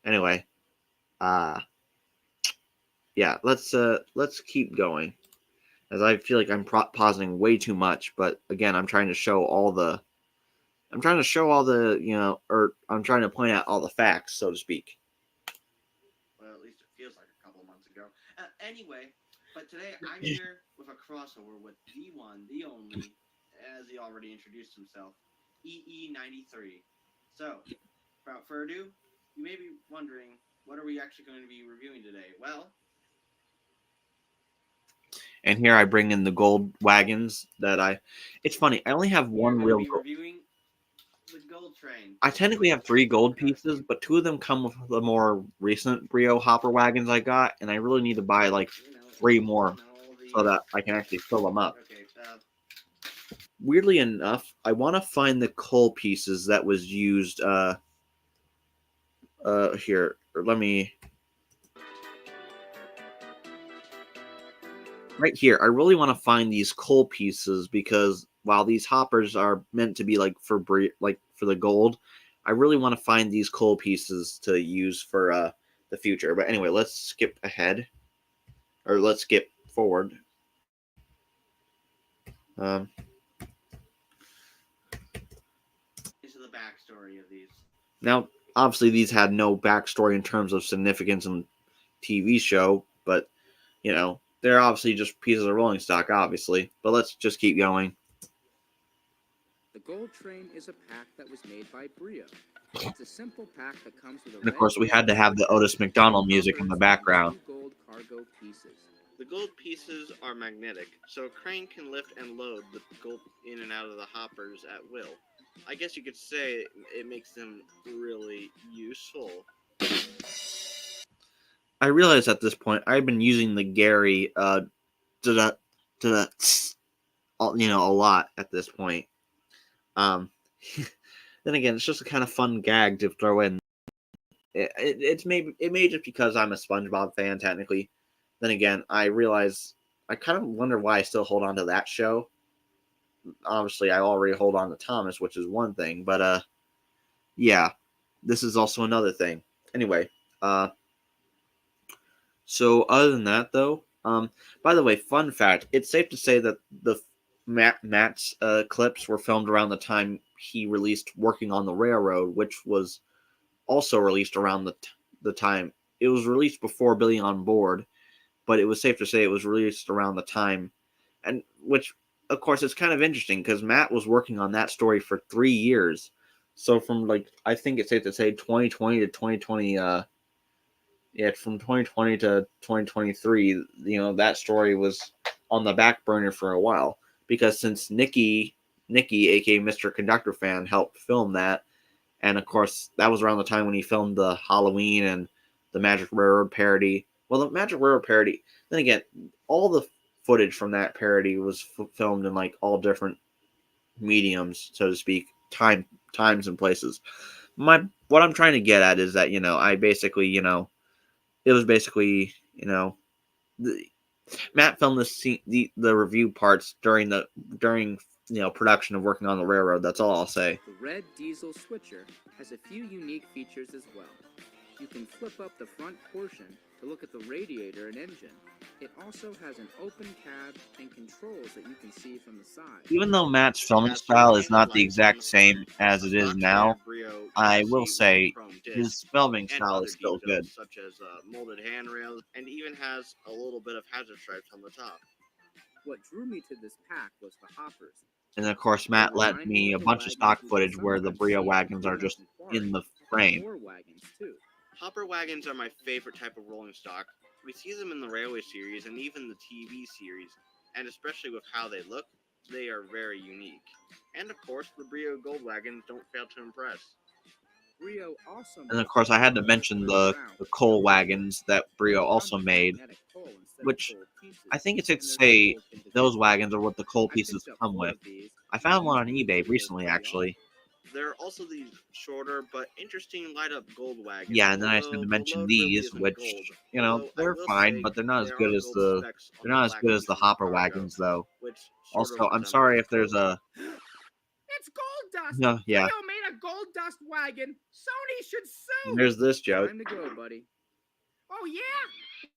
Anyway, yeah, let's keep going, as I feel like I'm pausing way too much. But again, I'm trying to point out all the facts, so to speak. Well, at least it feels like a couple months ago. Anyway, but today I'm here with a crossover with the one, the only, as he already introduced himself, EE93. So, without further ado, you may be wondering, what are we actually going to be reviewing today? Well, and here I bring in the gold wagons it's funny, I only have one real reviewing the Gold Train. I technically have 3 gold pieces, but 2 of them come with the more recent Brio hopper wagons I got, and I really need to buy like 3 more so that I can actually fill them up. Okay, Weirdly enough, I want to find the coal pieces that was used here. Let me right here. I really want to find these coal pieces, because while these hoppers are meant to be like for the gold, I really want to find these coal pieces to use for the future. But anyway, let's skip ahead, or let's skip forward. Into the backstory of these. Now, obviously, these had no backstory in terms of significance in TV show, but they're obviously just pieces of rolling stock, obviously. But let's just keep going. The Gold Train is a pack that was made by Brio. It's a simple pack that comes with a And of course, we had to have the Otis McDonald music in the background. gold cargo pieces. The gold pieces are magnetic, so a crane can lift and load the gold in and out of the hoppers at will. I guess you could say it makes them really useful. I realize at this point I've been using the Gary a lot at this point. Then again, it's just a kind of fun gag to throw in. It may just because I'm a SpongeBob fan technically. Then again, I realize I kind of wonder why I still hold on to that show. Obviously, I already hold on to Thomas, which is one thing, but yeah, this is also another thing. Anyway, so other than that, though, by the way, fun fact: it's safe to say that the Matt's clips were filmed around the time he released "Working on the Railroad," which was also released around the time. It was released before Billy on Board, but it was safe to say it was released around the time, and which, of course, it's kind of interesting because Matt was working on that story for 3 years. So from I think it's safe to say 2020 to 2020, from 2020 to 2023, that story was on the back burner for a while, because since Nikki, aka Mr. Conductor Fan, helped film that, and of course that was around the time when he filmed the Halloween and the Magic Railroad parody. Well, the Magic Railroad parody, then again, all the footage from that parody was filmed in all different mediums, so to speak, times and places. What I'm trying to get at is that I basically it was basically Matt filmed the review parts during production of Working on the Railroad. That's all I'll say. The red diesel switcher has a few unique features as well. You can flip up the front portion to look at the radiator and engine. It also has an open cab and controls that you can see from the side. Even though Matt's filming style is not the exact same as it is now, I will say his filming style is still good. Such as molded handrails, and even has a little bit of hazard stripes on the top. What drew me to this pack was the hoppers. And of course, Matt lent me a bunch of stock footage where the Brio wagons are just in the frame. More wagons too. Hopper wagons are my favorite type of rolling stock. We see them in the Railway series and even the TV series, and especially with how they look, they are very unique. And of course, the Brio Gold wagons don't fail to impress. Brio also And of course, I had to mention the coal wagons that Brio also made, which I think it's safe to say those wagons are what the coal pieces come with. I found one on eBay recently, actually. There are also these shorter but interesting light-up gold wagons. Yeah, and then I just had to mention these, which you know they're fine, but they're not as good as the Hopper wagons, though. Also, I'm sorry if there's a It's gold dust. no, yeah. Brio made a gold dust wagon. Sony should sue. There's this joke. Time to go, buddy. Oh yeah?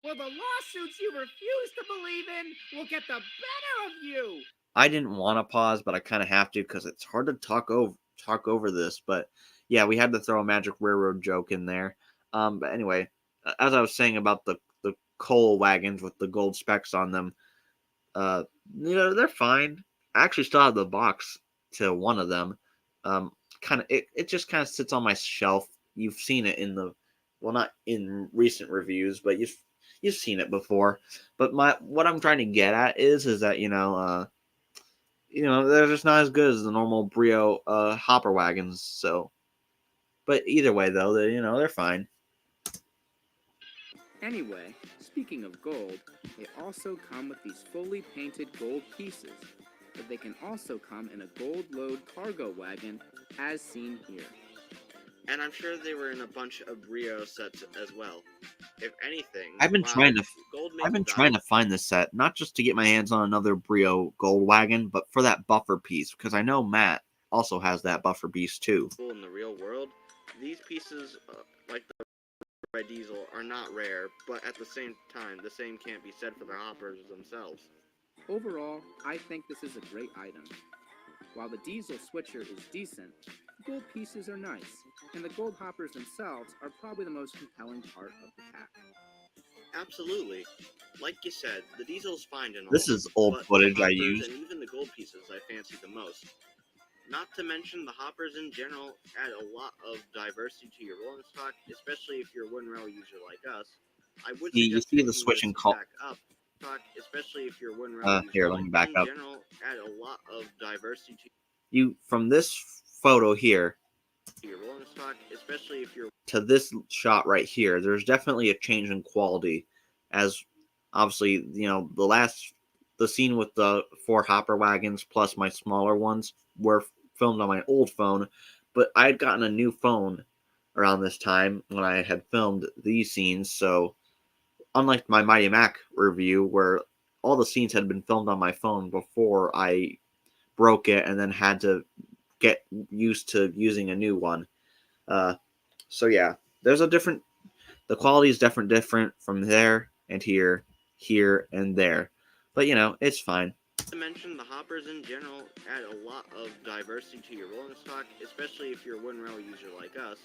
Well, the lawsuits you refuse to believe in will get the better of you. I didn't want to pause, but I kind of have to because it's hard to talk over this. But yeah, we had to throw a Magic Railroad joke in there. But anyway, as I was saying about the coal wagons with the gold specks on them, they're fine. I actually still have the box to one of them. It just kind of sits on my shelf. You've seen it not in recent reviews, but you've seen it before. But what I'm trying to get at is that they're just not as good as the normal Brio hopper wagons. So, but either way though, they're fine. Anyway, speaking of gold, they also come with these fully painted gold pieces, but they can also come in a gold load cargo wagon, as seen here. And I'm sure they were in a bunch of Brio sets as well. If anything, I've been trying to find this set, not just to get my hands on another Brio gold wagon, but for that buffer piece, because I know Matt also has that buffer piece too. In the real world, these pieces, like the red diesel, are not rare, but at the same time, the same can't be said for the hoppers themselves. Overall, I think this is a great item. While the diesel switcher is decent, the gold pieces are nice, and the gold hoppers themselves are probably the most compelling part of the pack. Absolutely. Like you said, the diesel's fine and all. This is old footage I used. And even the gold pieces I fancy the most. Not to mention the hoppers in general add a lot of diversity to your rolling stock, especially if you're a wooden rail user like us. I would you see the switching call. Especially if you're a wooden rail user. Here, let me back up. In general, add a lot of diversity to you from this photo here your rolling stock, especially if you're to this shot right here. There's definitely a change in quality, as obviously the scene with the 4 hopper wagons plus my smaller ones were filmed on my old phone, but I had gotten a new phone around this time when I had filmed these scenes. So unlike my Mighty Mac review where all the scenes had been filmed on my phone before I broke it and then had to get used to using a new one. So yeah, there's the quality is different from there and here and there, but it's fine. To mention the hoppers in general add a lot of diversity to your rolling stock, especially if you're a wooden rail user like us.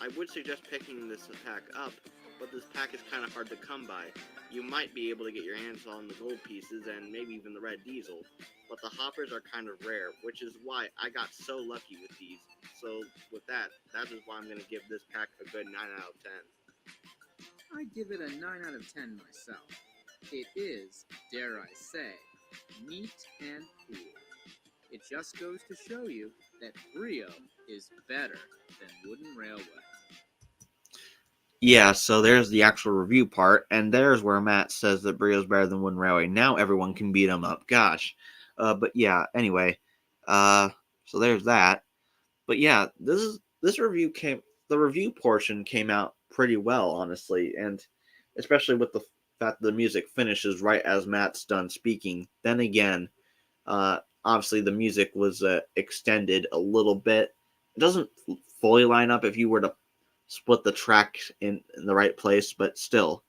I would suggest picking this pack up, but this pack is kind of hard to come by. You might be able to get your hands on the gold pieces and maybe even the red diesel, but the hoppers are kind of rare, which is why I got so lucky with these. So with that is why I'm going to give this pack a good 9 out of 10. I give it a 9 out of 10 myself. It is, dare I say, neat and cool. It just goes to show you that Brio is better than Wooden Railway. Yeah, so there's the actual review part, and there's where Matt says that Brio's better than Wooden Railway. Now everyone can beat him up. Gosh. But yeah, anyway. So there's that. But yeah, the review portion came out pretty well, honestly, and especially with the fact the music finishes right as Matt's done speaking. Then again, obviously the music was extended a little bit. It doesn't fully line up if you were to split the track in the right place, but still,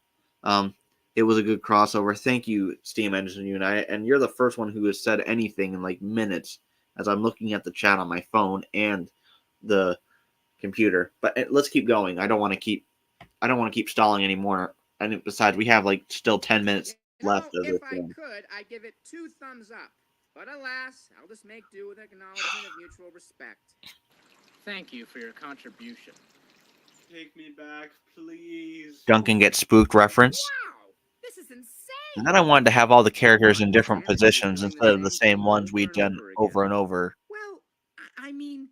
it was a good crossover. Thank you, Steam Engine United, and you're the first one who has said anything in like minutes as I'm looking at the chat on my phone and the computer. But let's keep going. I don't want to keep stalling anymore. And besides, we have like still 10 minutes left of this If I film. could, I'd give it 2 thumbs up. But alas, I'll just make do with acknowledgement of mutual respect. Thank you for your contribution. Take me back, please. Duncan gets spooked reference. Wow, this is insane. And then I wanted to have all the characters in different positions instead of the same ones we'd done over and over. Well, I mean,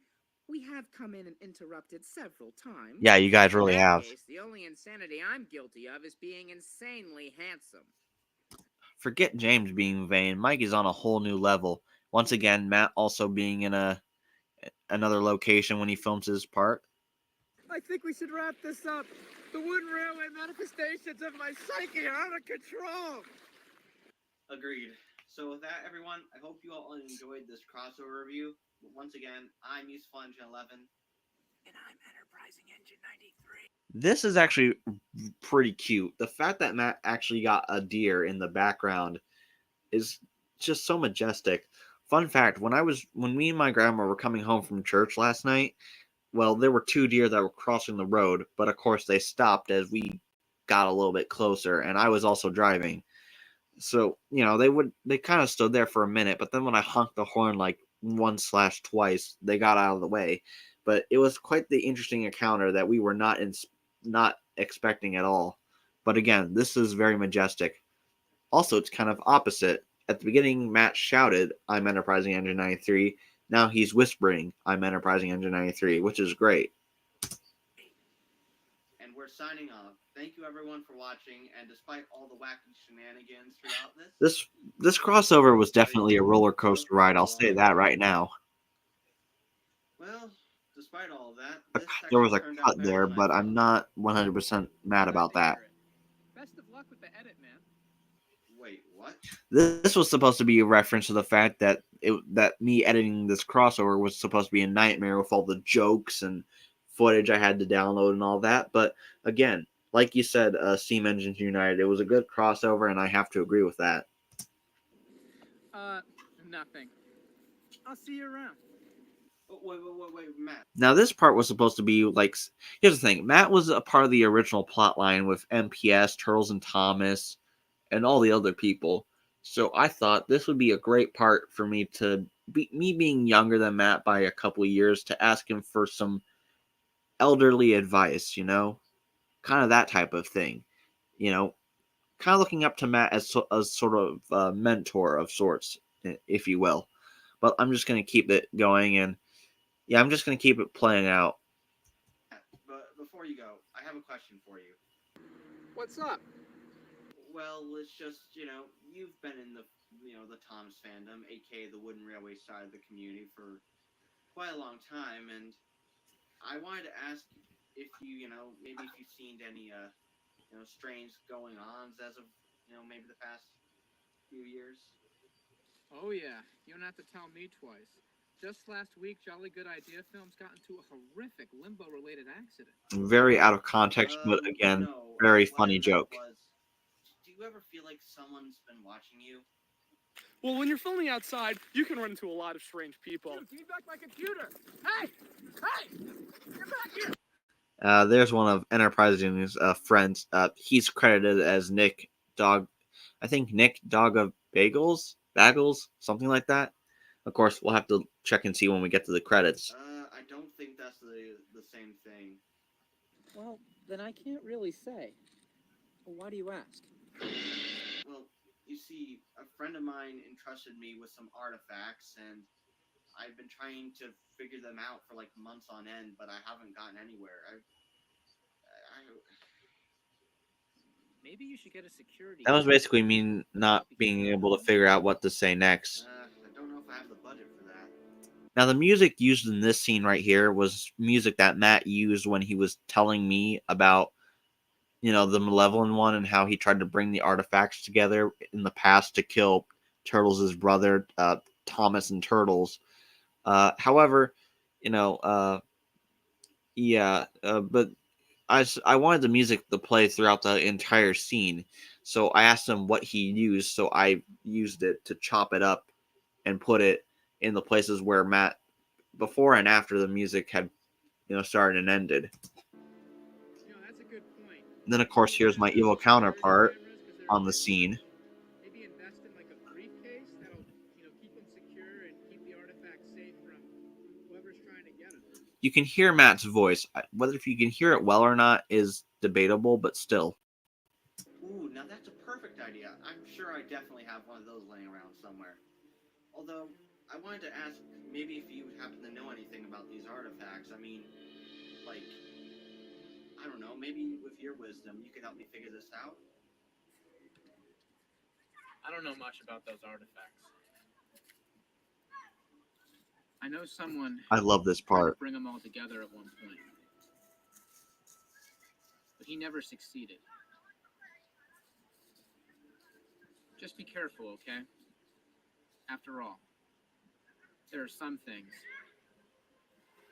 we have come in and interrupted several times. Yeah, you guys In really that have. case, the only insanity I'm guilty of is being insanely handsome. Forget James being vain. Mike is on a whole new level. Once again, Matt also being in another location when he films his part. I think we should wrap this up. The wooden railway manifestations of my psyche are out of control. Agreed. So with that, everyone, I hope you all enjoyed this crossover review. But once again, I'm Useful Engine 11. And I'm Enterprising Engine 93. This is actually pretty cute. The fact that Matt actually got a deer in the background is just so majestic. Fun fact, when me and my grandma were coming home from church last night, well, there were 2 deer that were crossing the road, but of course they stopped as we got a little bit closer, and I was also driving. So, they kind of stood there for a minute, but then when I honked the horn like once/twice, they got out of the way. But it was quite the interesting encounter that we were not expecting at all. But again, this is very majestic. Also, it's kind of opposite. At the beginning, Matt shouted, "I'm Enterprising Engine 93." Now he's whispering, "I'm Enterprising Engine 93," which is great. And we're signing off. Thank you everyone for watching, and despite all the wacky shenanigans throughout This crossover was definitely a roller coaster ride, I'll say that right now. Well, despite all of that, There was a cut there, but I'm not 100% mad about that. Best of luck with the edit, man. Wait, what? This was supposed to be a reference to the fact that that me editing this crossover was supposed to be a nightmare with all the jokes and footage I had to download and all that. But again, like you said, Steam Engines United, it was a good crossover, and I have to agree with that. Nothing. I'll see you around. Wait, Matt. Now, this part was supposed to be like, here's the thing. Matt was a part of the original plot line with MPS, Turtles and Thomas, and all the other people. So I thought this would be a great part for me being younger than Matt by a couple of years, to ask him for some elderly advice, kind of that type of thing, kind of looking up to Matt as sort of a mentor of sorts, if you will. But I'm just going to keep it going, and yeah, I'm just going to keep it playing out. But before you go, I have a question for you. What's up? Well, it's just, you've been in the Thomas fandom, aka the Wooden Railway side of the community for quite a long time, and I wanted to ask if you, maybe if you've seen any, strange going-ons as of, maybe the past few years. Oh yeah, you don't have to tell me twice. Just last week, Jolly Good Idea Films got into a horrific limbo-related accident. Very out of context, but again, very funny joke. Do you ever feel like someone's been watching you? Well, when you're filming outside, you can run into a lot of strange people. Dude, give me back my computer! Hey! Get back here! There's one of Enterprising's friends. He's credited as Nick Dog. I think Nick Dog of Bagels, something like that. Of course, we'll have to check and see when we get to the credits. I don't think that's the same thing. Well, then I can't really say. Why do you ask? Well, you see, a friend of mine entrusted me with some artifacts, and I've been trying to figure them out for like months on end, but I haven't gotten anywhere. Maybe you should get a security. That was basically me not being able to figure out what to say next. I don't know if I have the budget for that. Now, the music used in this scene right here was music that Matt used when he was telling me about, the Malevolent One and how he tried to bring the artifacts together in the past to kill Turtles' brother, Thomas and Turtles. However, but I wanted the music to play throughout the entire scene, so I asked him what he used, so I used it to chop it up and put it in the places where Matt, before and after the music had, started and ended. That's a good point. And then, of course, here's my evil counterpart on the scene. Maybe invest in like a briefcase that'll, keep them secure and keep the artifacts safe from whoever's trying to get them. You can hear Matt's voice. Whether if you can hear it well or not is debatable, but still. Ooh, now that's a perfect idea. I'm sure I definitely have one of those laying around somewhere. Although, I wanted to ask, maybe if you happen to know anything about these artifacts. I mean, like, I don't know, maybe with your wisdom, you could help me figure this out? I don't know much about those artifacts. I know someone I love this tried to part. bring them all together at one point, but he never succeeded. Just be careful, okay? After all, there are some things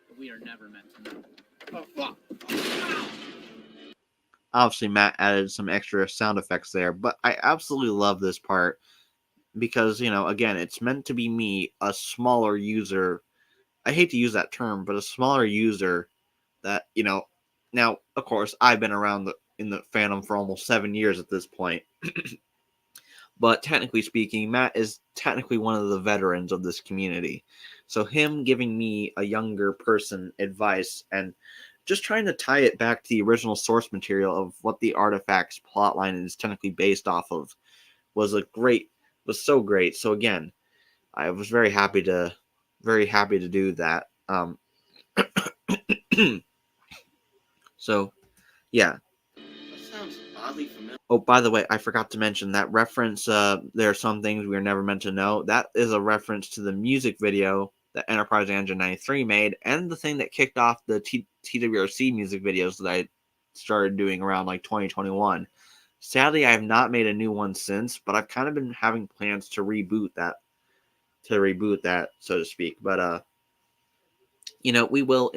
that we are never meant to know. Oh, fuck! Obviously, Matt added some extra sound effects there, but I absolutely love this part because, again, it's meant to be me, a smaller user. I hate to use that term, but a smaller user that, now, of course, I've been around in the fandom for almost 7 years at this point. But technically speaking, Matt is technically one of the veterans of this community. So him giving me, a younger person, advice and just trying to tie it back to the original source material of what the artifacts plotline is technically based off of was so great. So again, I was very happy to do that. So yeah. That sounds oddly familiar. Oh, by the way, I forgot to mention that reference, there are some things we are never meant to know. That is a reference to the music video that Enterprise Engine 93 made, and the thing that kicked off the TWRC music videos that I started doing around like 2021. Sadly, I have not made a new one since, but I've kind of been having plans to reboot that, so to speak. But we will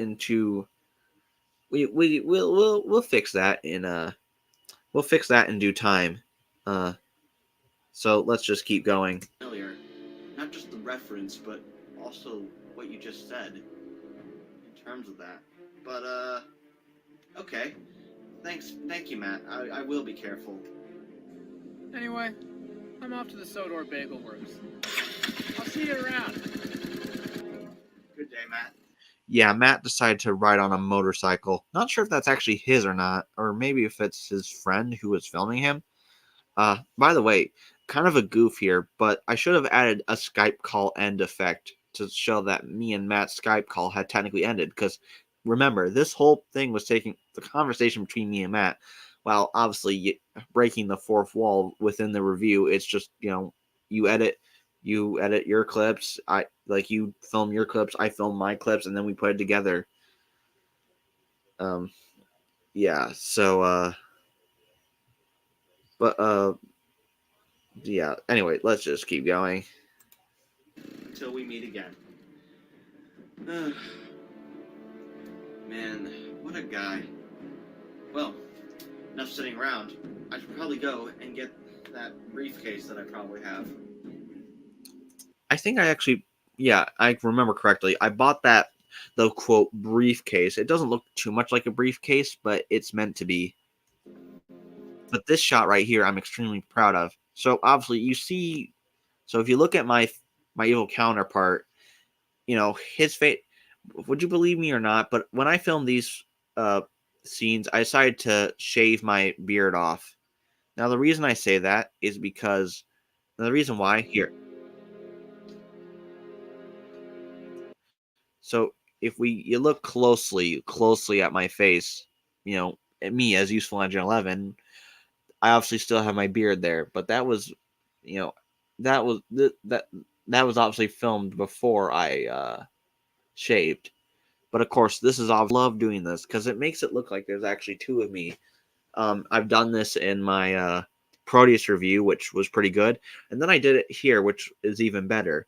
we'll fix that in We'll fix that in due time. So let's just keep going. Not just the reference, but also what you just said in terms of that. But, okay. Thank you, Matt. I will be careful. Anyway, I'm off to the Sodor Bagel Works. I'll see you around. Good day, Matt. Yeah, Matt decided to ride on a motorcycle. Not sure if that's actually his or not, or maybe if it's his friend who was filming him. By the way, kind of a goof here, but I should have added a Skype call end effect to show that me and Matt's Skype call had technically ended, because remember, this whole thing was taking the conversation between me and Matt, while obviously breaking the fourth wall within the review. It's just, you edit your clips, you film your clips, I film my clips, and then we put it together. Yeah, so yeah, anyway, let's just keep going until we meet again. Man, what a guy. Well, enough sitting around. I should probably go and get that briefcase that I probably have. I think I remember correctly. I bought the quote briefcase. It doesn't look too much like a briefcase, but it's meant to be. But this shot right here, I'm extremely proud of. So obviously you see, so if you look at my evil counterpart, his face, would you believe me or not, but when I filmed these scenes, I decided to shave my beard off. Now the reason I say that is because, the reason why, here. So if you look closely at my face, at me as Useful Engine 11, I obviously still have my beard there, but that was, that was obviously filmed before I shaved. But of course, I love doing this because it makes it look like there's actually two of me. I've done this in my Proteus review, which was pretty good, and then I did it here, which is even better.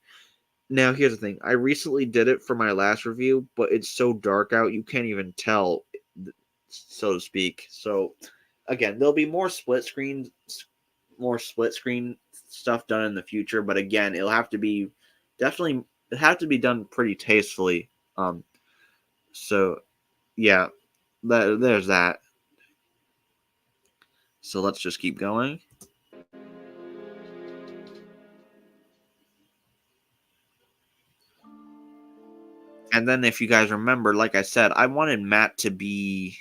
Now, here's the thing. I recently did it for my last review, but it's so dark out, you can't even tell. so to speak. So again, there'll be more split screen stuff done in the future, but again, it'll have to be definitely it have to be done pretty tastefully. So yeah, there's that. So let's just keep going. And then if you guys remember, like I said, I wanted Matt to be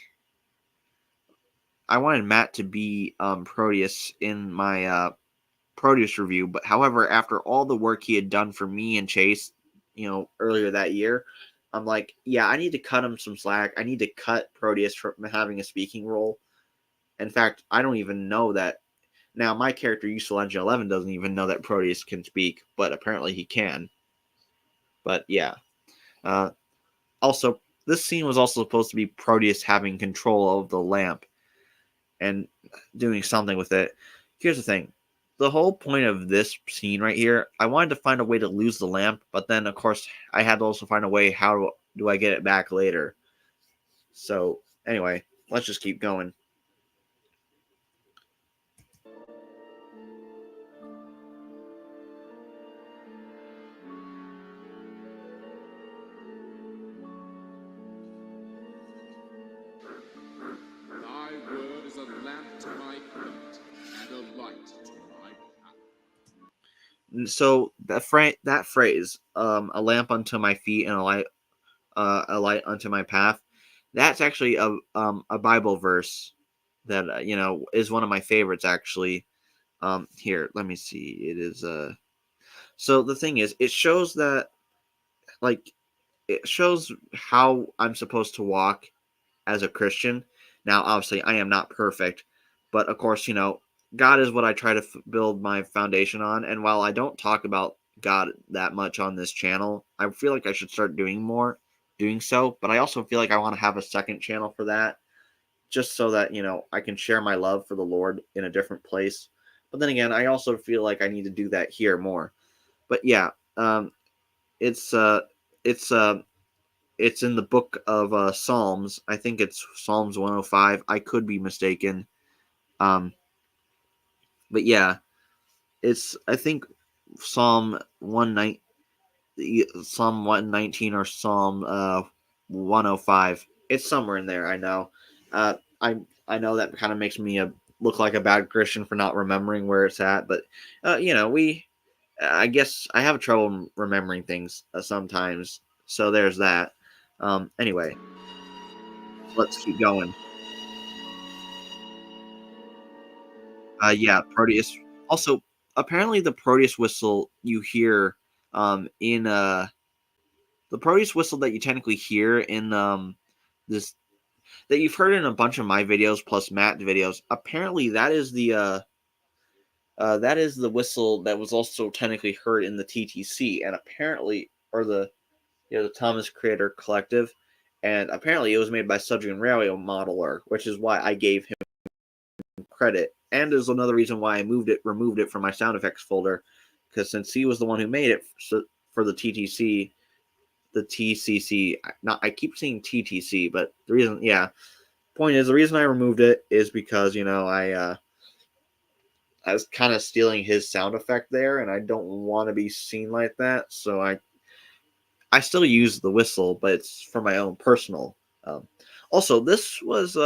Proteus in my Proteus review, but however, after all the work he had done for me and Chase, earlier that year, I'm like, yeah, I need to cut him some slack. I need to cut Proteus from having a speaking role. In fact, I don't even know that. Now, my character, Useful Legend 11, doesn't even know that Proteus can speak, but apparently he can. But yeah. Also, this scene was also supposed to be Proteus having control of the lamp and doing something with it. Here's the thing. The whole point of this scene right here, I wanted to find a way to lose the lamp, but then, of course, I had to also find a way how do I get it back later. So, anyway, let's just keep going. Thy word is a lamp to my feet and a light to my path. So that phrase, a lamp unto my feet and a light unto my path, that's actually a Bible verse that is one of my favorites actually. Here, let me see. It is so the thing is, it shows that it shows how I'm supposed to walk as a Christian. Now, obviously, I am not perfect, but of course, God is what I try to build my foundation on. And while I don't talk about God that much on this channel, I feel like I should start doing so. But I also feel like I want to have a second channel for that, just so that, I can share my love for the Lord in a different place. But then again, I also feel like I need to do that here more. But yeah, it's in the book of Psalms. I think it's Psalms 105. I could be mistaken. But yeah, it's I think Psalm 119 or Psalm 105. It's somewhere in there. I know. I know that kind of makes me look like a bad Christian for not remembering where it's at. But I guess I have trouble remembering things sometimes. So there's that. Anyway, let's keep going. Yeah, Proteus. Also, apparently the Proteus whistle you hear in the Proteus whistle that you technically hear in this that you've heard in a bunch of my videos plus Matt's videos. Apparently that is the whistle that was also technically heard in the TTC, and apparently, or the Thomas Creator Collective, and apparently it was made by Submarine Railway Modeler, which is why I gave him credit, and is another reason why I removed it from my sound effects folder, because since he was the one who made it for the TTC, the TCC, I keep saying TTC, but the reason, point is, the reason I removed it is because, I was kind of stealing his sound effect there, and I don't want to be seen like that, so I still use the whistle, but it's for my own personal. Also, this was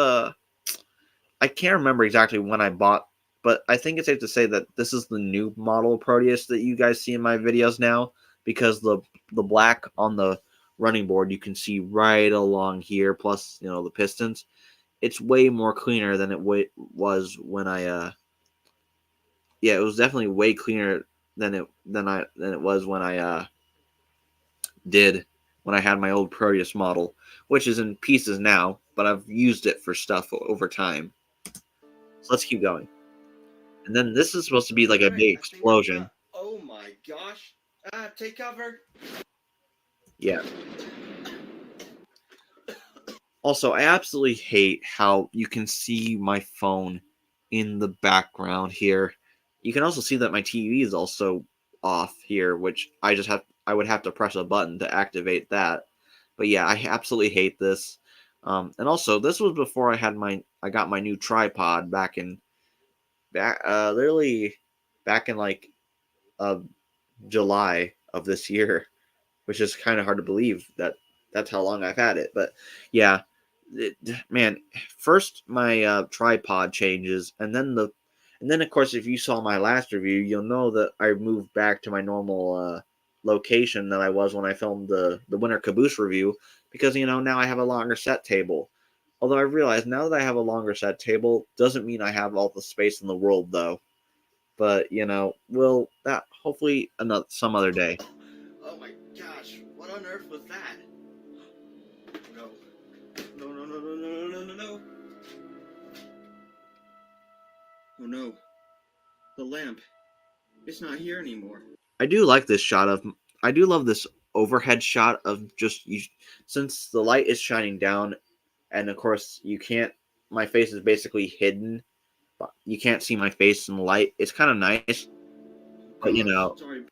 I can't remember exactly when I bought, but I think it's safe to say that this is the new model of Proteus that you guys see in my videos now, because the black on the running board you can see right along here, plus the pistons. It's way more cleaner than it was when I it was definitely way cleaner than it was when I when I had my old Proteus model, which is in pieces now, but I've used it for stuff over time. So let's keep going. And then this is supposed to be like a big explosion. Oh my gosh. Take cover. Yeah. Also, I absolutely hate how you can see my phone in the background here. You can also see that my TV is also off here, which I would have to press a button to activate that. But yeah, I absolutely hate this. And also, this was before I got my new tripod literally back in like uh July of this year, which is kind of hard to believe that that's how long I've had it. But yeah, man, first my tripod changes, and then of course, if you saw my last review, you'll know that I moved back to my normal location that I was when I filmed the Winter Caboose review, because now I have a longer set table. Although I realize now that I have a longer set table doesn't mean I have all the space in the world, though. But we'll that hopefully some other day. Oh my gosh, what on earth was that? No. No, no, no, no, no, no, no, no. Oh no. The lamp. It's not here anymore. I do like this shot of. I do love this overhead shot of just you, since the light is shining down, and of course you can't. My face is basically hidden. But you can't see my face in the light. It's kind of nice, but Sorry.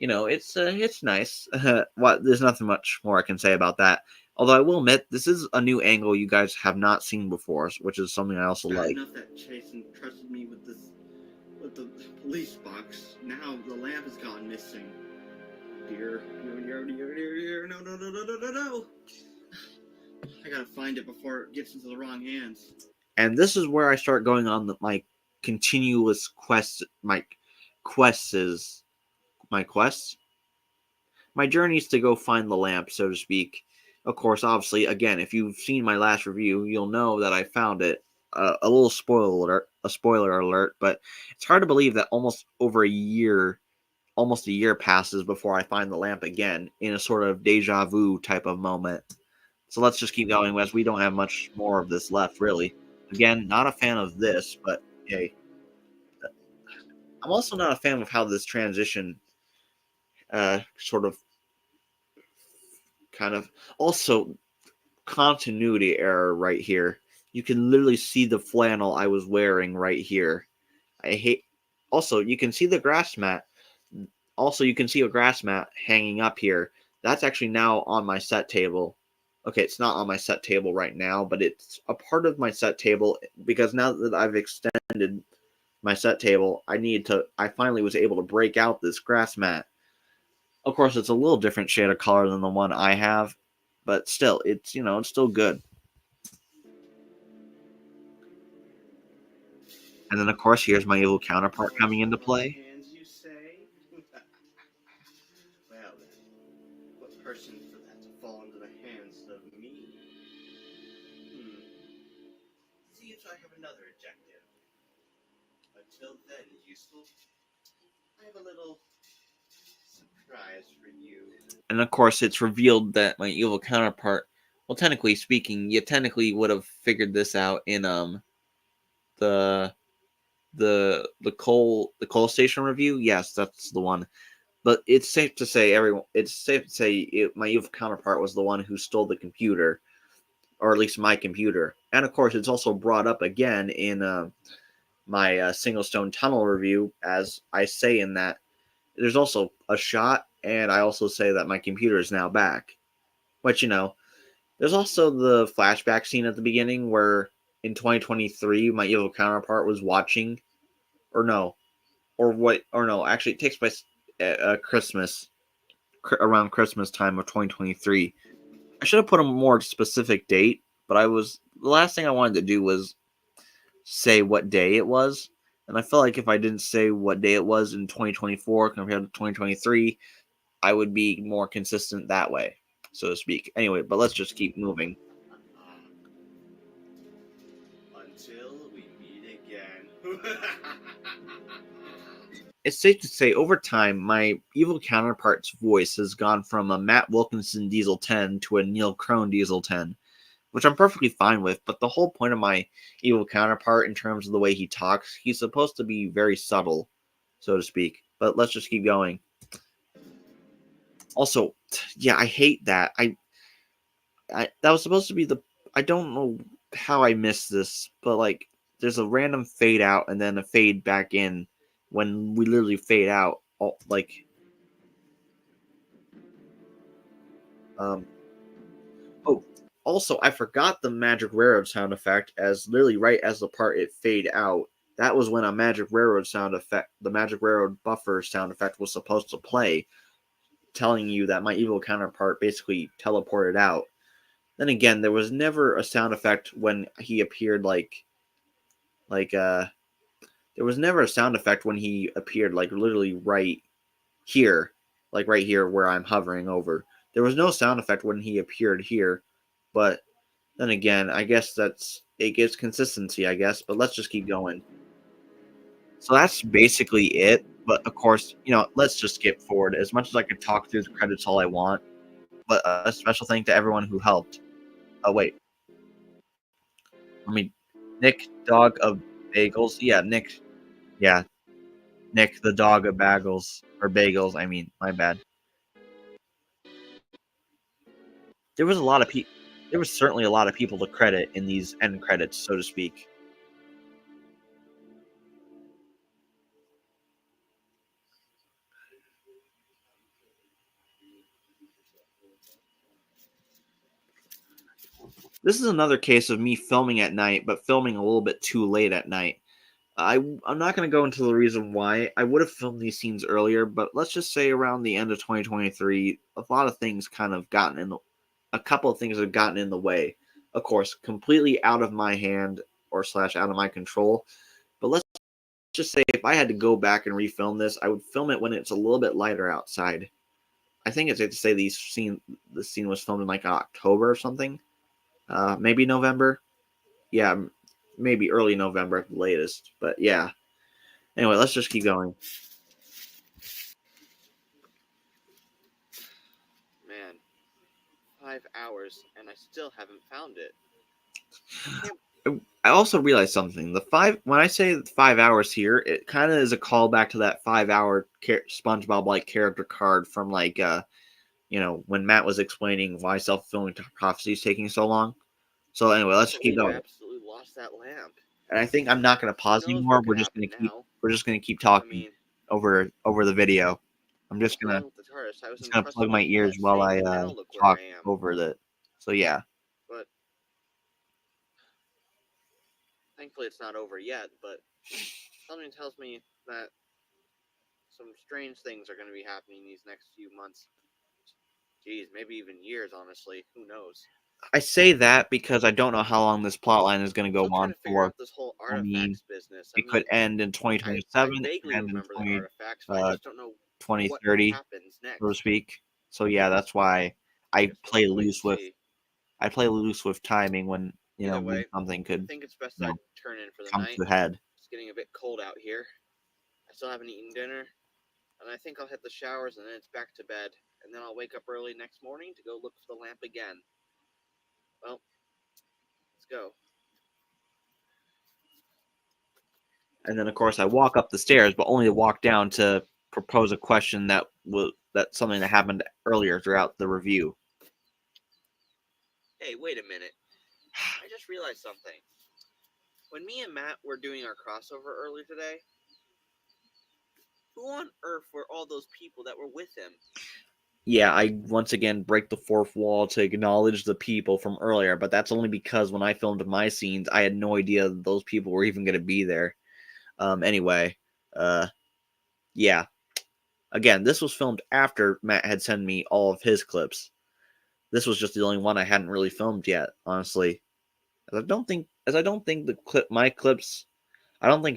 it's nice. What? There's nothing much more I can say about that. Although I will admit, this is a new angle you guys have not seen before, which is something I also Bad like. enough that Jason trusted me with the police box. Now the lamp has gone missing. Dear, no, no, no, no, no, no, no. I gotta find it before it gets into the wrong hands. And this is where I start going on my continuous quest, my quests, my journeys to go find the lamp, so to speak. Of course, obviously, again, if you've seen my last review, you'll know that I found it. A little spoiler alert, but it's hard to believe that almost a year passes before I find the lamp again in a sort of deja vu type of moment. So let's just keep going, as we don't have much more of this left, really. Again, not a fan of this, but hey, I'm also not a fan of how this transition sort of kind of also continuity error right here. You can literally see the flannel I was wearing right here. I hate. Also, you can see the grass mat. Also, you can see a grass mat hanging up here. That's actually now on my set table. Okay, it's not on my set table right now, but it's a part of my set table because now that I've extended my set table, I finally was able to break out this grass mat. Of course, it's a little different shade of color than the one I have, but still, it's still good. And then, of course, here's my evil counterpart coming into play. Hands, you say? Well then, what person for that to fall into the hands of me? See if I have another objective. Until then, useful, I have a little surprise for you. And of course, it's revealed that my evil counterpart, well, technically speaking, you technically would have figured this out in the coal station review. Yes, that's the one. But it's safe to say my evil counterpart was the one who stole the computer, or at least my computer. And of course, it's also brought up again in my Single Stone Tunnel review, as I say in that. There's also a shot, and I also say that my computer is now back. Which, there's also the flashback scene at the beginning where in 2023 my evil counterpart was watching, actually it takes place at Christmas, around Christmas time of 2023. I should have put a more specific date, but the last thing I wanted to do was say what day it was. And I felt like if I didn't say what day it was in 2024 compared to 2023, I would be more consistent that way, so to speak. Anyway, but let's just keep moving. Until we meet again. It's safe to say over time, my evil counterpart's voice has gone from a Matt Wilkinson Diesel 10 to a Neil Crone Diesel 10, which I'm perfectly fine with, but the whole point of my evil counterpart in terms of the way he talks, he's supposed to be very subtle, so to speak. But let's just keep going. Also, yeah, I hate that. That was supposed to be I don't know how I missed this, but there's a random fade out and then a fade back in when we literally fade out. Oh, Also, I forgot the Magic Railroad sound effect, as literally right as the part it fade out. That was when a Magic Railroad sound effect, the Magic Railroad buffer sound effect, was supposed to play, telling you that my evil counterpart basically teleported out. Then again, there was never a sound effect when he appeared there was never a sound effect when he appeared like literally right here, like right here where I'm hovering over. There was no sound effect when he appeared here, but then again, I guess it gives consistency, I guess, but let's just keep going. So that's basically it. But of course, let's just skip forward. As much as I could talk through the credits all I want, but a special thank to everyone who helped. Oh wait, Nick, dog of bagels. Yeah, Nick. Yeah, Nick, the dog of bagels or bagels. I mean, my bad. There was a lot of people. There was certainly a lot of people to credit in these end credits, so to speak. This is another case of me filming at night, but filming a little bit too late at night. I'm not going to go into the reason why. I would have filmed these scenes earlier, but let's just say around the end of 2023, a lot of things kind of a couple of things have gotten in the way. Of course, completely out of my hand or / out of my control. But let's just say if I had to go back and refilm this, I would film it when it's a little bit lighter outside. I think it's safe to say the scene was filmed in like October or something. Maybe November. Yeah, maybe early November at the latest. But yeah. Anyway, let's just keep going. Man, 5 hours and I still haven't found it. I also realized something. When I say 5 hours here, it kind of is a callback to that 5-hour SpongeBob-like character card from when Matt was explaining why self-fulfilling prophecy is taking so long. So anyway, let's just keep going. I absolutely lost that lamp. And I think I'm not going to pause anymore. We're just going to keep talking over the video. I'm just going to plug my ears while I talk over it. So yeah. But thankfully it's not over yet, but something tells me that some strange things are going to be happening these next few months. Geez, maybe even years, honestly. Who knows? I say that because I don't know how long this plotline is going to go on for. This whole artifacts business. It could end in 2027 and in 2030, so to speak. So yeah, that's why I play loose with timing when when something could I think it's best I turn in for the come night. to a head. It's getting a bit cold out here. I still haven't eaten dinner, and I think I'll hit the showers and then it's back to bed, and then I'll wake up early next morning to go look for the lamp again. Well, let's go. And then, of course, I walk up the stairs, but only to walk down to propose a question that's something that happened earlier throughout the review. Hey, wait a minute. I just realized something. When me and Matt were doing our crossover earlier today, who on earth were all those people that were with him? Yeah, I once again break the fourth wall to acknowledge the people from earlier, but that's only because when I filmed my scenes, I had no idea those people were even going to be there. Anyway, yeah. Again, this was filmed after Matt had sent me all of his clips. This was just the only one I hadn't really filmed yet, honestly. I don't think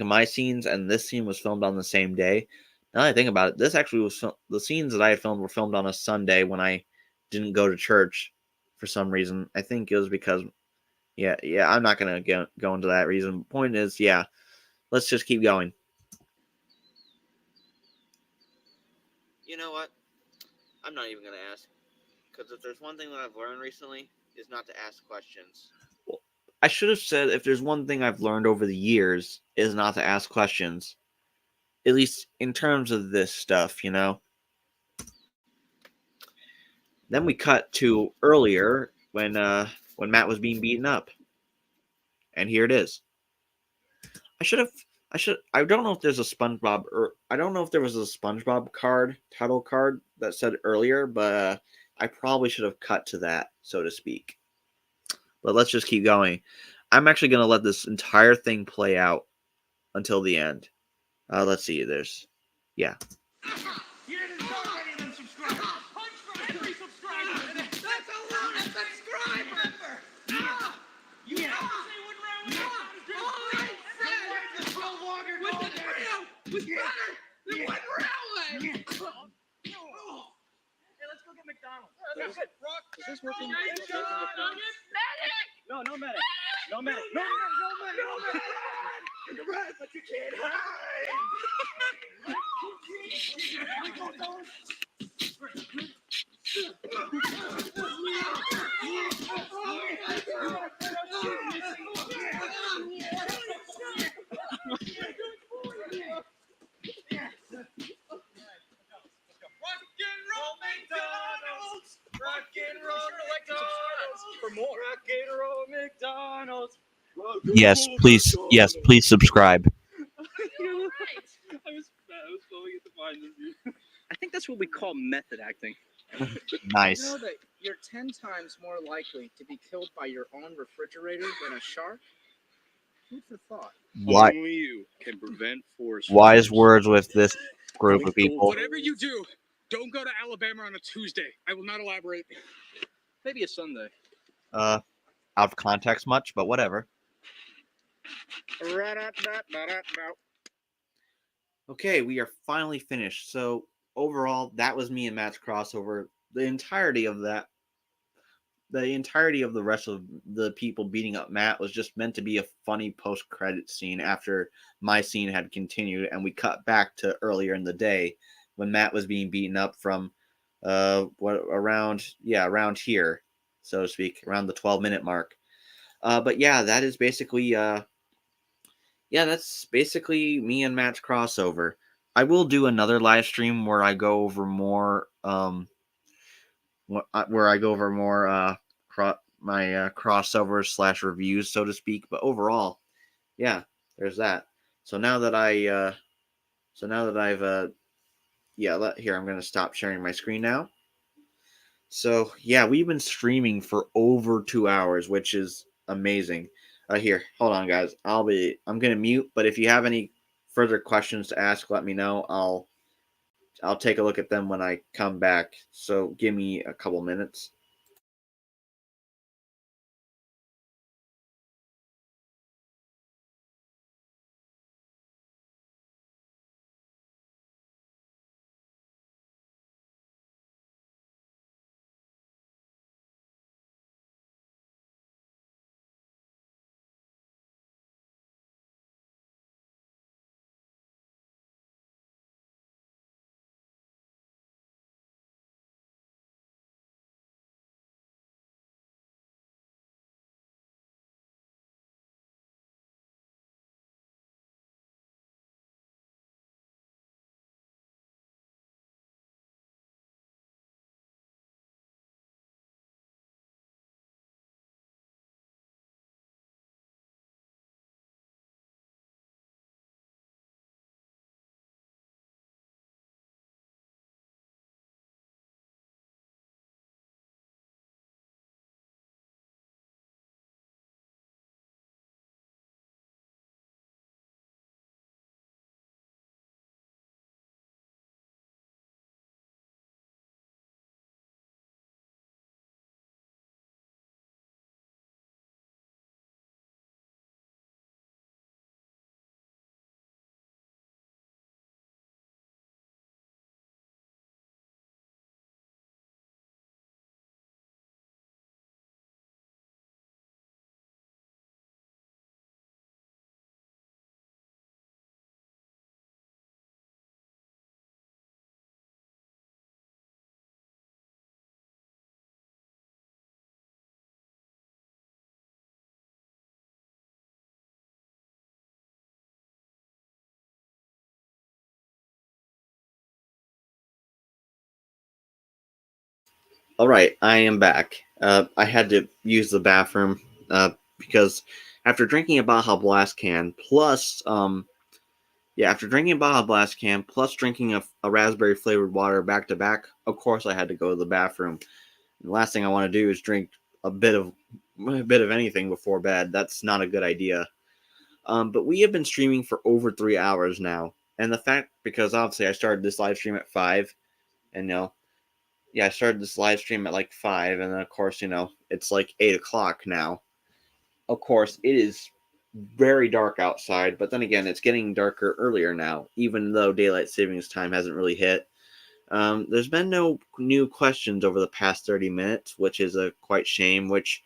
my scenes and this scene was filmed on the same day. Now that I think about it, this actually was the scenes that I filmed were filmed on a Sunday when I didn't go to church for some reason. I think it was because, yeah, I'm not gonna go into that reason. Point is, yeah, let's just keep going. You know what? I'm not even gonna ask, because if there's one thing that I've learned recently, is not to ask questions. Well, I should have said if there's one thing I've learned over the years is not to ask questions. At least in terms of this stuff, Then we cut to earlier when Matt was being beaten up. And here it is. I don't know if there's a SpongeBob I don't know if there was a SpongeBob title card that said earlier, but I probably should have cut to that, so to speak. but let's just keep going. I'm actually going to let this entire thing play out until the end. Let's see. There's, yeah. You didn't know any of them subscribers. Punch for every subscriber. That's a lot of subscribers. You know they would round all I said was no longer with the trio, with better than one railway. Hey, let's go get McDonald's. Is this working? No, no medic. No medic. No medic. You can run, but you can't hide. For more Rock and Roll McDonald's. Yes, please. Yes, please subscribe. I was going to find this. I think that's what we call method acting. Nice. You know that you're 10 times more likely to be killed by your own refrigerator than a shark? Food for thought. Why? Only you can prevent forest Wise fires. words with this group of people. Whatever you do, don't go to Alabama on a Tuesday. I will not elaborate. Maybe a Sunday. Out of context much, but whatever. Okay, we are finally finished. So overall, that was me and Matt's crossover. The entirety of the rest of the people beating up Matt was just meant to be a funny post-credit scene after my scene had continued, and we cut back to earlier in the day when Matt was being beaten up from around here, so to speak, around the 12-minute mark. But yeah, that is basically that's basically me and Matt's crossover. I will do another live stream where I go over more my crossovers / reviews, so to speak. But overall, yeah, there's that. So now that I've here, I'm going to stop sharing my screen now. So yeah, we've been streaming for over 2 hours, which is amazing. Here, hold on, guys. I'm going to mute, but if you have any further questions to ask, let me know. I'll take a look at them when I come back. So give me a couple minutes. All right, I am back. I had to use the bathroom because after drinking a Baja Blast can plus drinking a raspberry flavored water back to back, of course I had to go to the bathroom. And the last thing I want to do is drink a bit of a bit of anything before bed. That's not a good idea. But we have been streaming for over 3 hours now. And the fact, because obviously I started this live stream at 5, and I started this live stream at like 5, and then of course, it's like 8 o'clock now. Of course, it is very dark outside, but then again, it's getting darker earlier now, even though daylight savings time hasn't really hit. There's been no new questions over the past 30 minutes, which is a quite shame, which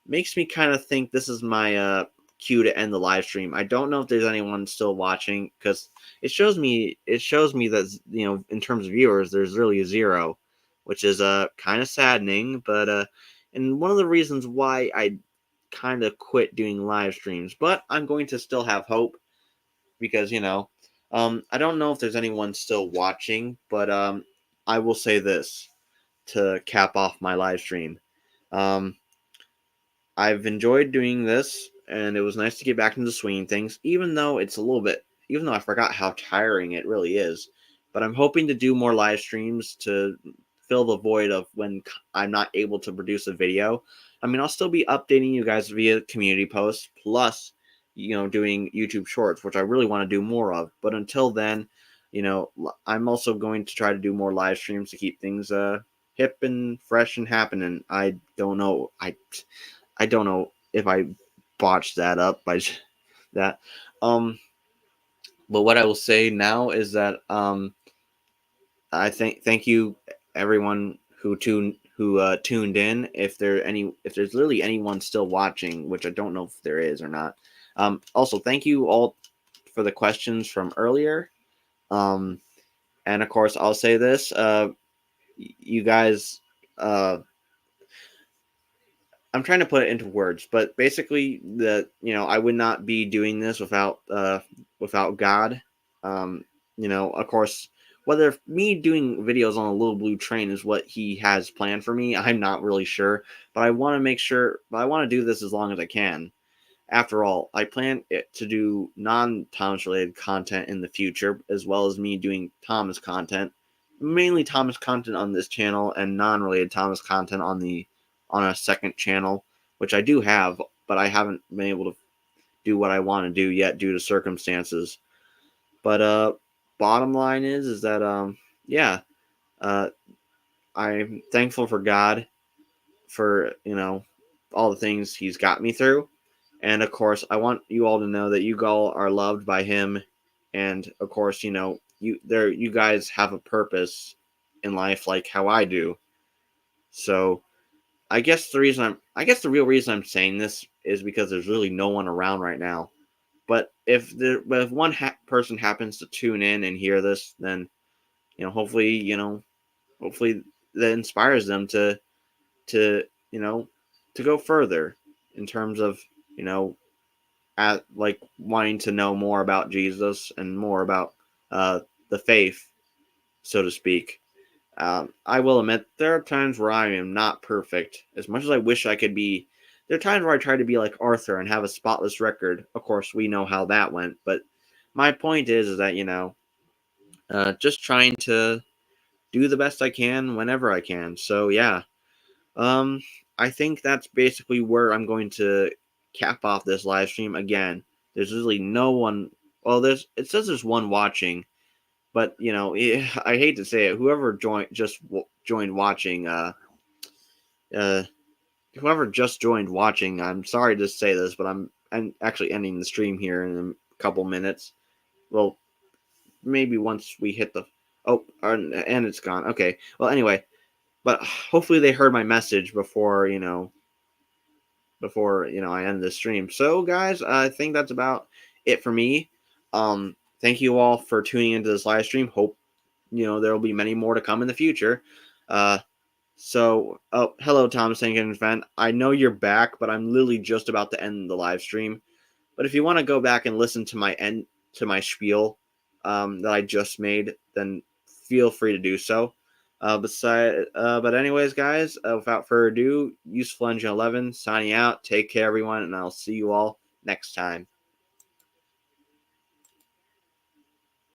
makes me kind of think this is my cue to end the live stream. I don't know if there's anyone still watching, because it shows me that, in terms of viewers, there's really 0, which is kind of saddening, but and one of the reasons why I kind of quit doing live streams, but I'm going to still have hope, because I don't know if there's anyone still watching, but I will say this to cap off my live stream. I've enjoyed doing this, and it was nice to get back into swinging things, even though I forgot how tiring it really is. But I'm hoping to do more live streams to fill the void of when I'm not able to produce a video. I mean, I'll still be updating you guys via community posts, plus, doing YouTube shorts, which I really want to do more of. But until then, I'm also going to try to do more live streams to keep things hip and fresh and happening. I don't know. I don't know if I botched that up by that. But what I will say now is that I thank you everyone who tuned in. If there's literally anyone still watching, which I don't know if there is or not. Also, thank you all for the questions from earlier. And of course, I'll say this: you guys. I'm trying to put it into words, but basically, I would not be doing this without God. Of course, whether me doing videos on a Little Blue Train is what He has planned for me, I'm not really sure. But I want to make sure. But I want to do this as long as I can. After all, I plan to do non-Thomas related content in the future, as well as me doing Thomas content, mainly Thomas content on this channel, and non-related Thomas content on a second channel, which I do have, but I haven't been able to do what I want to do yet due to circumstances. But bottom line is that I'm thankful for God for all the things He's got me through, and of course I want you all to know that you all are loved by Him, and of course you guys have a purpose in life like how I do. So I guess the real reason I'm saying this is because there's really no one around right now. But if one person happens to tune in and hear this, then hopefully that inspires them to go further in terms of wanting to know more about Jesus and more about the faith, so to speak. I will admit there are times where I am not perfect. As much as I wish I could be, there are times where I try to be like Arthur and have a spotless record. Of course, we know how that went. But my point is that just trying to do the best I can whenever I can. So yeah, I think that's basically where I'm going to cap off this live stream. Again, there's really no one. Well, it says there's one watching. But I hate to say it. Whoever joined watching, whoever just joined watching, I'm sorry to say this, but I'm actually ending the stream here in a couple minutes. Well, maybe once we hit the and it's gone. Okay. Well, anyway, but hopefully they heard my message before I end the stream. So, guys, I think that's about it for me. Thank you all for tuning into this live stream. Hope, there will be many more to come in the future. Hello, Thomas Hankins fan. I know you're back, but I'm literally just about to end the live stream. But if you want to go back and listen to my spiel that I just made, then feel free to do so. But anyways, guys, without further ado, Useful Engine 11 signing out. Take care, everyone, and I'll see you all next time.